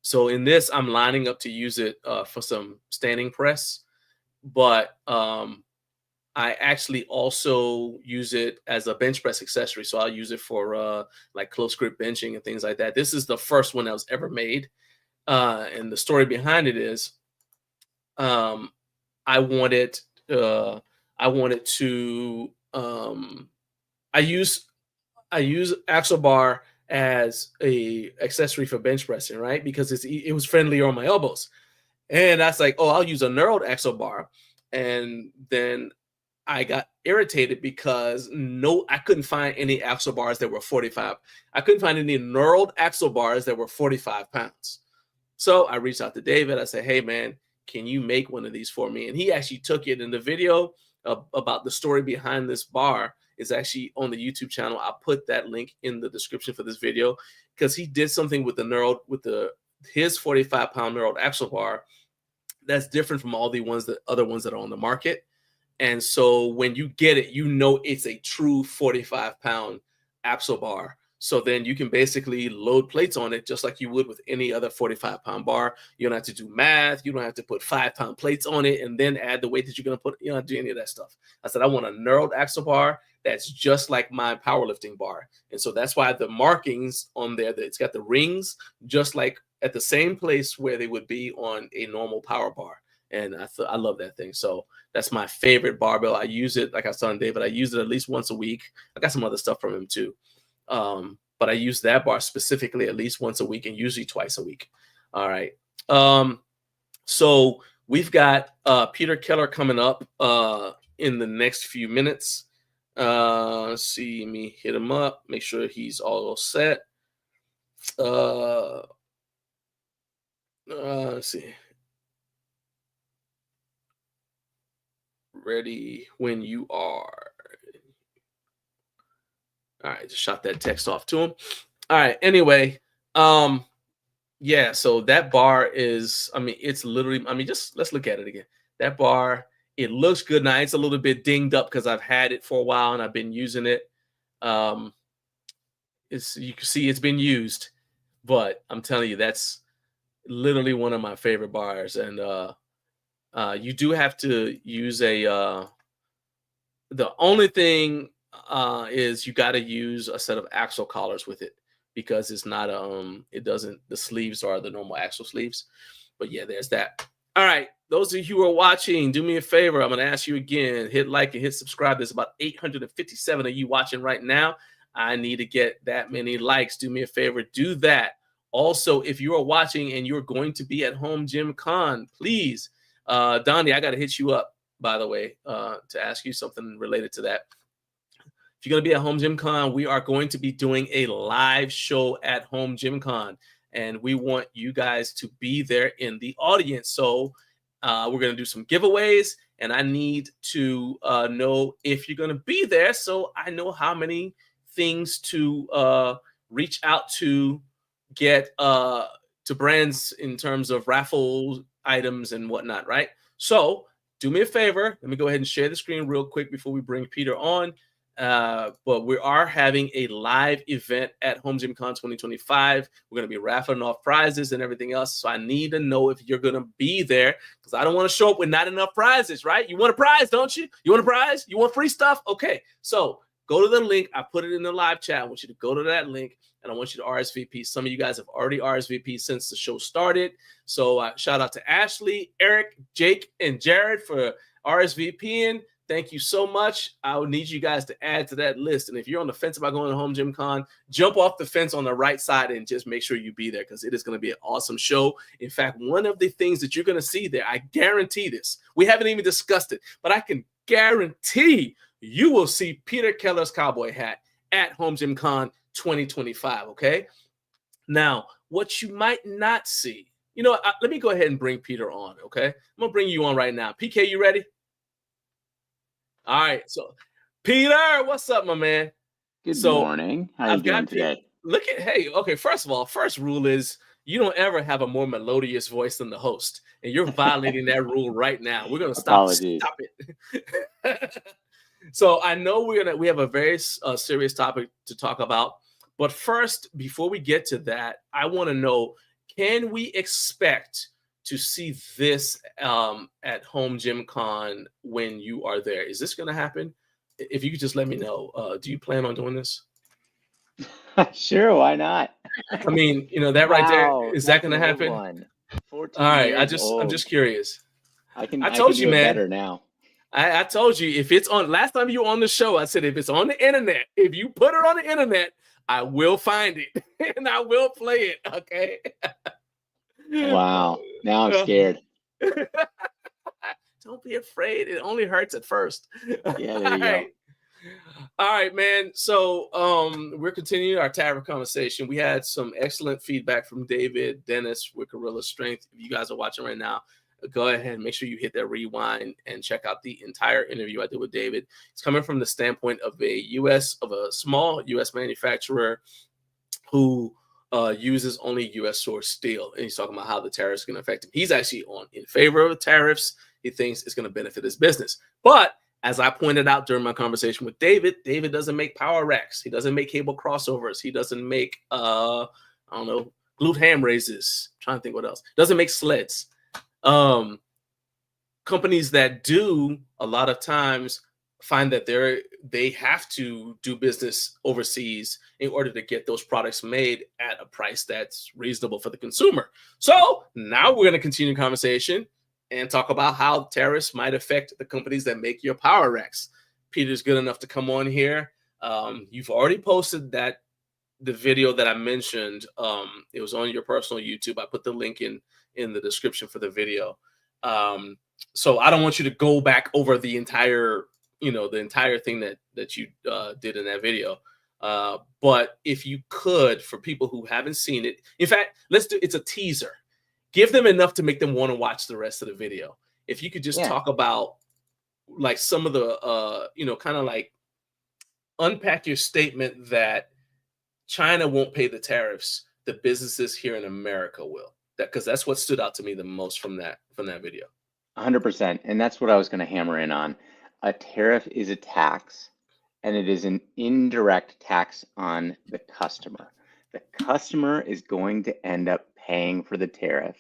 Speaker 1: So in this, I'm lining up to use it for some standing press, but I actually also use it as a bench press accessory. So I'll use it for like close grip benching and things like that. This is the first one that was ever made. And the story behind it is I use axle bar as a accessory for bench pressing, right? Because it was friendlier on my elbows. And that's like, oh, I'll use a knurled axle bar. And then I got irritated because I couldn't find any axle bars that were 45. I couldn't find any knurled axle bars that were 45 pounds. So I reached out to David. I said, hey, man, can you make one of these for me? And he actually took it in the video about the story behind this bar is actually on the YouTube channel. I'll put that link in the description for this video because he did something with his 45-pound knurled axle bar that's different from all the other ones that are on the market. And so when you get it, it's a true 45-pound axle bar. So then you can basically load plates on it just like you would with any other 45-pound bar. You don't have to do math. You don't have to put 5-pound plates on it and then add the weight that you're going to put. You don't have to do any of that stuff. I said, I want a knurled axle bar that's just like my powerlifting bar. And so that's why the markings on there, it's got the rings just like at the same place where they would be on a normal power bar. And I love that thing. So that's my favorite barbell. I use it, like I was telling David, I use it at least once a week. I got some other stuff from him too. But I use that bar specifically at least once a week and usually twice a week. All right. So we've got Peter Keller coming up in the next few minutes. See me hit him up, make sure he's all set. Let's see. Ready when you are. All right, just shot that text off to him. All right, anyway, yeah, so that bar is, it's literally, just let's look at it again. That bar, it looks good now. It's a little bit dinged up because I've had it for a while and I've been using it. You can see it's been used, but I'm telling you, that's literally one of my favorite bars. And you do have to use a the only thing is you got to use a set of axle collars with it, because it's not it doesn't, the sleeves are the normal axle sleeves. But yeah, there's that. All right, those of you who are watching, do me a favor. I'm going to ask you again, hit like and hit subscribe. There's about 857 of you watching right now. I need to get that many likes. Do me a favor, do that. Also, if you are watching and you're going to be at HomeGymCon, please, Donnie, I got to hit you up, by the way, to ask you something related to that. If you're going to be at HomeGymCon, we are going to be doing a live show at HomeGymCon, and we want you guys to be there in the audience. So we're going to do some giveaways, and I need to know if you're going to be there, so I know how many things to reach out to get to brands in terms of raffle items and whatnot, right? So do me a favor. Let me go ahead and share the screen real quick before we bring Peter on. But we are having a live event at HomeGymCon 2025. We're going to be raffling off prizes and everything else. So I need to know if you're going to be there, because I don't want to show up with not enough prizes, right? You want a prize, don't you? You want a prize? You want free stuff? Okay. So go to the link. I put it in the live chat. I want you to go to that link, and I want you to RSVP. Some of you guys have already RSVP since the show started. So shout out to Ashley, Eric, Jake, and Jared for RSVPing. Thank you so much. I will need you guys to add to that list. And if you're on the fence about going to HomeGymCon, jump off the fence on the right side and just make sure you be there, because it is going to be an awesome show. In fact, one of the things that you're going to see there, I guarantee this, we haven't even discussed it, but I can guarantee you will see Peter Keller's cowboy hat at HomeGymCon 2025, okay? Now, what you might not see, let me go ahead and bring Peter on, okay? I'm going to bring you on right now. PK, you ready? All right, so Peter, what's up, my man?
Speaker 6: Good morning. How you doing today?
Speaker 1: First of all, first rule is you don't ever have a more melodious voice than the host, and you're violating that rule right now. We're gonna stop it. So I know we have a very serious topic to talk about, but first, before we get to that, I want to know: can we expect to see this at HomeGymCon when you are there? Is this going to happen? If you could just let me know. Do you plan on doing this?
Speaker 6: Sure, why not?
Speaker 1: I mean, that right there, is that going to happen?
Speaker 6: 14
Speaker 1: All right,
Speaker 6: years
Speaker 1: I'm just curious.
Speaker 6: I
Speaker 1: told you, man.
Speaker 6: Better now.
Speaker 1: I told you, if it's on, last time you were on the show, I said, if it's on the internet, if you put it on the internet, I will find it and I will play it. Okay.
Speaker 6: Wow. Now I'm scared.
Speaker 1: Don't be afraid. It only hurts at first.
Speaker 6: Yeah, there you go.
Speaker 1: All right, man. So we're continuing our tariff conversation. We had some excellent feedback from David Dennis with Gorilla Strength. If you guys are watching right now, go ahead and make sure you hit that rewind and check out the entire interview I did with David. It's coming from the standpoint of a small U.S. manufacturer who uses only U.S. source steel, and he's talking about how the tariffs are going to affect him. He's actually in favor of the tariffs. He thinks it's going to benefit his business. But as I pointed out during my conversation with David, David doesn't make power racks. He doesn't make cable crossovers. He doesn't make glute ham raises. I'm trying to think what else. Doesn't make sleds. Companies that do, a lot of times find that they have to do business overseas in order to get those products made at a price that's reasonable for the consumer. So now we're going to continue the conversation and talk about how tariffs might affect the companies that make your power racks. Peter's good enough to come on here. You've already posted the video that I mentioned. It was on your personal YouTube. I put the link in the description for the video. So I don't want you to go back over the entire thing that you did in that video. But if you could, for people who haven't seen it, in fact, it's a teaser. Give them enough to make them want to watch the rest of the video. If you could just talk about like some of the, kind of like unpack your statement that China won't pay the tariffs, the businesses here in America will. Because that's what stood out to me the most from that video.
Speaker 6: 100%. And that's what I was going to hammer in on. A tariff is a tax, and it is an indirect tax on the customer. The customer is going to end up paying for the tariff,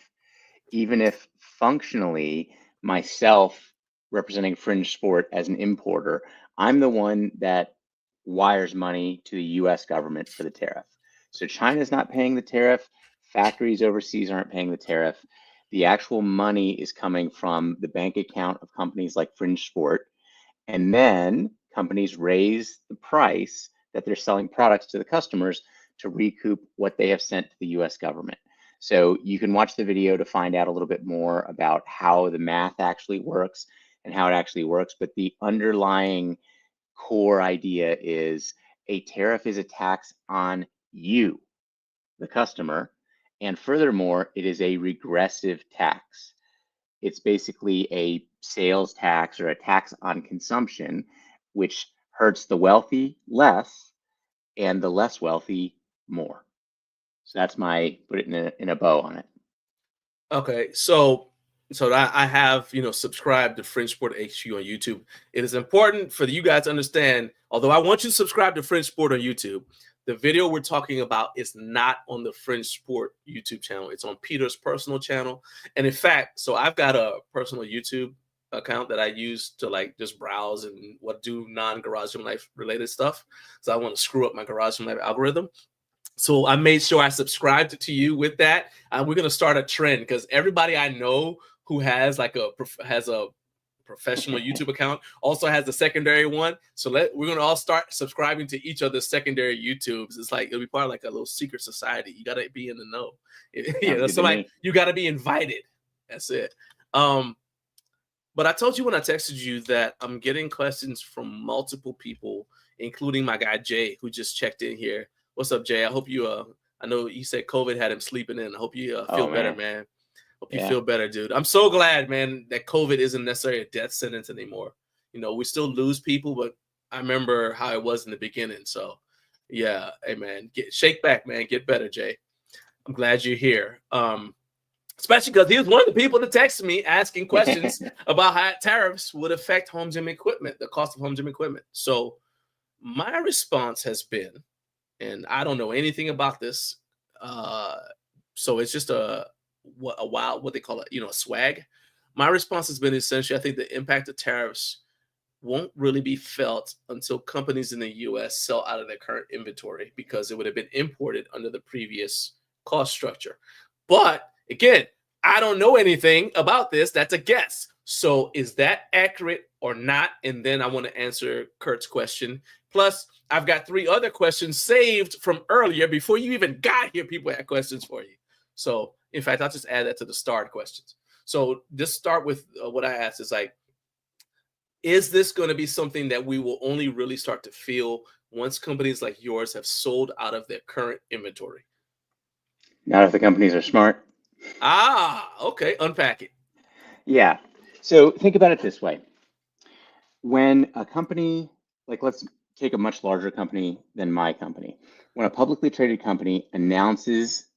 Speaker 6: even if functionally myself representing Fringe Sport as an importer, I'm the one that wires money to the US government for the tariff. So China's not paying the tariff, factories overseas aren't paying the tariff. The actual money is coming from the bank account of companies like Fringe Sport, and then companies raise the price that they're selling products to the customers to recoup what they have sent to the US government. So you can watch the video to find out a little bit more about how the math actually works and how it actually works. But the underlying core idea is a tariff is a tax on you, the customer. And furthermore, it is a regressive tax. It's basically a sales tax or a tax on consumption, which hurts the wealthy less and the less wealthy more. So that's my put it in a bow on it.
Speaker 1: Okay, so I have subscribed to Fringe Sport HQ on YouTube. It is important for you guys to understand. Although I want you to subscribe to Fringe Sport on YouTube, the video we're talking about is not on the Fringe Sport YouTube channel. It's on Peter's personal channel, and in fact, so I've got a personal YouTube account that I use to like just browse and do non-Garage Gym Life related stuff. So I want to screw up my Garage Gym Life algorithm. So I made sure I subscribed to you with that. We're gonna start a trend because everybody I know who has like a professional YouTube account also has a secondary one. So we're gonna all start subscribing to each other's secondary YouTubes. It's like it'll be part of like a little secret society. You gotta be in the know. You gotta be invited. That's it. But I told you when I texted you that I'm getting questions from multiple people, including my guy Jay, who just checked in here. What's up, Jay? I hope you I know you said COVID had him sleeping in. I hope you feel better, man. Hope you feel better, dude. I'm so glad, man, that COVID isn't necessarily a death sentence anymore. We still lose people, but I remember how it was in the beginning. So yeah, hey man, shake back, man. Get better, Jay. I'm glad you're here. Especially because he was one of the people that texted me asking questions about how tariffs would affect home gym equipment, the cost of home gym equipment. So my response has been, and I don't know anything about this, so it's just a wild, what they call it, a swag. My response has been essentially, I think the impact of tariffs won't really be felt until companies in the U.S. sell out of their current inventory because it would have been imported under the previous cost structure. But again, I don't know anything about this. That's a guess. So is that accurate or not? And then I want to answer Kurt's question. Plus, I've got 3 other questions saved from earlier before you even got here. People had questions for you. So, in fact, I'll just add that to the starred questions. So just start with what I asked is like, is this going to be something that we will only really start to feel once companies like yours have sold out of their current inventory?
Speaker 6: Not if the companies are smart.
Speaker 1: Okay. Unpack it.
Speaker 6: Yeah. So think about it this way. When a company, like let's take a much larger company than my company. When a publicly traded company announces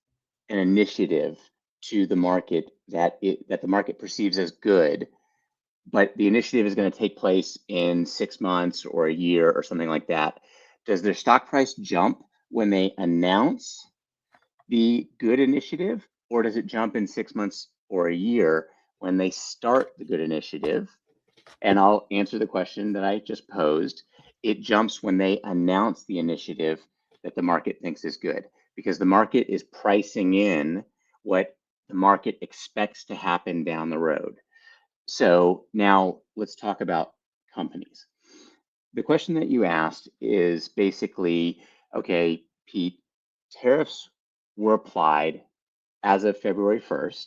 Speaker 6: an initiative to the market that the market perceives as good, but the initiative is going to take place in 6 months or a year or something like that, does their stock price jump when they announce the good initiative, or does it jump in 6 months or a year when they start the good initiative? And I'll answer the question that I just posed. It jumps when they announce the initiative that the market thinks is good, because the market is pricing in what the market expects to happen down the road. So now let's talk about companies. The question that you asked is basically, okay, Pete, tariffs were applied as of February 1st.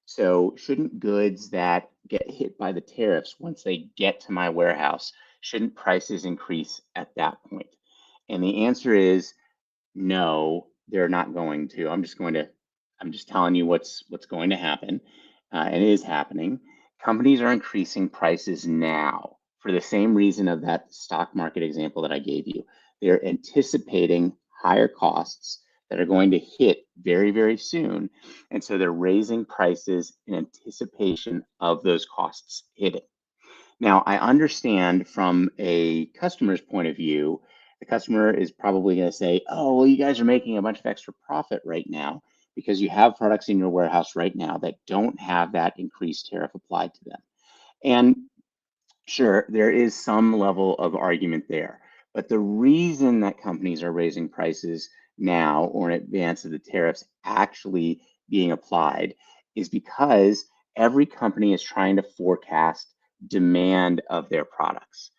Speaker 6: So shouldn't goods that get hit by the tariffs, once they get to my warehouse, shouldn't prices increase at that point? And the answer is no, they're not going to. I'm just telling you what's going to happen, and it is happening. Companies are increasing prices now for the same reason of that stock market example that I gave you. They're anticipating higher costs that are going to hit very, very soon. And so they're raising prices in anticipation of those costs hitting. Now, I understand from a customer's point of view the customer is probably going to say, oh, well, you guys are making a bunch of extra profit right now because you have products in your warehouse right now that don't have that increased tariff applied to them. And sure, there is some level of argument there. But the reason that companies are raising prices now or in advance of the tariffs actually being applied is because every company is trying to forecast demand of their products.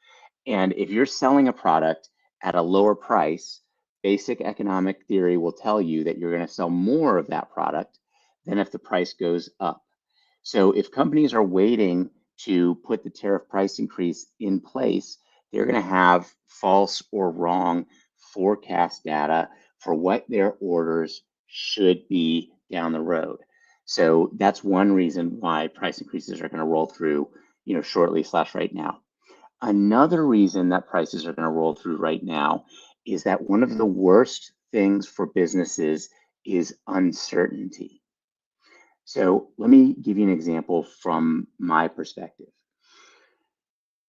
Speaker 6: And if you're selling a product at a lower price, basic economic theory will tell you that you're going to sell more of that product than if the price goes up. So if companies are waiting to put the tariff price increase in place, they're going to have false or wrong forecast data for what their orders should be down the road. So that's one reason why price increases are going to roll through, shortly / right now. Another reason that prices are going to roll through right now is that one of the worst things for businesses is uncertainty. So let me give you an example from my perspective.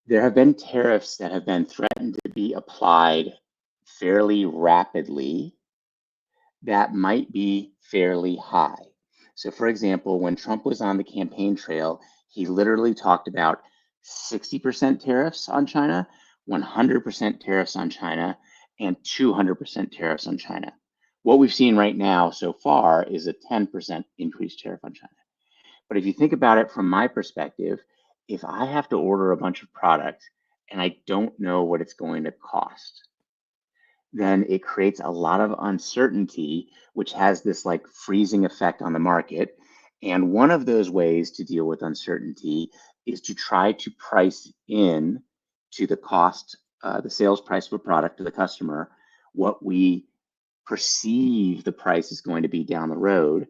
Speaker 6: There have been tariffs that have been threatened to be applied fairly rapidly that might be fairly high. So for example, when Trump was on the campaign trail, he literally talked about 60% tariffs on China, 100% tariffs on China, and 200% tariffs on China. What we've seen right now so far is a 10% increased tariff on China. But if you think about it from my perspective, if I have to order a bunch of product and I don't know what it's going to cost, then it creates a lot of uncertainty, which has this like freezing effect on the market. And one of those ways to deal with uncertainty is to try to price in to the cost, the sales price of a product to the customer, what we perceive the price is going to be down the road.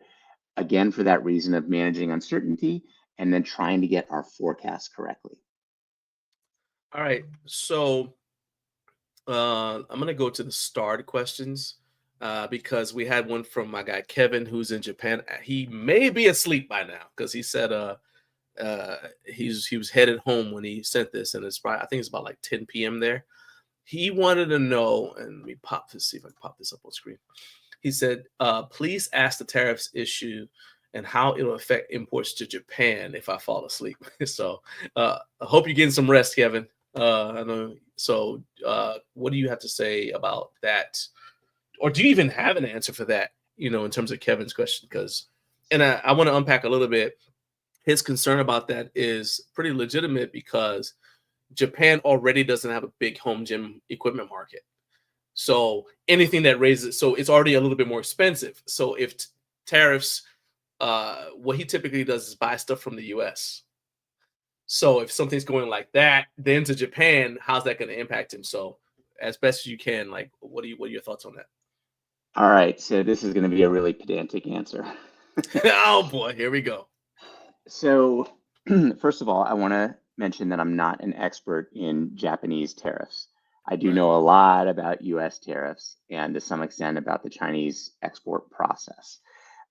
Speaker 6: Again, for that reason of managing uncertainty and then trying to get our forecast correctly.
Speaker 1: All right. So I'm going to go to the starred questions because we had one from my guy, Kevin, who's in Japan. He may be asleep by now because he said he was headed home when he sent this. And it's probably, I think it's about like 10 p.m. there. He wanted to know, and let me see if I can pop this up on screen. He said, please ask the tariffs issue and how it'll affect imports to Japan if I fall asleep. So I hope you're getting some rest, Kevin. I know. So what do you have to say about that? Or do you even have an answer for that, in terms of Kevin's question? And I want to unpack a little bit. His concern about that is pretty legitimate because Japan already doesn't have a big home gym equipment market. So anything that raises, so it's already a little bit more expensive. So if tariffs, what he typically does is buy stuff from the US. So if something's going like that, then to Japan, how's that going to impact him? So as best as you can, like, what are your thoughts on that?
Speaker 6: All right. So this is going to be a really pedantic answer.
Speaker 1: Oh boy, here we go.
Speaker 6: So first of all, I want to mention that I'm not an expert in Japanese tariffs. I do know a lot about US tariffs and to some extent about the Chinese export process.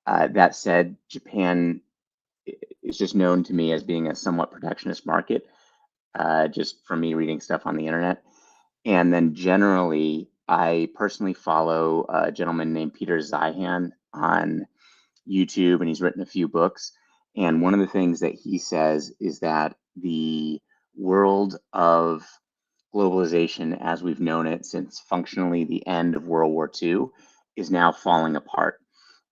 Speaker 6: That said, Japan is just known to me as being a somewhat protectionist market, just from me reading stuff on the internet. And then generally, I personally follow a gentleman named Peter Zeihan on YouTube, and he's written a few books. And one of the things that he says is that the world of globalization, as we've known it since functionally the end of World War II, is now falling apart.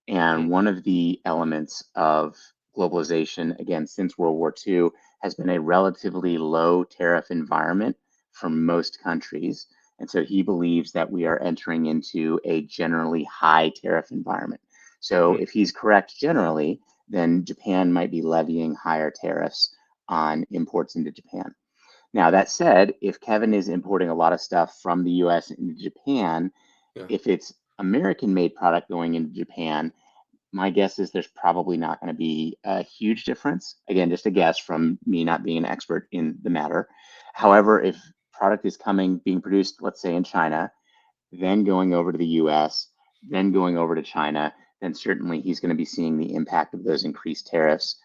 Speaker 6: And one of the elements of globalization, again, since World War II, has been a relatively low tariff environment for most countries. And so he believes that we are entering into a generally high tariff environment. So if he's correct generally, then Japan might be levying higher tariffs on imports into Japan. Now, that said, if Kevin is importing a lot of stuff from the US into Japan, if it's American-made product going into Japan, my guess is there's probably not going to be a huge difference. Again, just a guess from me not being an expert in the matter. However, if product is being produced, let's say in China, then going over to the US, then going over to China, then certainly he's going to be seeing the impact of those increased tariffs.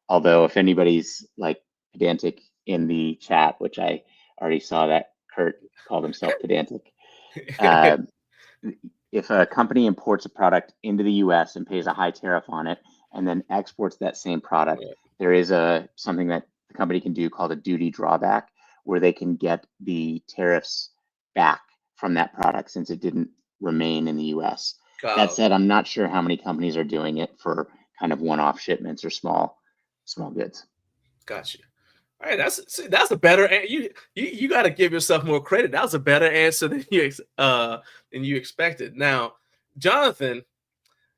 Speaker 6: Although if anybody's like pedantic in the chat, which I already saw that Kurt called himself pedantic. Uh, if a company imports a product into the US and pays a high tariff on it and then exports that same product, there is something that the company can do called a duty drawback, where they can get the tariffs back from that product since it didn't remain in the US. That said, I'm not sure how many companies are doing it for kind of one-off shipments or small goods.
Speaker 1: Gotcha. All right, that's a better you got to give yourself more credit. That was a better answer than you expected. Now, Jonathan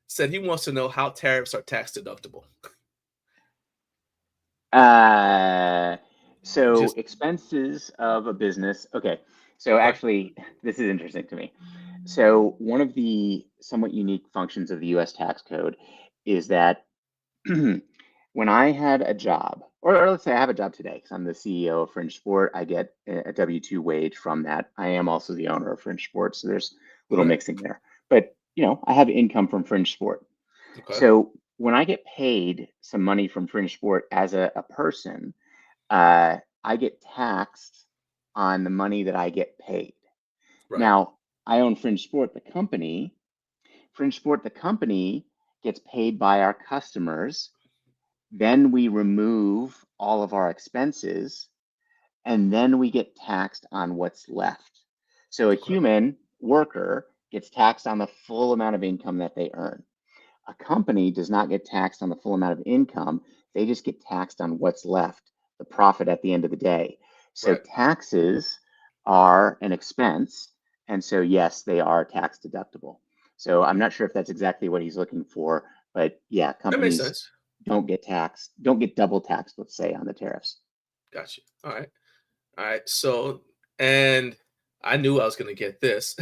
Speaker 1: said he wants to know how tariffs are tax deductible.
Speaker 6: So expenses of a business. Okay. So actually, this is interesting to me. So one of the somewhat unique functions of the US tax code is that when I had a job, or let's say I have a job today, because I'm the CEO of Fringe Sport, I get a W-2 wage from that. I am also the owner of Fringe Sport, so there's a little mixing there. But, I have income from Fringe Sport. Okay. So when I get paid some money from Fringe Sport as a person, I get taxed on the money that I get paid. Right. Now, I own Fringe Sport, the company. Fringe Sport, the company, gets paid by our customers. Then we remove all of our expenses, and then we get taxed on what's left. So a human worker gets taxed on the full amount of income that they earn. A company does not get taxed on the full amount of income. They just get taxed on what's left, the profit at the end of the day. So taxes are an expense. And so, yes, they are tax deductible. So I'm not sure if that's exactly what he's looking for, but yeah, companies don't get taxed, don't get double taxed, let's say, on the tariffs.
Speaker 1: Gotcha. All right. So, and I knew I was going to get this.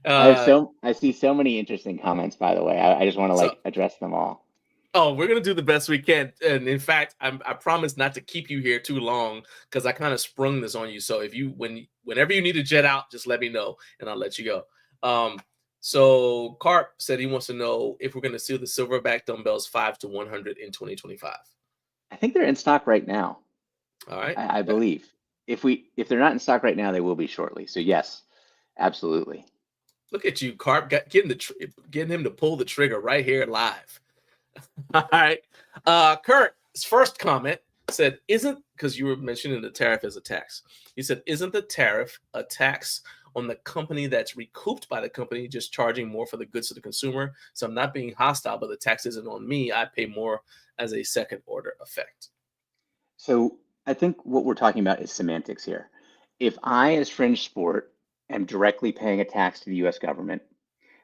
Speaker 6: I see so many interesting comments, by the way. I just want to address them all.
Speaker 1: Oh, we're going to do the best we can. And in fact, I promise not to keep you here too long because I kind of sprung this on you. So if whenever you need to jet out, just let me know and I'll let you go. So Carp said he wants to know if we're going to see the Silverback dumbbells 5 to 100 in 2025.
Speaker 6: I think they're in stock right now.
Speaker 1: All right.
Speaker 6: I believe if they're not in stock right now, they will be shortly. So yes, absolutely.
Speaker 1: Look at you, Carp, getting him to pull the trigger right here live. All right. Kurt's first comment said, because you were mentioning the tariff as a tax. He said, isn't the tariff a tax on the company that's recouped by the company just charging more for the goods to the consumer? So I'm not being hostile, but the tax isn't on me. I pay more as a second order effect.
Speaker 6: So I think what we're talking about is semantics here. If I, as Fringe Sport, am directly paying a tax to the US government,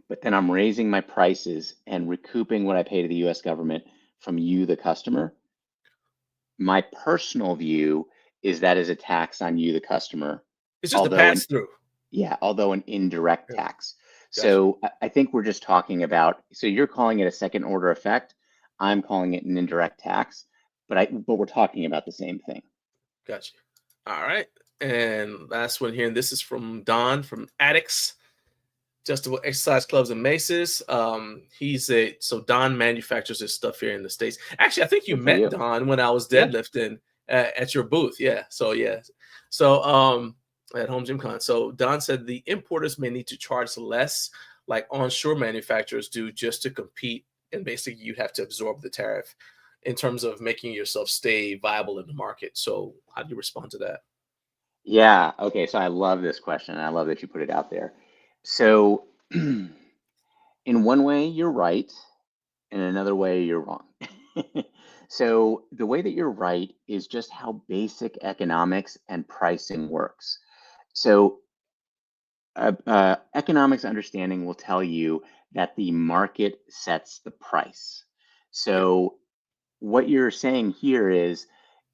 Speaker 6: but then I'm raising my prices and recouping what I pay to the US government from you, the customer, my personal view is that is a tax on you, the customer.
Speaker 1: It's just a pass through.
Speaker 6: Yeah, although an indirect tax. Gotcha. So I think we're just talking about, so you're calling it a second order effect. I'm calling it an indirect tax, but we're talking about the same thing.
Speaker 1: Gotcha. All right. And last one here, and this is from Don from Addicts, Adjustable Exercise Clubs and Maces. So Don manufactures his stuff here in the States. Actually, I think you met Don when I was deadlifting at your booth. Yeah. So at HomeGymCon. So Don said the importers may need to charge less like onshore manufacturers do just to compete. And basically you have to absorb the tariff in terms of making yourself stay viable in the market. So how do you respond to that?
Speaker 6: Yeah. Okay. So I love this question. And I love that you put it out there. So in one way, you're right. In another way, you're wrong. So the way that you're right is just how basic economics and pricing works. So economics understanding will tell you that the market sets the price. So what you're saying here is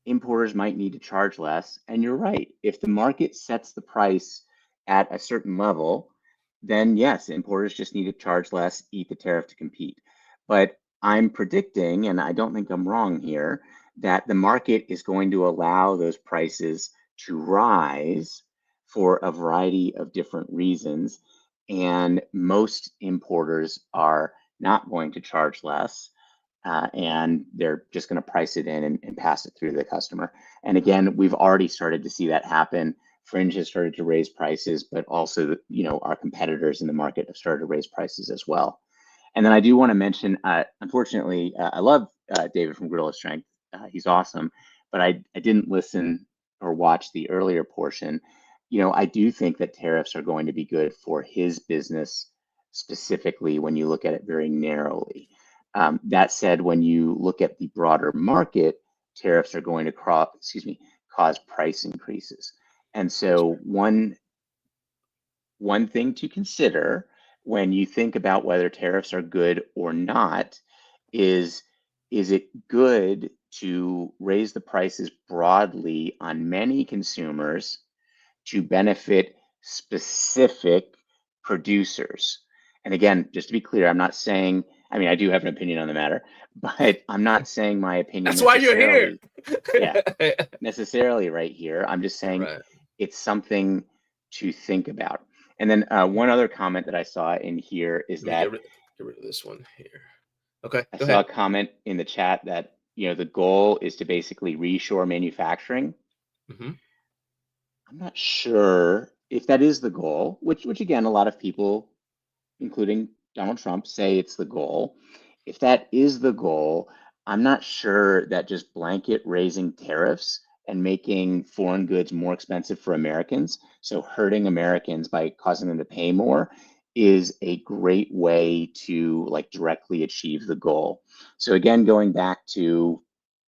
Speaker 6: importers might need to charge less. And you're right. If the market sets the price at a certain level, then yes, importers just need to charge less, eat the tariff to compete. But I'm predicting, and I don't think I'm wrong here, that the market is going to allow those prices to rise for a variety of different reasons. And most importers are not going to charge less. And they're just going to price it in and pass it through to the customer. And again, we've already started to see that happen Fringe has started to raise prices, but also, our competitors in the market have started to raise prices as well. And then I do want to mention, unfortunately, I love David from Gorilla Strength. He's awesome, but I didn't listen or watch the earlier portion. I do think that tariffs are going to be good for his business specifically when you look at it very narrowly. That said, when you look at the broader market, tariffs are going to cause price increases. And so one thing to consider when you think about whether tariffs are good or not is it good to raise the prices broadly on many consumers to benefit specific producers? And again, just to be clear, I'm not saying, I do have an opinion on the matter, but I'm not saying my opinion
Speaker 1: That's why you're here.
Speaker 6: necessarily right here. I'm just saying
Speaker 1: Right.
Speaker 6: It's something to think about. And then one other comment that I saw in here is that
Speaker 1: get rid of this one here. Okay,
Speaker 6: I
Speaker 1: go
Speaker 6: saw
Speaker 1: ahead.
Speaker 6: a comment in the chat that the goal is to basically reshore manufacturing.
Speaker 1: Mm-hmm.
Speaker 6: I'm not sure if that is the goal, which again, a lot of people, including Donald Trump, say it's the goal. If that is the goal, I'm not sure that just blanket raising tariffs and making foreign goods more expensive for Americans, so hurting Americans by causing them to pay more, is a great way to directly achieve the goal. So again, going back to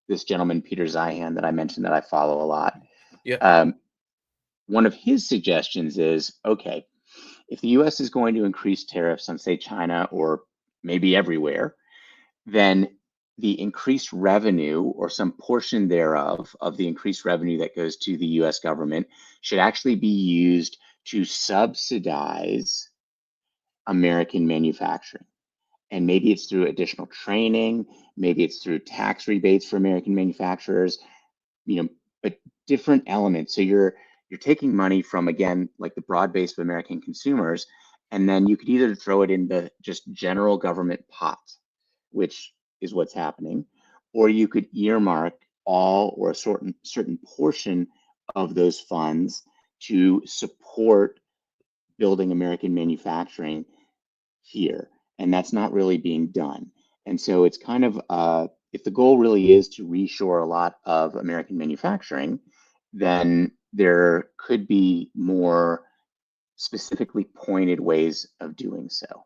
Speaker 6: this gentleman, Peter Zeihan, that I mentioned that I follow a lot.
Speaker 1: Yeah.
Speaker 6: One of his suggestions is, okay, if the US is going to increase tariffs on, say, China or maybe everywhere, then the increased revenue or some portion thereof of the increased revenue that goes to the US government should actually be used to subsidize American manufacturing. And maybe it's through additional training, maybe it's through tax rebates for American manufacturers, but different elements. So you're taking money from, again, the broad base of American consumers, and then you could either throw it in the just general government pot, which is what's happening, or you could earmark all or a certain portion of those funds to support building American manufacturing here. And that's not really being done. And so it's kind of, if the goal really is to reshore a lot of American manufacturing, then there could be more specifically pointed ways of doing so.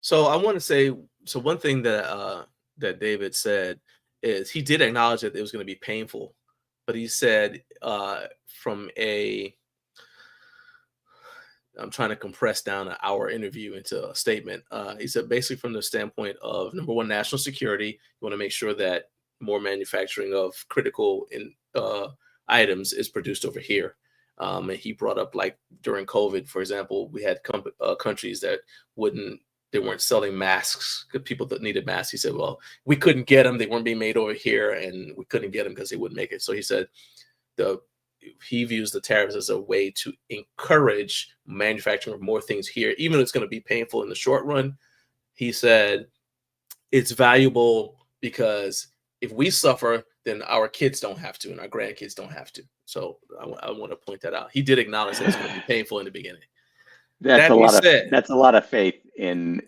Speaker 1: So I want to say, one thing that David said is he did acknowledge that it was going to be painful, but he said I'm trying to compress down an hour interview into a statement. He said basically from the standpoint of, number one, national security, you want to make sure that more manufacturing of critical items is produced over here. And he brought up, during COVID, for example, we had countries that they weren't selling masks because people that needed masks. He said, well, we couldn't get them. They weren't being made over here, and we couldn't get them because they wouldn't make it. So he said he views the tariffs as a way to encourage manufacturing of more things here, even though it's going to be painful in the short run. He said it's valuable because if we suffer, then our kids don't have to, and our grandkids don't have to. So I want to point that out. He did acknowledge that it's going to be painful in the beginning.
Speaker 6: That's a lot of faith in,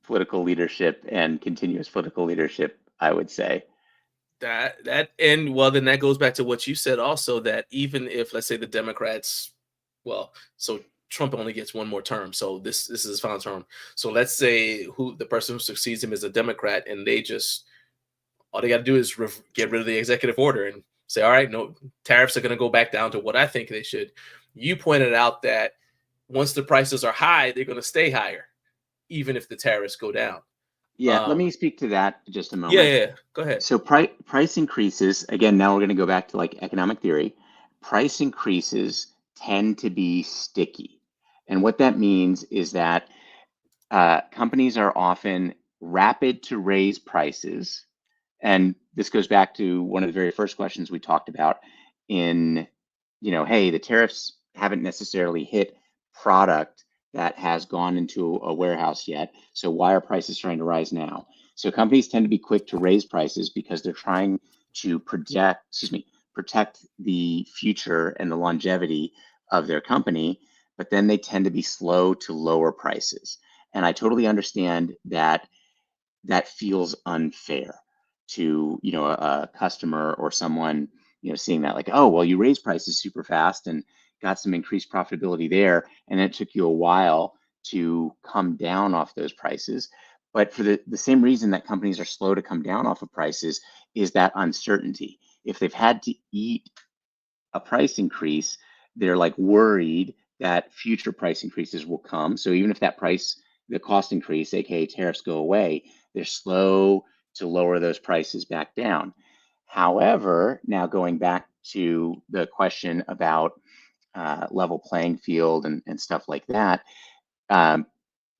Speaker 6: political leadership and continuous political leadership, I would say.
Speaker 1: Then that goes back to what you said also, that even if, let's say, the Democrats, so Trump only gets one more term, so this is his final term. So let's say the person who succeeds him is a Democrat, and all they got to do is get rid of the executive order and say, all right, no, tariffs are going to go back down to what I think they should. You pointed out that once the prices are high, they're going to stay higher, even if the tariffs go down.
Speaker 6: Yeah, let me speak to that in just a moment.
Speaker 1: Yeah, go ahead.
Speaker 6: So price increases, again, now we're going to go back to economic theory. Price increases tend to be sticky. And what that means is that companies are often rapid to raise prices. And this goes back to one of the very first questions we talked about in, hey, the tariffs haven't necessarily hit product that has gone into a warehouse yet. So why are prices trying to rise protect the future and the longevity of their company, but then they tend to be slow to lower prices. And I totally understand that that feels unfair to, you know, a customer or someone, you know, seeing that like, oh, well, you raised prices super fast and got some increased profitability there, and it took you a while to come down off those prices. But for the same reason that companies are slow to come down off of prices is that uncertainty. If they've had to eat a price increase, they're like worried that future price increases will come. So even if that price, the cost increase, aka tariffs, go away, they're slow to lower those prices back down. However, now going back to the question about level playing field and stuff like that,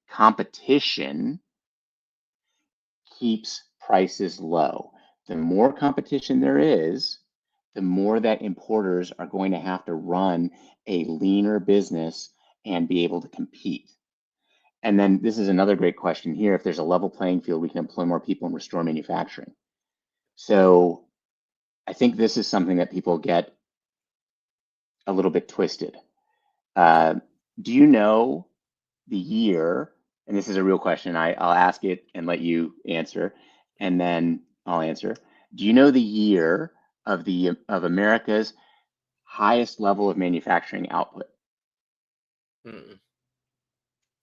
Speaker 6: competition keeps prices low. The more competition there is, the more that importers are going to have to run a leaner business and be able to compete. And then this is another great question here. If there's a level playing field, we can employ more people and restore manufacturing. So I think this is something that people get a little bit twisted. Do you know the year? And this is a real question. I'll ask it and let you answer, and then I'll answer. Do you know the year of America's highest level of manufacturing output?
Speaker 1: I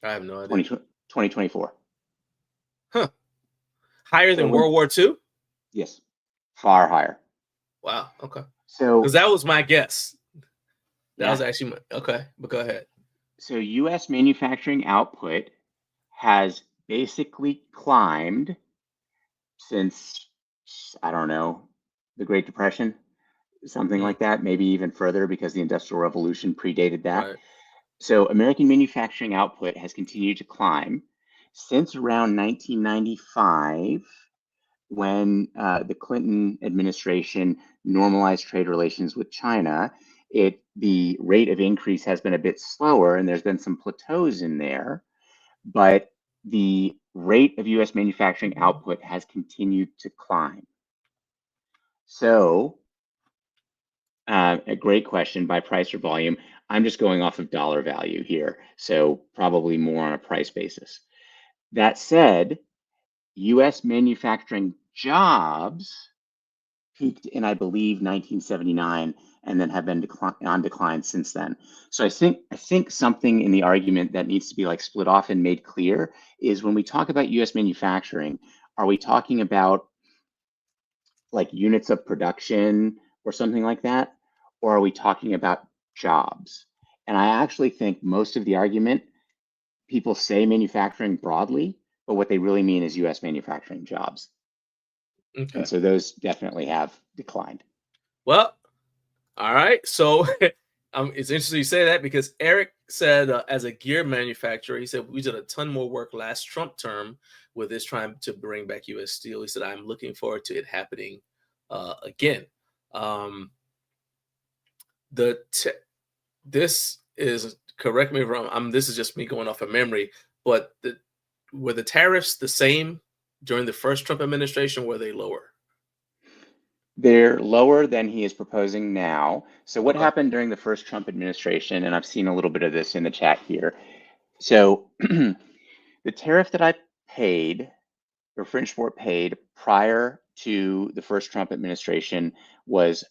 Speaker 1: have no idea.
Speaker 6: 2024.
Speaker 1: Huh. Higher than World War II?
Speaker 6: Yes. Far higher.
Speaker 1: Wow. Okay.
Speaker 6: So,
Speaker 1: because that was my guess. That was actually okay, but go ahead.
Speaker 6: So U.S. manufacturing output has basically climbed since, I don't know, the Great Depression, something like that, maybe even further because the Industrial Revolution predated that.
Speaker 1: Right.
Speaker 6: So American manufacturing output has continued to climb since around 1995, when the Clinton administration normalized trade relations with China. The rate of increase has been a bit slower, and there's been some plateaus in there, but the rate of U.S. manufacturing output has continued to climb. So, a great question by price or volume. I'm just going off of dollar value here, so probably more on a price basis. That said, U.S. manufacturing jobs peaked in, I believe, 1979, and then have been on decline since then. So I think something in the argument that needs to be like split off and made clear is when we talk about U.S. manufacturing, are we talking about like units of production or something like that, or are we talking about jobs? And I actually think most of the argument, people say manufacturing broadly, but what they really mean is U.S. manufacturing jobs. Okay. And so those definitely have declined.
Speaker 1: Well, all right. So it's interesting you say that because Eric said, as a gear manufacturer, he said, we did a ton more work last Trump term with this trying to bring back U.S. steel. He said, I'm looking forward to it happening again. This is, correct me if I'm wrong, this is just me going off of memory, but were the tariffs the same during the first Trump administration, or were they lower?
Speaker 6: They're lower than he is proposing now. So what happened during the first Trump administration, and I've seen a little bit of this in the chat here. So the tariff that I paid, or Fringe paid prior to the first Trump administration was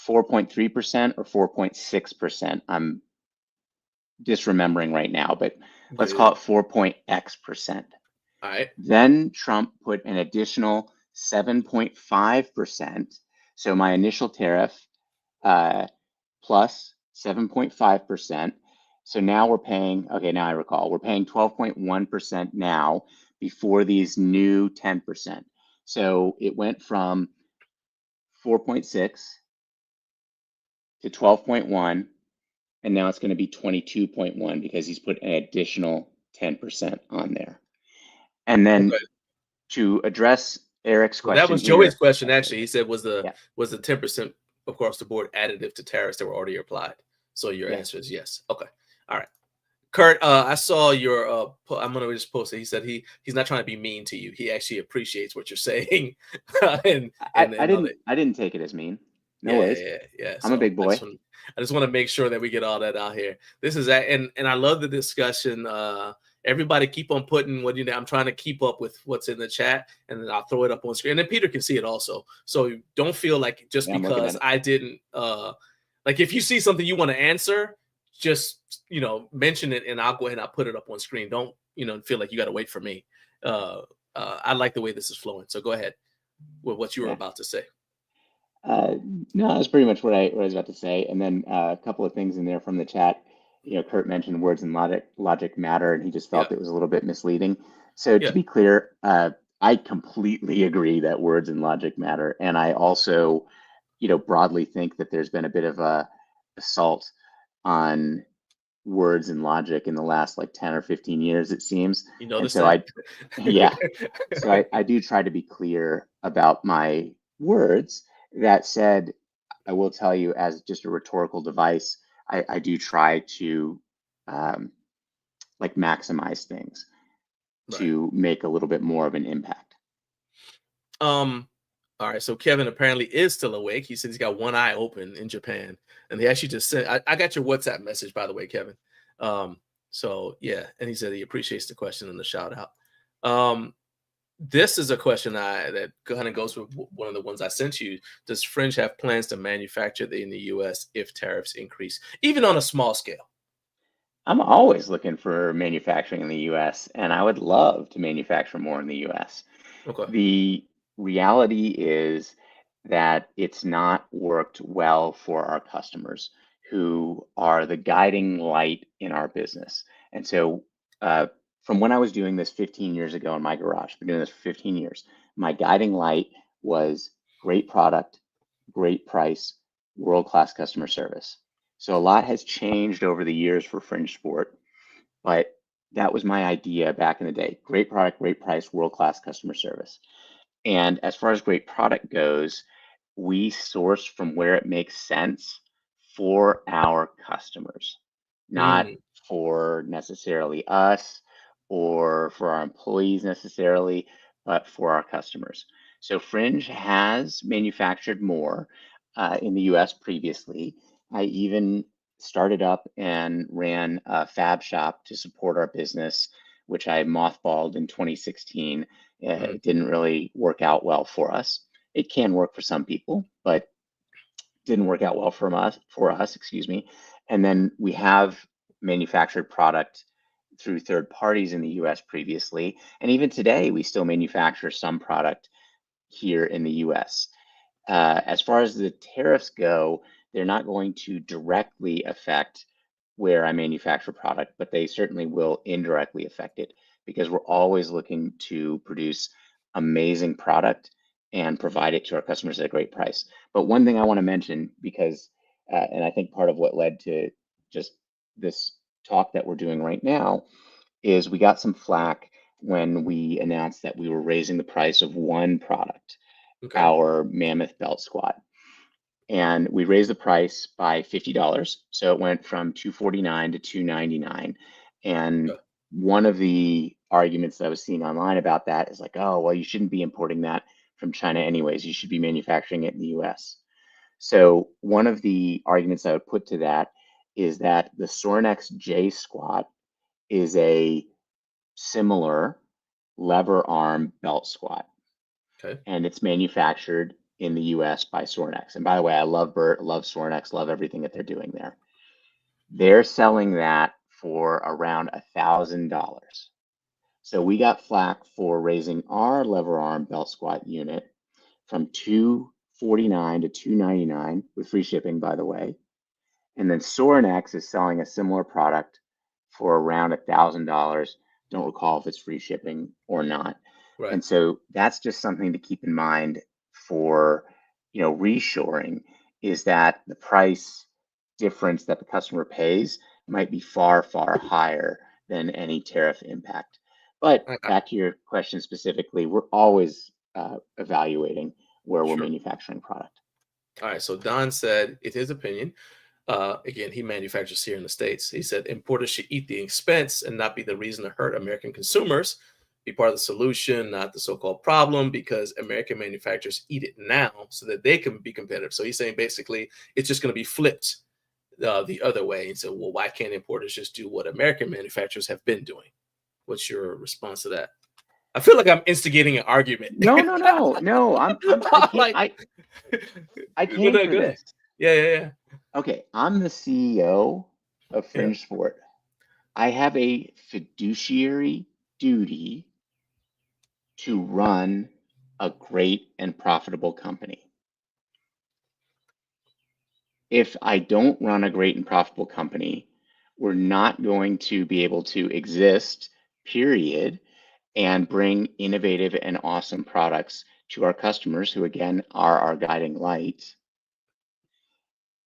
Speaker 6: 4.3% or 4.6%. I'm disremembering right now, but let's call it 4.x%.
Speaker 1: All right.
Speaker 6: Then Trump put an additional 7.5%. So my initial tariff plus 7.5%. So now we're paying, okay, now I recall, we're paying 12.1% now before these new 10%. So it went from 4.6 to 12.1, and now it's going to be 22.1 because he's put an additional 10% on there. And then to address Eric's question,
Speaker 1: that was Joey's question. Actually, he said, was the 10% across the board additive to tariffs that were already applied? So your answer is yes. Okay. All right. Kurt, I saw your. I'm gonna just post it. He said he's not trying to be mean to you. He actually appreciates what you're saying. I
Speaker 6: didn't take it as mean. No worries.
Speaker 1: Yeah.
Speaker 6: I'm a big boy.
Speaker 1: I just want to make sure that we get all that out here. This is that, and I love the discussion. Everybody keep on putting what I'm trying to keep up with what's in the chat, and then I'll throw it up on screen. And then Peter can see it also. So don't feel like just because I didn't like if you see something you want to answer, just mention it and I'll go ahead and I'll put it up on screen. Don't feel like you got to wait for me. I like the way this is flowing. So go ahead with what you were about to say.
Speaker 6: No, that's pretty much what I was about to say. And then a couple of things in there from the chat. Kurt mentioned words and logic matter, and he just felt it was a little bit misleading. So to be clear, I completely agree that words and logic matter. And I also, broadly think that there's been a bit of a assault on words and logic in the last 10 or 15 years, it seems. And so I do try to be clear about my words. That said, I will tell you, as just a rhetorical device, I do try to maximize things to make a little bit more of an impact.
Speaker 1: All right, so Kevin apparently is still awake. He said he's got one eye open in Japan, and he actually just sent. I got your WhatsApp message, by the way, Kevin. So yeah, and he said he appreciates the question and the shout out. This is a question that kind of goes with one of the ones I sent you. Does Fringe have plans to manufacture in the U.S. if tariffs increase, even on a small scale?
Speaker 6: I'm always looking for manufacturing in the U.S., and I would love to manufacture more in the U.S.
Speaker 1: Okay.
Speaker 6: The reality is that it's not worked well for our customers, who are the guiding light in our business. And so from when I was doing this 15 years ago in my garage, been doing this for 15 years, my guiding light was great product, great price, world-class customer service. So a lot has changed over the years for Fringe Sport, but that was my idea back in the day. Great product, great price, world-class customer service. And as far as great product goes, we source from where it makes sense for our customers, not for necessarily us or for our employees necessarily, but for our customers. So Fringe has manufactured more in the US previously. I even started up and ran a fab shop to support our business, which I mothballed in 2016. It didn't really work out well for us. It can work for some people, but didn't work out well for us, excuse me. And then we have manufactured product through third parties in the US previously. And even today, we still manufacture some product here in the US. As far as the tariffs go, they're not going to directly affect where I manufacture product, but they certainly will indirectly affect it, because we're always looking to produce amazing product and provide it to our customers at a great price. But one thing I want to mention, because, and I think part of what led to just this talk that we're doing right now, is we got some flack when we announced that we were raising the price of one product, our Mammoth Belt Squat. And we raised the price by $50. So it went from $249 to $299. And one of the arguments that I was seeing online about that is like, oh, well, you shouldn't be importing that from China anyways. You should be manufacturing it in the US. So one of the arguments I would put to that is that the Sorinex J Squat is a similar lever arm belt squat. And it's manufactured in the US by Sorinex. And by the way, I love Bert, love Sorinex, love everything that they're doing there. They're selling that for around $1,000. So we got flack for raising our lever arm belt squat unit from $249 to $299 with free shipping, by the way. And then Sorinex is selling a similar product for around $1,000. Don't recall if it's free shipping or not. And so that's just something to keep in mind for, reshoring, is that the price difference that the customer pays might be far, far higher than any tariff impact. But back to your question specifically, we're always evaluating where we're manufacturing product.
Speaker 1: All right. So Don said, in his opinion, again, he manufactures here in the States. He said importers should eat the expense and not be the reason to hurt American consumers. be part of the solution, not the so-called problem, because American manufacturers eat it now so that they can be competitive. So he's saying basically it's just going to be flipped the other way. And so, well, why can't importers just do what American manufacturers have been doing? What's your response to that? I feel like I'm instigating an argument.
Speaker 6: No. I came for this.
Speaker 1: Yeah.
Speaker 6: Okay, I'm the CEO of Fringe Sport. I have a fiduciary duty to run a great and profitable company. If I don't run a great and profitable company, we're not going to be able to exist, period, and bring innovative and awesome products to our customers, who again are our guiding light.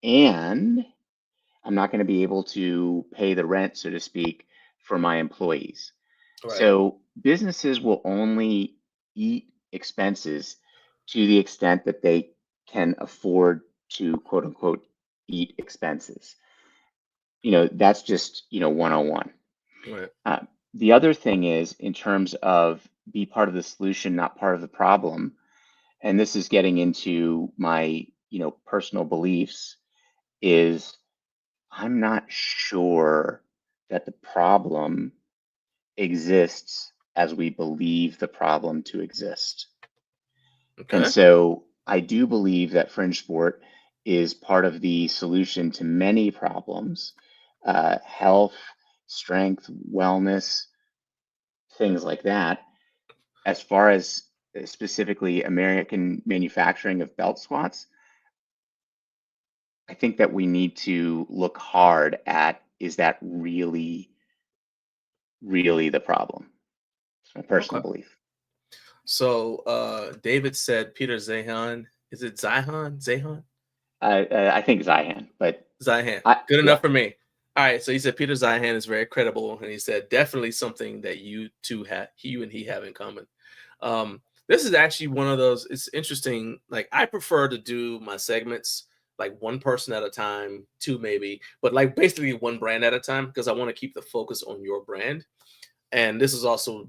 Speaker 6: And I'm not going to be able to pay the rent, so to speak, for my employees. Right. So businesses will only eat expenses to the extent that they can afford to, quote unquote, eat expenses. That's just, 101. Right. The other thing is, in terms of be part of the solution, not part of the problem, and this is getting into my, personal beliefs, is I'm not sure that the problem exists as we believe the problem to exist. Okay. And so I do believe that Fringe Sport is part of the solution to many problems, health, strength, wellness, things like that. As far as specifically American manufacturing of belt squats, I think that we need to look hard at, is that really the problem? It's my personal belief.
Speaker 1: So David said Peter Zeihan. Is it Zeihan?
Speaker 6: I think Zeihan, but
Speaker 1: Zeihan. Good enough for me. All right. So he said Peter Zeihan is very credible, and he said definitely something that you and he have in common. This is actually one of those. It's interesting. Like, I prefer to do my segments like one person at a time, two maybe, but like basically one brand at a time, because I want to keep the focus on your brand. And this is also,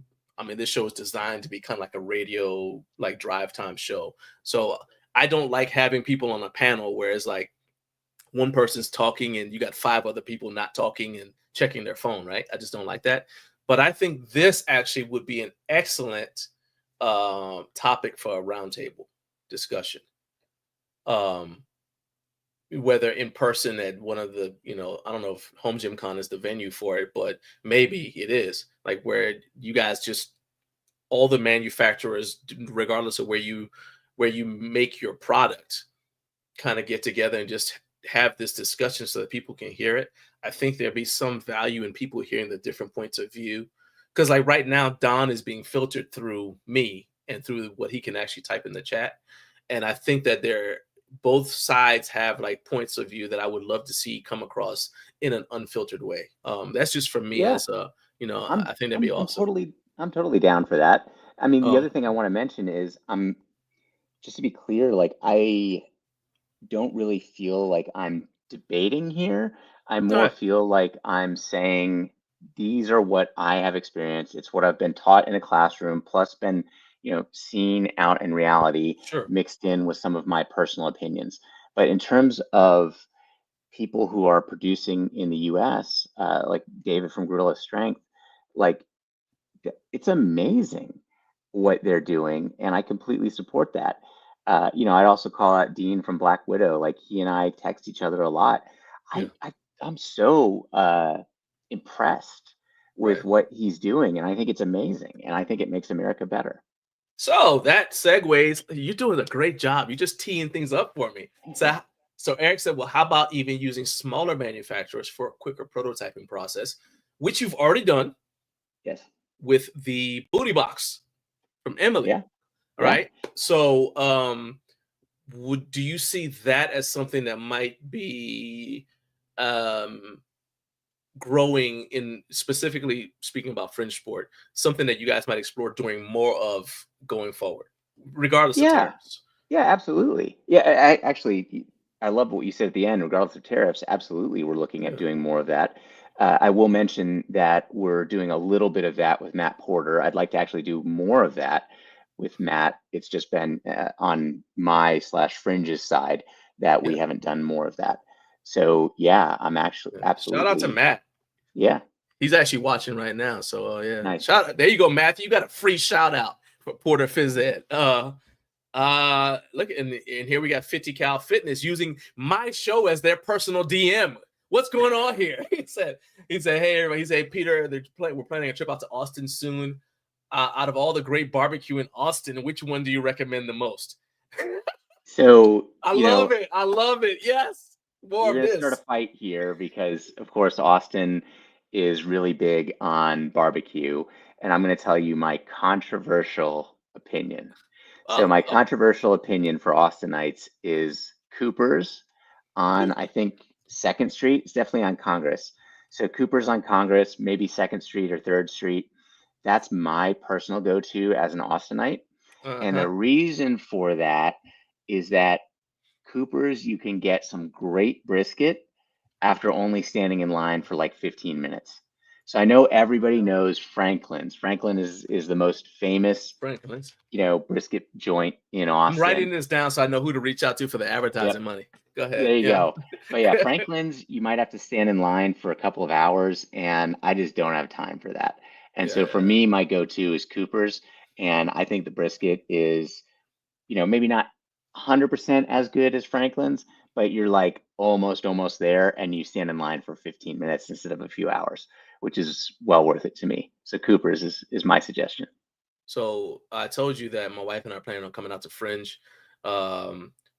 Speaker 1: this show is designed to be kind of like a radio, like drive time show. So I don't like having people on a panel where it's like one person's talking and you got 5 other people not talking and checking their phone, right? I just don't like that. But I think this actually would be an excellent topic for a roundtable discussion. Whether in person at one of the, I don't know if HomeGymCon is the venue for it, but maybe it is, like where you guys just, all the manufacturers, regardless of where you make your product, kind of get together and just have this discussion so that people can hear it. I think there'd be some value in people hearing the different points of view. Because like right now, Don is being filtered through me and through what he can actually type in the chat. And I think that both sides have like points of view that I would love to see come across in an unfiltered way. That's just for me as a, I think that'd be awesome.
Speaker 6: I'm totally down for that. The other thing I want to mention is, just to be clear, like, I don't really feel like I'm debating here. I more feel like I'm saying, these are what I have experienced. It's what I've been taught in a classroom, plus been, seen out in reality, mixed in with some of my personal opinions. But in terms of people who are producing in the US, like David from Gorilla Strength, like, it's amazing what they're doing, and I completely support that. I'd also call out Dean from Black Widow. Like, he and I text each other a lot. I'm so impressed with what he's doing, and I think it's amazing, and I think it makes America better.
Speaker 1: So that segues. You're doing a great job. You're just teeing things up for me. So Eric said, well, how about even using smaller manufacturers for a quicker prototyping process, which you've already done.
Speaker 6: Yes.
Speaker 1: With the booty box from Emily.
Speaker 6: Yeah.
Speaker 1: Right. Yeah. So do you see that as something that might be growing in, specifically speaking about Fringe Sport, something that you guys might explore doing more of going forward, regardless of tariffs?
Speaker 6: Yeah, absolutely. Yeah, I love what you said at the end. Regardless of tariffs, absolutely, we're looking at doing more of that. I will mention that we're doing a little bit of that with Matt Porter. I'd like to actually do more of that with Matt. It's just been on my/Fringe's side that we haven't done more of that. So yeah, I'm actually absolutely.
Speaker 1: Shout out to Matt.
Speaker 6: Yeah.
Speaker 1: He's actually watching right now. So yeah.
Speaker 6: Nice.
Speaker 1: Shout out. There you go, Matthew. You got a free shout out for Porter Phys Ed. Look, and here we got 50 Cal Fitness using my show as their personal DM. What's going on here? He said, hey, everybody. He said, Peter, we're planning a trip out to Austin soon. Out of all the great barbecue in Austin, which one do you recommend the most?
Speaker 6: So
Speaker 1: I love it. I love it. Yes. More
Speaker 6: You're
Speaker 1: of
Speaker 6: going to
Speaker 1: this.
Speaker 6: start a fight here because, of course, Austin is really big on barbecue. And I'm going to tell you my controversial opinion. So my controversial opinion for Austinites is Cooper's on, I think, 2nd Street. It's definitely on Congress. So Cooper's on Congress, maybe 2nd Street or 3rd Street. That's my personal go-to as an Austinite. And the reason for that is that Cooper's, you can get some great brisket after only standing in line for like 15 minutes. So I know everybody knows Franklin's. Franklin is the most famous,
Speaker 1: Franklin's,
Speaker 6: brisket joint in Austin.
Speaker 1: I'm writing this down so I know who to reach out to for the advertising money. Go ahead.
Speaker 6: There you go. But yeah, Franklin's, you might have to stand in line for a couple of hours, and I just don't have time for that. And so for me, my go-to is Cooper's, and I think the brisket is, maybe not 100% as good as Franklin's, but you're like almost there, and you stand in line for 15 minutes instead of a few hours, which is well worth it to me. So Cooper's is my suggestion.
Speaker 1: So I told you that my wife and I are planning on coming out to Fringe.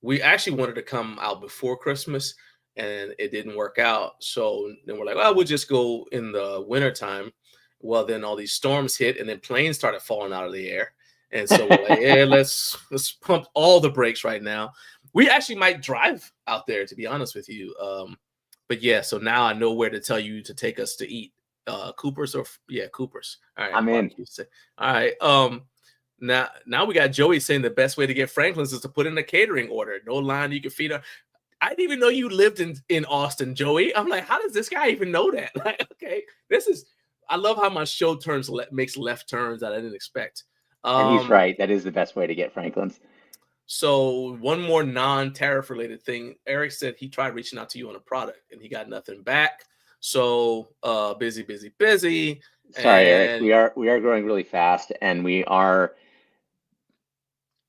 Speaker 1: We actually wanted to come out before Christmas, and it didn't work out. So then we're like, well, we'll just go in the wintertime. Well, then all these storms hit, and then planes started falling out of the air. And so we're like, yeah, let's pump all the brakes right now. We actually might drive out there, to be honest with you. But yeah, so now I know where to tell you to take us to eat. Cooper's Cooper's. All right,
Speaker 6: I'm in.
Speaker 1: All right. Now we got Joey saying the best way to get Franklin's is to put in a catering order. No line you can feed on. I didn't even know you lived in Austin, Joey. I'm like, how does this guy even know that? Like, okay, I love how my show makes left turns that I didn't expect.
Speaker 6: And he's right. That is the best way to get Franklin's.
Speaker 1: So one more non-tariff related thing. Eric said he tried reaching out to you on a product and he got nothing back. So busy.
Speaker 6: Sorry, Eric. We are growing really fast, and we are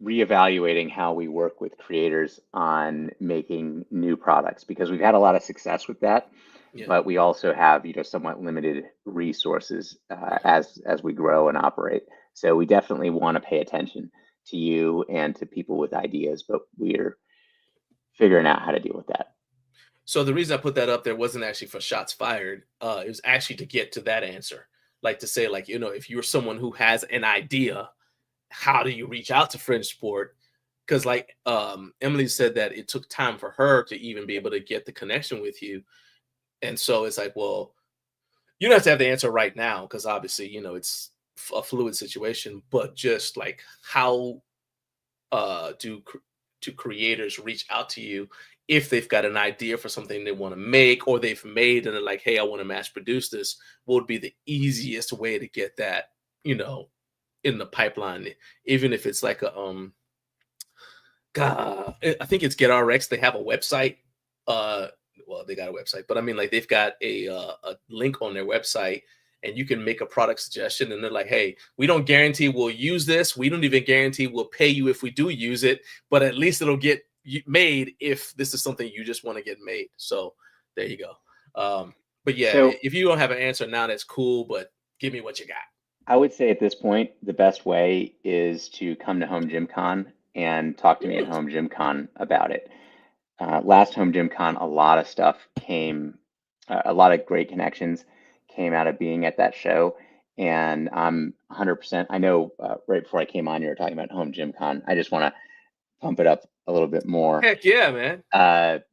Speaker 6: reevaluating how we work with creators on making new products, because we've had a lot of success with that. Yeah. But we also have, somewhat limited resources as we grow and operate. So we definitely want to pay attention to you and to people with ideas, but we're figuring out how to deal with that.
Speaker 1: So the reason I put that up there wasn't actually for shots fired. It was actually to get to that answer, like to say, like, if you're someone who has an idea, how do you reach out to Fringe Sport? Because like Emily said that it took time for her to even be able to get the connection with you. And so it's like, well, you don't have to have the answer right now, because obviously, it's a fluid situation, but just like how do creators reach out to you if they've got an idea for something they want to make, or they've made and they're like, hey, I want to mass produce this? What would be the easiest way to get that, in the pipeline? Even if it's like I think it's GetRx. They have a website. Well, they got a website, but I mean, like, they've got a link on their website, and you can make a product suggestion, and they're like, hey, we don't guarantee we'll use this. We don't even guarantee we'll pay you if we do use it, but at least it'll get made if this is something you just want to get made. So there you go. But yeah, so, if you don't have an answer now, that's cool, but give me what you got.
Speaker 6: I would say at this point, the best way is to come to HomeGymCon and talk to me at HomeGymCon about it. Last HomeGymCon, a lot of stuff came, a lot of great connections came out of being at that show. And I'm 100%, I know right before I came on, you were talking about HomeGymCon. I just want to pump it up a little bit more.
Speaker 1: Heck yeah, man.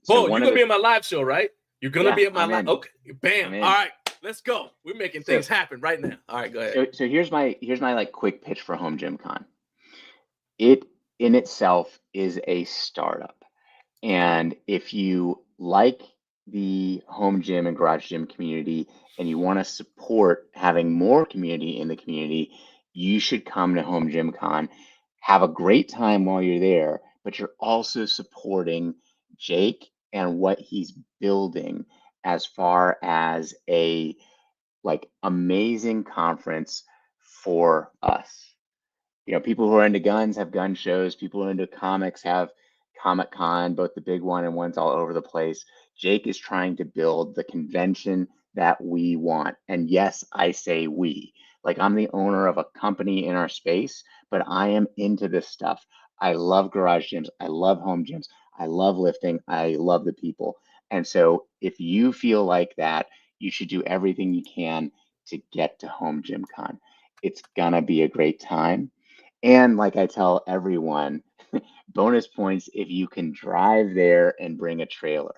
Speaker 1: You're going to be in my live show, right? You're going to be at my live. Okay, bam. All right, let's go. We're making things happen right now. All right, go ahead.
Speaker 6: So here's my like quick pitch for HomeGymCon. It in itself is a startup. And if you like the home gym and garage gym community and you want to support having more community in the community, you should come to HomeGymCon. Have a great time while you're there, but you're also supporting Jake and what he's building as far as a like amazing conference for us. You know, people who are into guns have gun shows. People who are into comics have Comic Con, both the big one and ones all over the place. Jake is trying to build the convention that we want. And yes, I say we. Like I'm the owner of a company in our space, but I am into this stuff. I love garage gyms. I love home gyms. I love lifting. I love the people. And so if you feel like that, you should do everything you can to get to Home Gym Con. It's gonna be a great time. And like I tell everyone, bonus points if you can drive there and bring a trailer.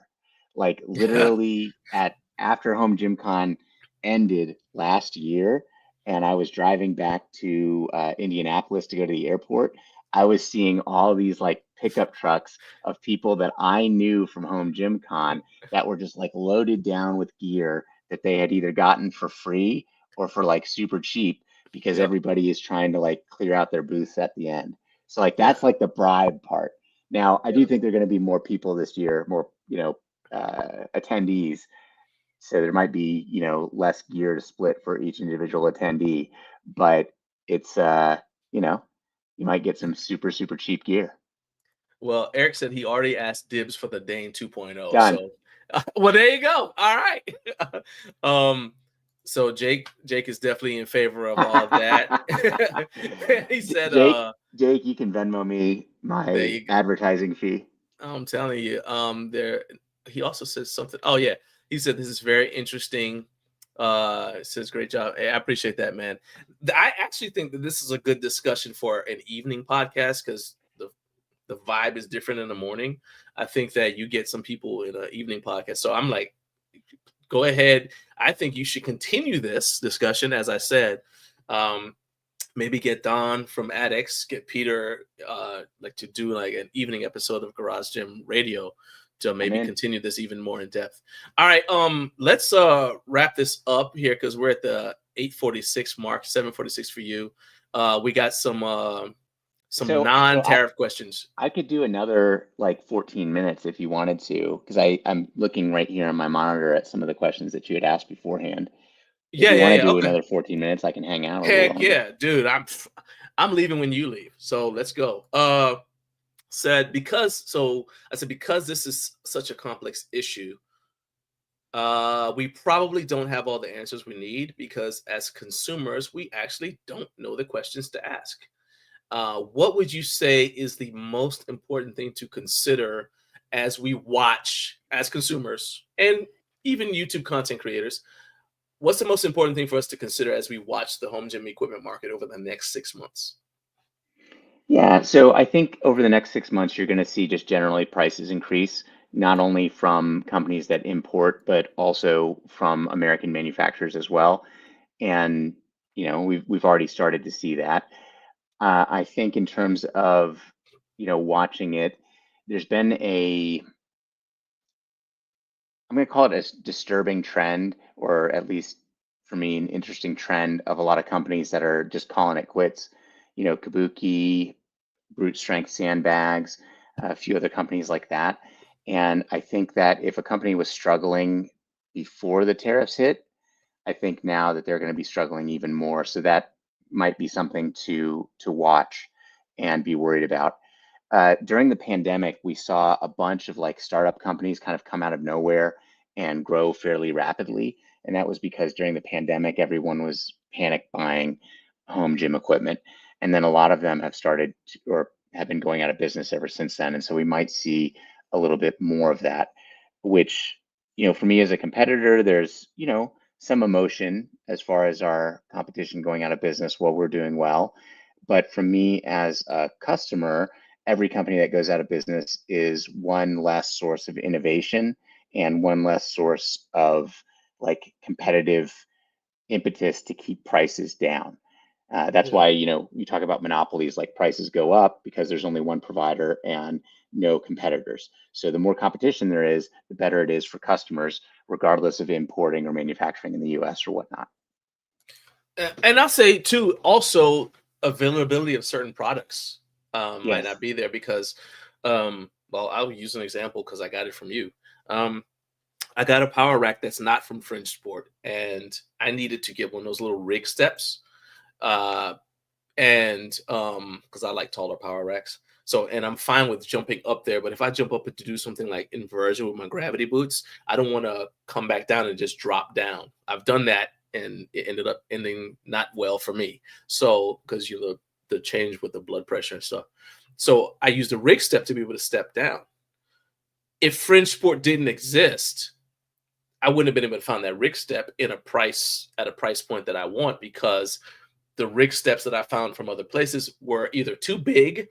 Speaker 6: Like literally at after Home Gym Con ended last year, and I was driving back to Indianapolis to go to the airport, I was seeing all these like pickup trucks of people that I knew from Home Gym Con that were just like loaded down with gear that they had either gotten for free or for like super cheap because
Speaker 1: Yep.
Speaker 6: everybody is trying to like clear out their booths at the end. So like
Speaker 1: Yeah.
Speaker 6: that's like the bribe part. Now I
Speaker 1: Yeah.
Speaker 6: do think there are going to be more people this year, more attendees. So there might be less gear to split for each individual attendee, but it's you know you might get some super super cheap gear.
Speaker 1: Well, Eric said he already asked dibs for the Dane 2.0.
Speaker 6: Done.
Speaker 1: So, well, there you go. All right. um, so Jake is definitely in favor of all that. He said,
Speaker 6: Jake, you can Venmo me
Speaker 1: there
Speaker 6: my
Speaker 1: you go.
Speaker 6: advertising fee.
Speaker 1: I'm telling you, there he also says something. Oh yeah, he said this is very interesting. Says great job. Hey, I appreciate that, man. I actually think that this is a good discussion for an evening podcast because the vibe is different in the morning. I think that you get some people in an evening podcast. So I'm like, go ahead. I think you should continue this discussion, as I said. Maybe get Don from Addicts, get Peter like to do like an evening episode of Garage Gym Radio to maybe continue this even more in depth. All right, let's wrap this up here because we're at the 8:46 mark, 7:46 for you. We got some non-tariff questions.
Speaker 6: I could do another like 14 minutes if you wanted to, because I'm looking right here on my monitor at some of the questions that you had asked beforehand. If you want to do
Speaker 1: Okay.
Speaker 6: another 14 minutes, I can hang out a little
Speaker 1: Heck
Speaker 6: longer.
Speaker 1: yeah, dude. I'm leaving when you leave. So let's go. I said because this is such a complex issue, we probably don't have all the answers we need because as consumers, we actually don't know the questions to ask. What would you say is the most important thing to consider as we watch as consumers and even YouTube content creators? What's the most important thing for us to consider as we watch the home gym equipment market over the next 6 months?
Speaker 6: Yeah, so I think over the next 6 months, you're going to see just generally prices increase, not only from companies that import, but also from American manufacturers as well. And we've already started to see that. I think in terms of watching it, there's been I'm going to call it a disturbing trend, or at least for me, an interesting trend of a lot of companies that are just calling it quits. Kabuki, Brute Strength Sandbags, a few other companies like that. And I think that if a company was struggling before the tariffs hit, I think now that they're going to be struggling even more. So that might be something to watch and be worried about. During the pandemic, we saw a bunch of like startup companies kind of come out of nowhere and grow fairly rapidly. And that was because during the pandemic, everyone was panic buying home gym equipment. And then a lot of them have started or have been going out of business ever since then. And so we might see a little bit more of that, which, for me as a competitor, there's, some emotion as far as our competition going out of business while we're doing well. But for me as a customer, every company that goes out of business is one less source of innovation and one less source of like competitive impetus to keep prices down. That's why, you talk about monopolies, like prices go up because there's only one provider and no competitors. So the more competition there is, the better it is for customers, regardless of importing or manufacturing in the US or whatnot.
Speaker 1: And I'll say too, also availability of certain products might
Speaker 6: Yes.
Speaker 1: not be there because, well, I'll use an example because I got it from you. I got a power rack that's not from Fringe Sport, and I needed to get one of those little rig steps, and because I like taller power racks. So, and I'm fine with jumping up there, but if I jump up to do something like inversion with my gravity boots, I don't want to come back down and just drop down. I've done that, and it ended up ending not well for me. So, because the change with the blood pressure and stuff. So I used a rig step to be able to step down. If Fringe Sport didn't exist, I wouldn't have been able to find that rig step at a price point that I want, because the rig steps that I found from other places were either too big,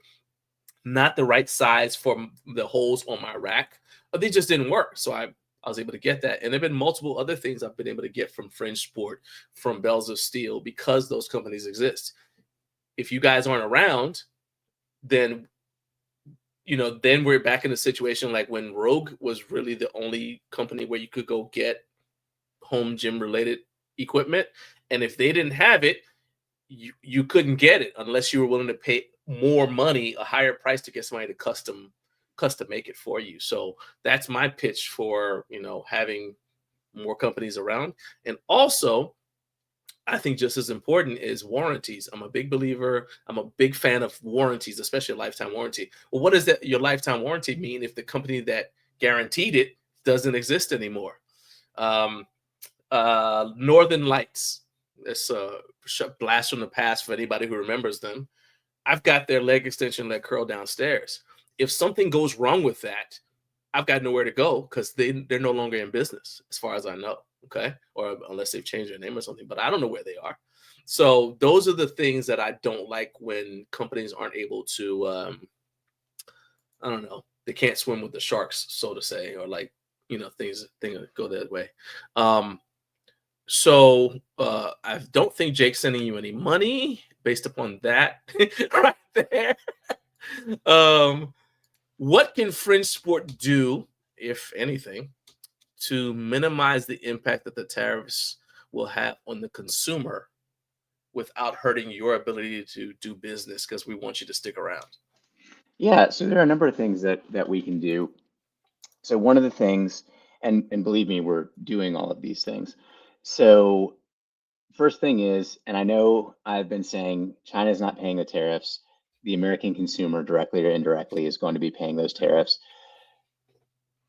Speaker 1: not the right size for the holes on my rack, or they just didn't work. So I was able to get that. And there have been multiple other things I've been able to get from Fringe Sport, from Bells of Steel, because those companies exist. If you guys aren't around, then then we're back in a situation like when Rogue was really the only company where you could go get home gym related equipment. And if they didn't have it, you couldn't get it unless you were willing to pay more money, a higher price, to get somebody to custom make it for you. So that's my pitch for, having more companies around. And also, I think just as important is warranties. I'm a big believer. I'm a big fan of warranties, especially a lifetime warranty. Well, what does your lifetime warranty mean if the company that guaranteed it doesn't exist anymore? Northern Lights. It's a blast from the past for anybody who remembers them. I've got their leg extension, leg curl downstairs. If something goes wrong with that, I've got nowhere to go, because they're no longer in business, as far as I know. Okay. Or unless they've changed their name or something, but I don't know where they are. So those are the things that I don't like when companies aren't able to, I don't know, they can't swim with the sharks, so to say, or like, things go that way. So I don't think Jake's sending you any money based upon that right there. What can Fringe Sport do, if anything, to minimize the impact that the tariffs will have on the consumer without hurting your ability to do business, because we want you to stick around?
Speaker 6: Yeah, so there are a number of things that we can do. So one of the things, and believe me, we're doing all of these things. So first thing is, and I know I've been saying China's not paying the tariffs. The American consumer, directly or indirectly, is going to be paying those tariffs.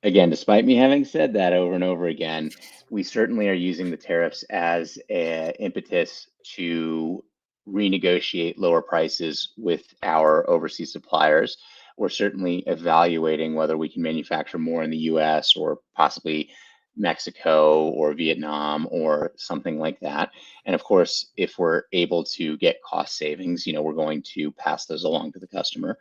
Speaker 6: Again, despite me having said that over and over again, we certainly are using the tariffs as an impetus to renegotiate lower prices with our overseas suppliers. We're certainly evaluating whether we can manufacture more in the US or possibly Mexico or Vietnam or something like that. And of course, if we're able to get cost savings, we're going to pass those along to the customer.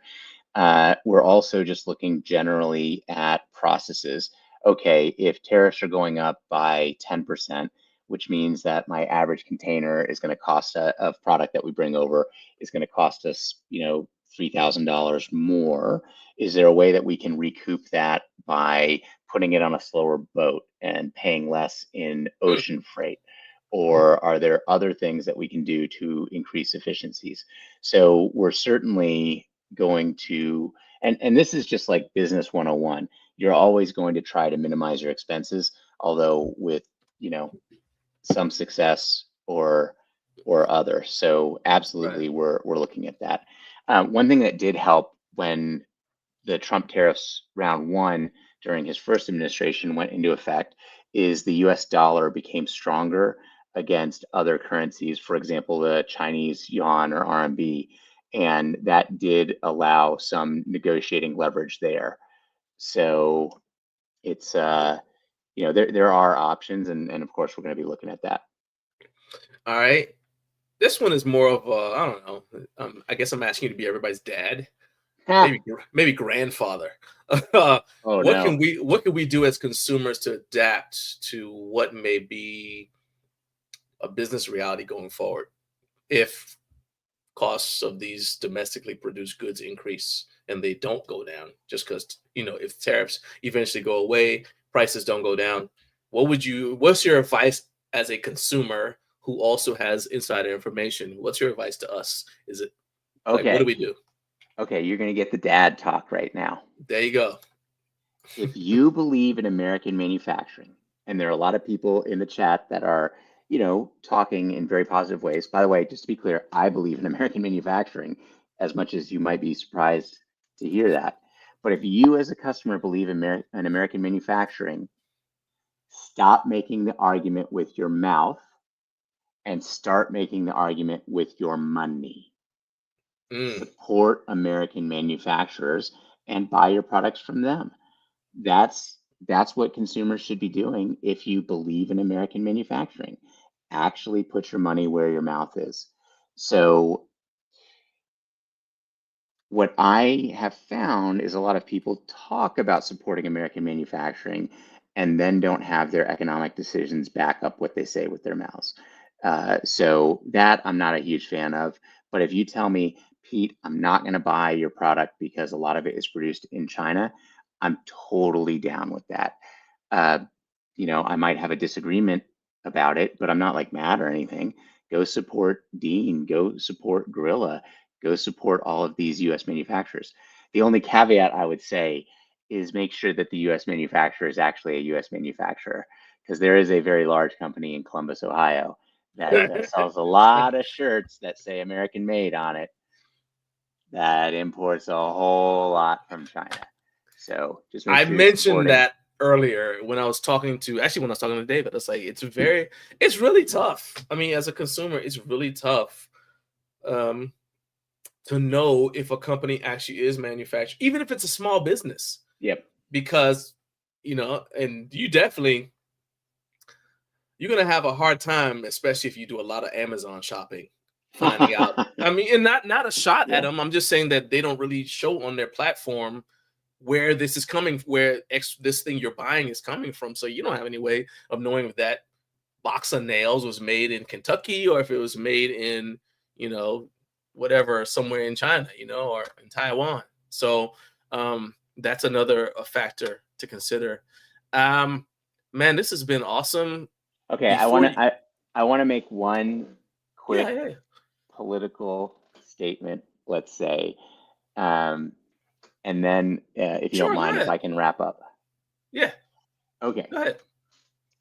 Speaker 6: We're also just looking generally at processes. Okay, if tariffs are going up by 10%, which means that my average container is going to cost of product that we bring over is going to cost us, $3,000 more. Is there a way that we can recoup that by putting it on a slower boat and paying less in ocean freight? Or are there other things that we can do to increase efficiencies? So we're certainly going to, and this is just like business 101. You're always going to try to minimize your expenses, although with, some success or other. So absolutely,
Speaker 1: Right.
Speaker 6: we're looking at that. One thing that did help when the Trump tariffs round one during his first administration went into effect is the US dollar became stronger against other currencies, for example, the Chinese yuan or RMB, and that did allow some negotiating leverage there. So it's there are options, and of course we're going to be looking at that.
Speaker 1: All right. This one is more of I don't know. I guess I'm asking you to be everybody's dad, maybe grandfather.
Speaker 6: Oh
Speaker 1: What
Speaker 6: no.
Speaker 1: can we do as consumers to adapt to what may be a business reality going forward? If costs of these domestically produced goods increase and they don't go down just because, if tariffs eventually go away, prices don't go down. What's your advice as a consumer who also has insider information? What's your advice to us? Is it like, what do we do?
Speaker 6: Okay, you're going to get the dad talk right now.
Speaker 1: There you go.
Speaker 6: If you believe in American manufacturing, and there are a lot of people in the chat that are, talking in very positive ways. By the way, just to be clear, I believe in American manufacturing as much as you might be surprised to hear that. But if you as a customer believe in American manufacturing, stop making the argument with your mouth and start making the argument with your money. Support American manufacturers and buy your products from them. That's what consumers should be doing if you believe in American manufacturing. Actually put your money where your mouth is. So what I have found is a lot of people talk about supporting American manufacturing and then don't have their economic decisions back up what they say with their mouths. So that I'm not a huge fan of. But if you tell me, Pete, I'm not going to buy your product because a lot of it is produced in China, I'm totally down with that. I might have a disagreement about it, but I'm not like mad or anything. Go support Dean, go support Gorilla, go support all of these US manufacturers. The only caveat I would say is make sure that the US manufacturer is actually a US manufacturer, because there is a very large company in Columbus, Ohio that sells a lot of shirts that say American made on it that imports a whole lot from China. So just make sure
Speaker 1: I mentioned that earlier when I was talking to David. It's like it's really tough. I mean, as a consumer, it's really tough to know if a company actually is manufactured, even if it's a small business.
Speaker 6: Yep.
Speaker 1: Because and you're gonna have a hard time, especially if you do a lot of Amazon shopping, finding out. I mean, and not a shot at them. I'm just saying that they don't really show on their platform where this is coming, this thing you're buying is coming from. So you don't have any way of knowing if that box of nails was made in Kentucky or if it was made in, whatever, somewhere in China, or in Taiwan. So that's another factor to consider. Man, this has been awesome.
Speaker 6: Okay, I want to make one quick political statement, let's say. And then, if you don't mind, if I can wrap up.
Speaker 1: Yeah.
Speaker 6: Okay.
Speaker 1: Go ahead.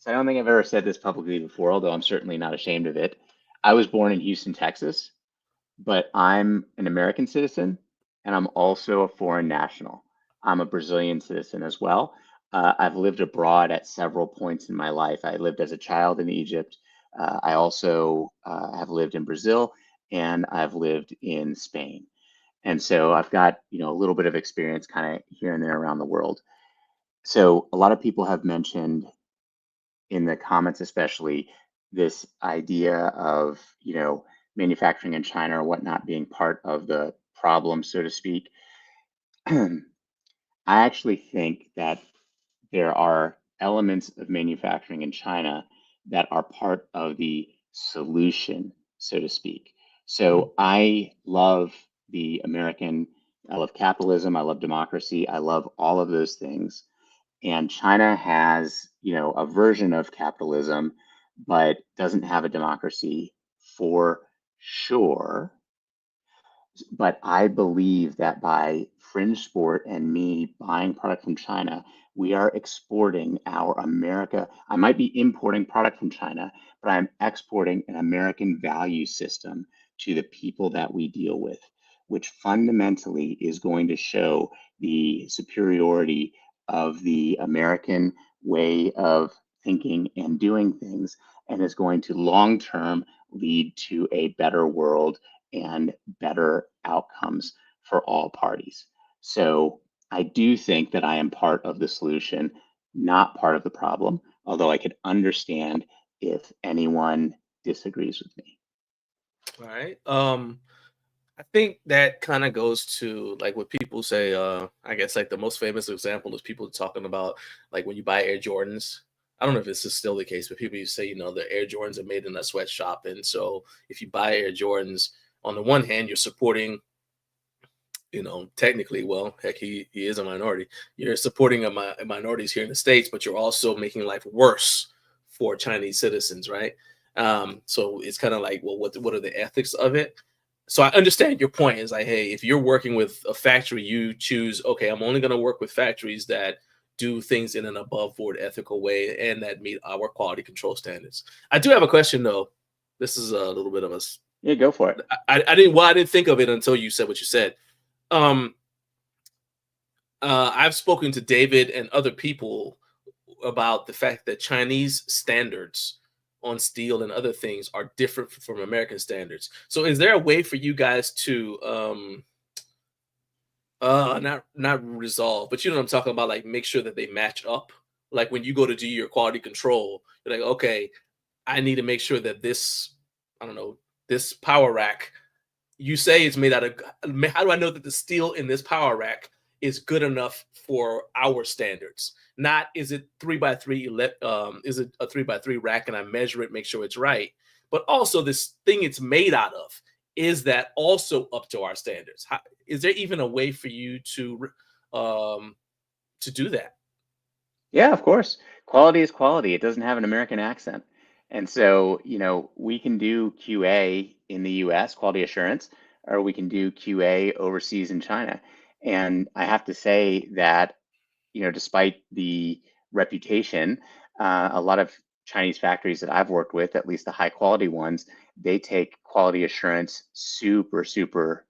Speaker 6: So I don't think I've ever said this publicly before, although I'm certainly not ashamed of it. I was born in Houston, Texas, but I'm an American citizen, and I'm also a foreign national. I'm a Brazilian citizen as well. I've lived abroad at several points in my life. I lived as a child in Egypt. I also have lived in Brazil, and I've lived in Spain. And so I've got, a little bit of experience kind of here and there around the world. So a lot of people have mentioned in the comments, especially, this idea of, manufacturing in China or whatnot being part of the problem, so to speak. I actually think that there are elements of manufacturing in China that are part of the solution, so to speak. So I love I love capitalism, I love democracy, I love all of those things. And China has, a version of capitalism, but doesn't have a democracy for sure. But I believe that by Fringe Sport and me buying product from China, we are exporting our America. I might be importing product from China, but I'm exporting an American value system to the people that we deal with, which fundamentally is going to show the superiority of the American way of thinking and doing things, and is going to long-term lead to a better world and better outcomes for all parties. So I do think that I am part of the solution, not part of the problem, although I could understand if anyone disagrees with me.
Speaker 1: All right. I think that kind of goes to like what people say. I guess like the most famous example is people talking about like when you buy Air Jordans. I don't know if this is still the case, but people used to say, the Air Jordans are made in a sweatshop. And so if you buy Air Jordans, on the one hand, you're supporting, technically, well, heck, he is a minority. You're supporting minorities here in the States, but you're also making life worse for Chinese citizens, right? So it's kind of like, well, what are the ethics of it? So I understand your point. Is like, hey, if you're working with a factory, you choose, okay, I'm only going to work with factories that do things in an above board ethical way and that meet our quality control standards. I do have a question though. This is a little bit of a,
Speaker 6: Yeah, go for it.
Speaker 1: I didn't think of it until you said what you said. I've spoken to David and other people about the fact that Chinese standards on steel and other things are different from American standards. So is there a way for you guys to not resolve, but you know what I'm talking about, like make sure that they match up? Like when you go to do your quality control, you're like, okay, I need to make sure that this, I don't know, this power rack, you say it's made out of, how do I know that the steel in this power rack is good enough for our standards? Not is it 3x3, is it a 3x3 rack and I measure it, make sure it's right, but also this thing it's made out of, is that also up to our standards? Is there even a way for you to do that?
Speaker 6: Yeah, of course. Quality is quality. It doesn't have an American accent. And so, we can do QA in the US, quality assurance, or we can do QA overseas in China. And I have to say that, despite the reputation, a lot of Chinese factories that I've worked with, at least the high quality ones, they take quality assurance super, super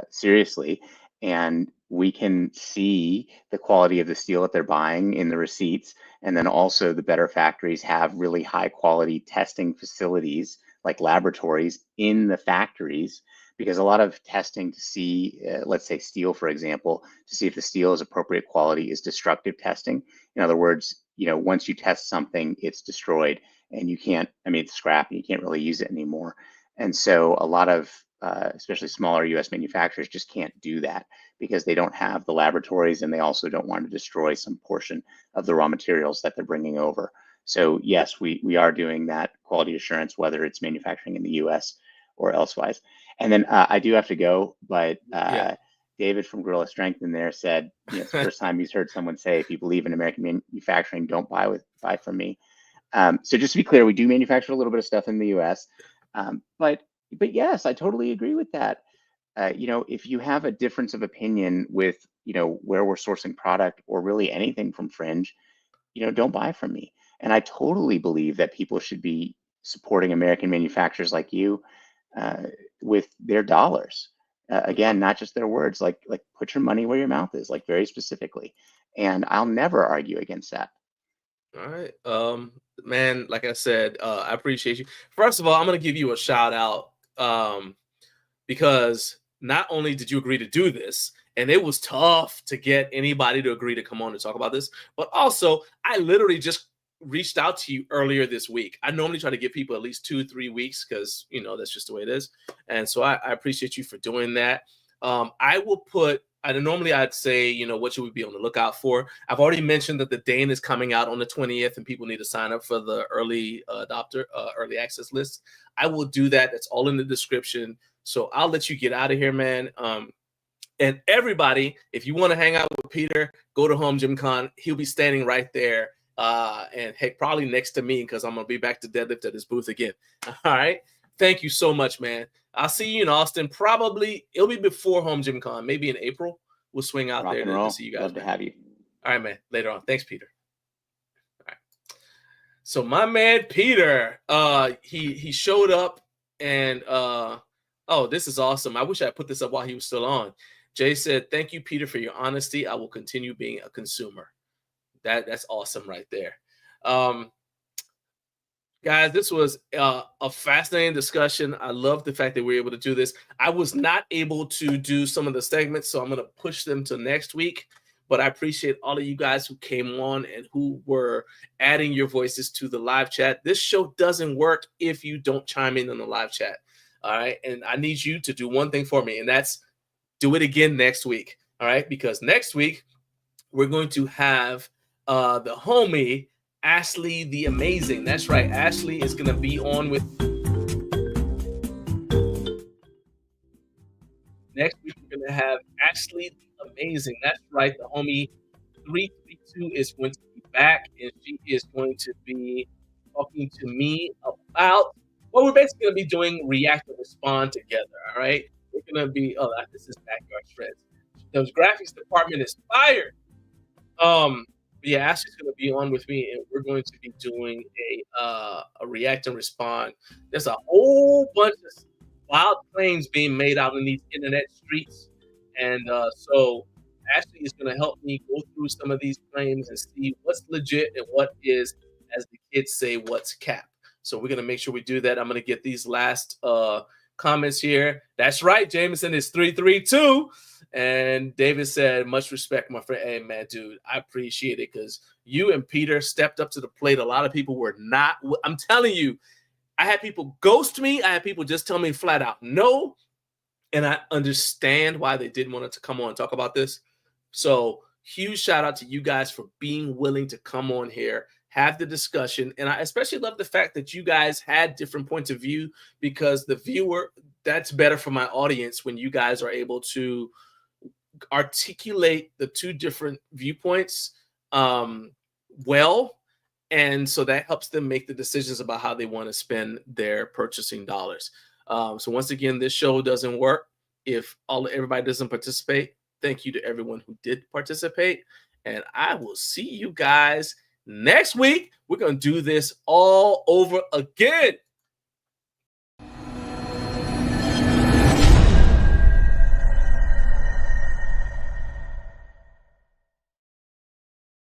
Speaker 6: seriously. And we can see the quality of the steel that they're buying in the receipts. And then also the better factories have really high quality testing facilities like laboratories in the factories, because a lot of testing to see, let's say steel, for example, to see if the steel is appropriate quality is destructive testing. In other words, once you test something, it's destroyed and you can't, it's scrap and you can't really use it anymore. And so a lot of, especially smaller US manufacturers just can't do that because they don't have the laboratories and they also don't want to destroy some portion of the raw materials that they're bringing over. So yes, we are doing that quality assurance, whether it's manufacturing in the US or elsewise. And then I do have to go, but
Speaker 1: Yeah.
Speaker 6: David from Gorilla Strength in there said, it's the first time he's heard someone say, if you believe in American manufacturing, don't buy from me. So just to be clear, we do manufacture a little bit of stuff in the US, but yes, I totally agree with that. If you have a difference of opinion with, where we're sourcing product or really anything from Fringe, don't buy from me. And I totally believe that people should be supporting American manufacturers like you with their dollars. Again, not just their words, like put your money where your mouth is, like very specifically. And I'll never argue against that.
Speaker 1: All right. Man, like I said, I appreciate you. First of all, I'm going to give you a shout out because not only did you agree to do this, and it was tough to get anybody to agree to come on and talk about this, but also I literally just reached out to you earlier this week. I normally try to give people at least 2-3 weeks because, that's just the way it is. And so I appreciate you for doing that. Normally I'd say, what should we be on the lookout for? I've already mentioned that the Dane is coming out on the 20th and people need to sign up for the early adopter, early access list. I will do that. That's all in the description. So I'll let you get out of here, man. And everybody, if you want to hang out with Peter, go to HomeGymCon. He'll be standing right there. And heck, probably next to me because I'm going to be back to deadlift at his booth again. All right. Thank you so much, man. I'll see you in Austin. Probably it'll be before HomeGymCon, maybe in April. We'll swing out there to see you guys.
Speaker 6: Love to have you.
Speaker 1: All right, man. Later on. Thanks, Peter. All right. So my man Peter, he showed up and oh, this is awesome. I wish I put this up while he was still on. Jay said, "Thank you, Peter, for your honesty. I will continue being a consumer." That's awesome right there. Guys, this was a fascinating discussion. I love the fact that we were able to do this. I was not able to do some of the segments, so I'm going to push them to next week. But I appreciate all of you guys who came on and who were adding your voices to the live chat. This show doesn't work if you don't chime in on the live chat. All right. And I need you to do one thing for me, and that's do it again next week. All right. Because next week, we're going to have the homie, Ashley the Amazing. That's right. Ashley is going to be on with Ashley Amazing. That's right. The homie 332 is going to be back, and she is going to be talking to me about what we're basically going to be doing react and respond together. All right. We're going to be, this is Backyard Shreds. The graphics department is fired. Yeah, Ashley's going to be on with me, and we're going to be doing a react and respond. There's a whole bunch of wild claims being made out in these internet streets, and so Ashley is going to help me go through some of these claims and see what's legit and what is, as the kids say, what's cap. So we're going to make sure we do that. I'm going to get these last comments here. That's right, Jameson is 332. And David said, much respect, my friend. Hey, man, dude, I appreciate it because you and Peter stepped up to the plate. A lot of people were not. I'm telling you, I had people ghost me. I had people just tell me flat out no. And I understand why they didn't want to come on and talk about this. So huge shout out to you guys for being willing to come on here, have the discussion. And I especially love the fact that you guys had different points of view, because the viewer, that's better for my audience when you guys are able to articulate the two different viewpoints well, and so that helps them make the decisions about how they want to spend their purchasing dollars. So once again, this show doesn't work if everybody doesn't participate. Thank you to everyone who did participate, and I will see you guys next week. We're going to do this all over again.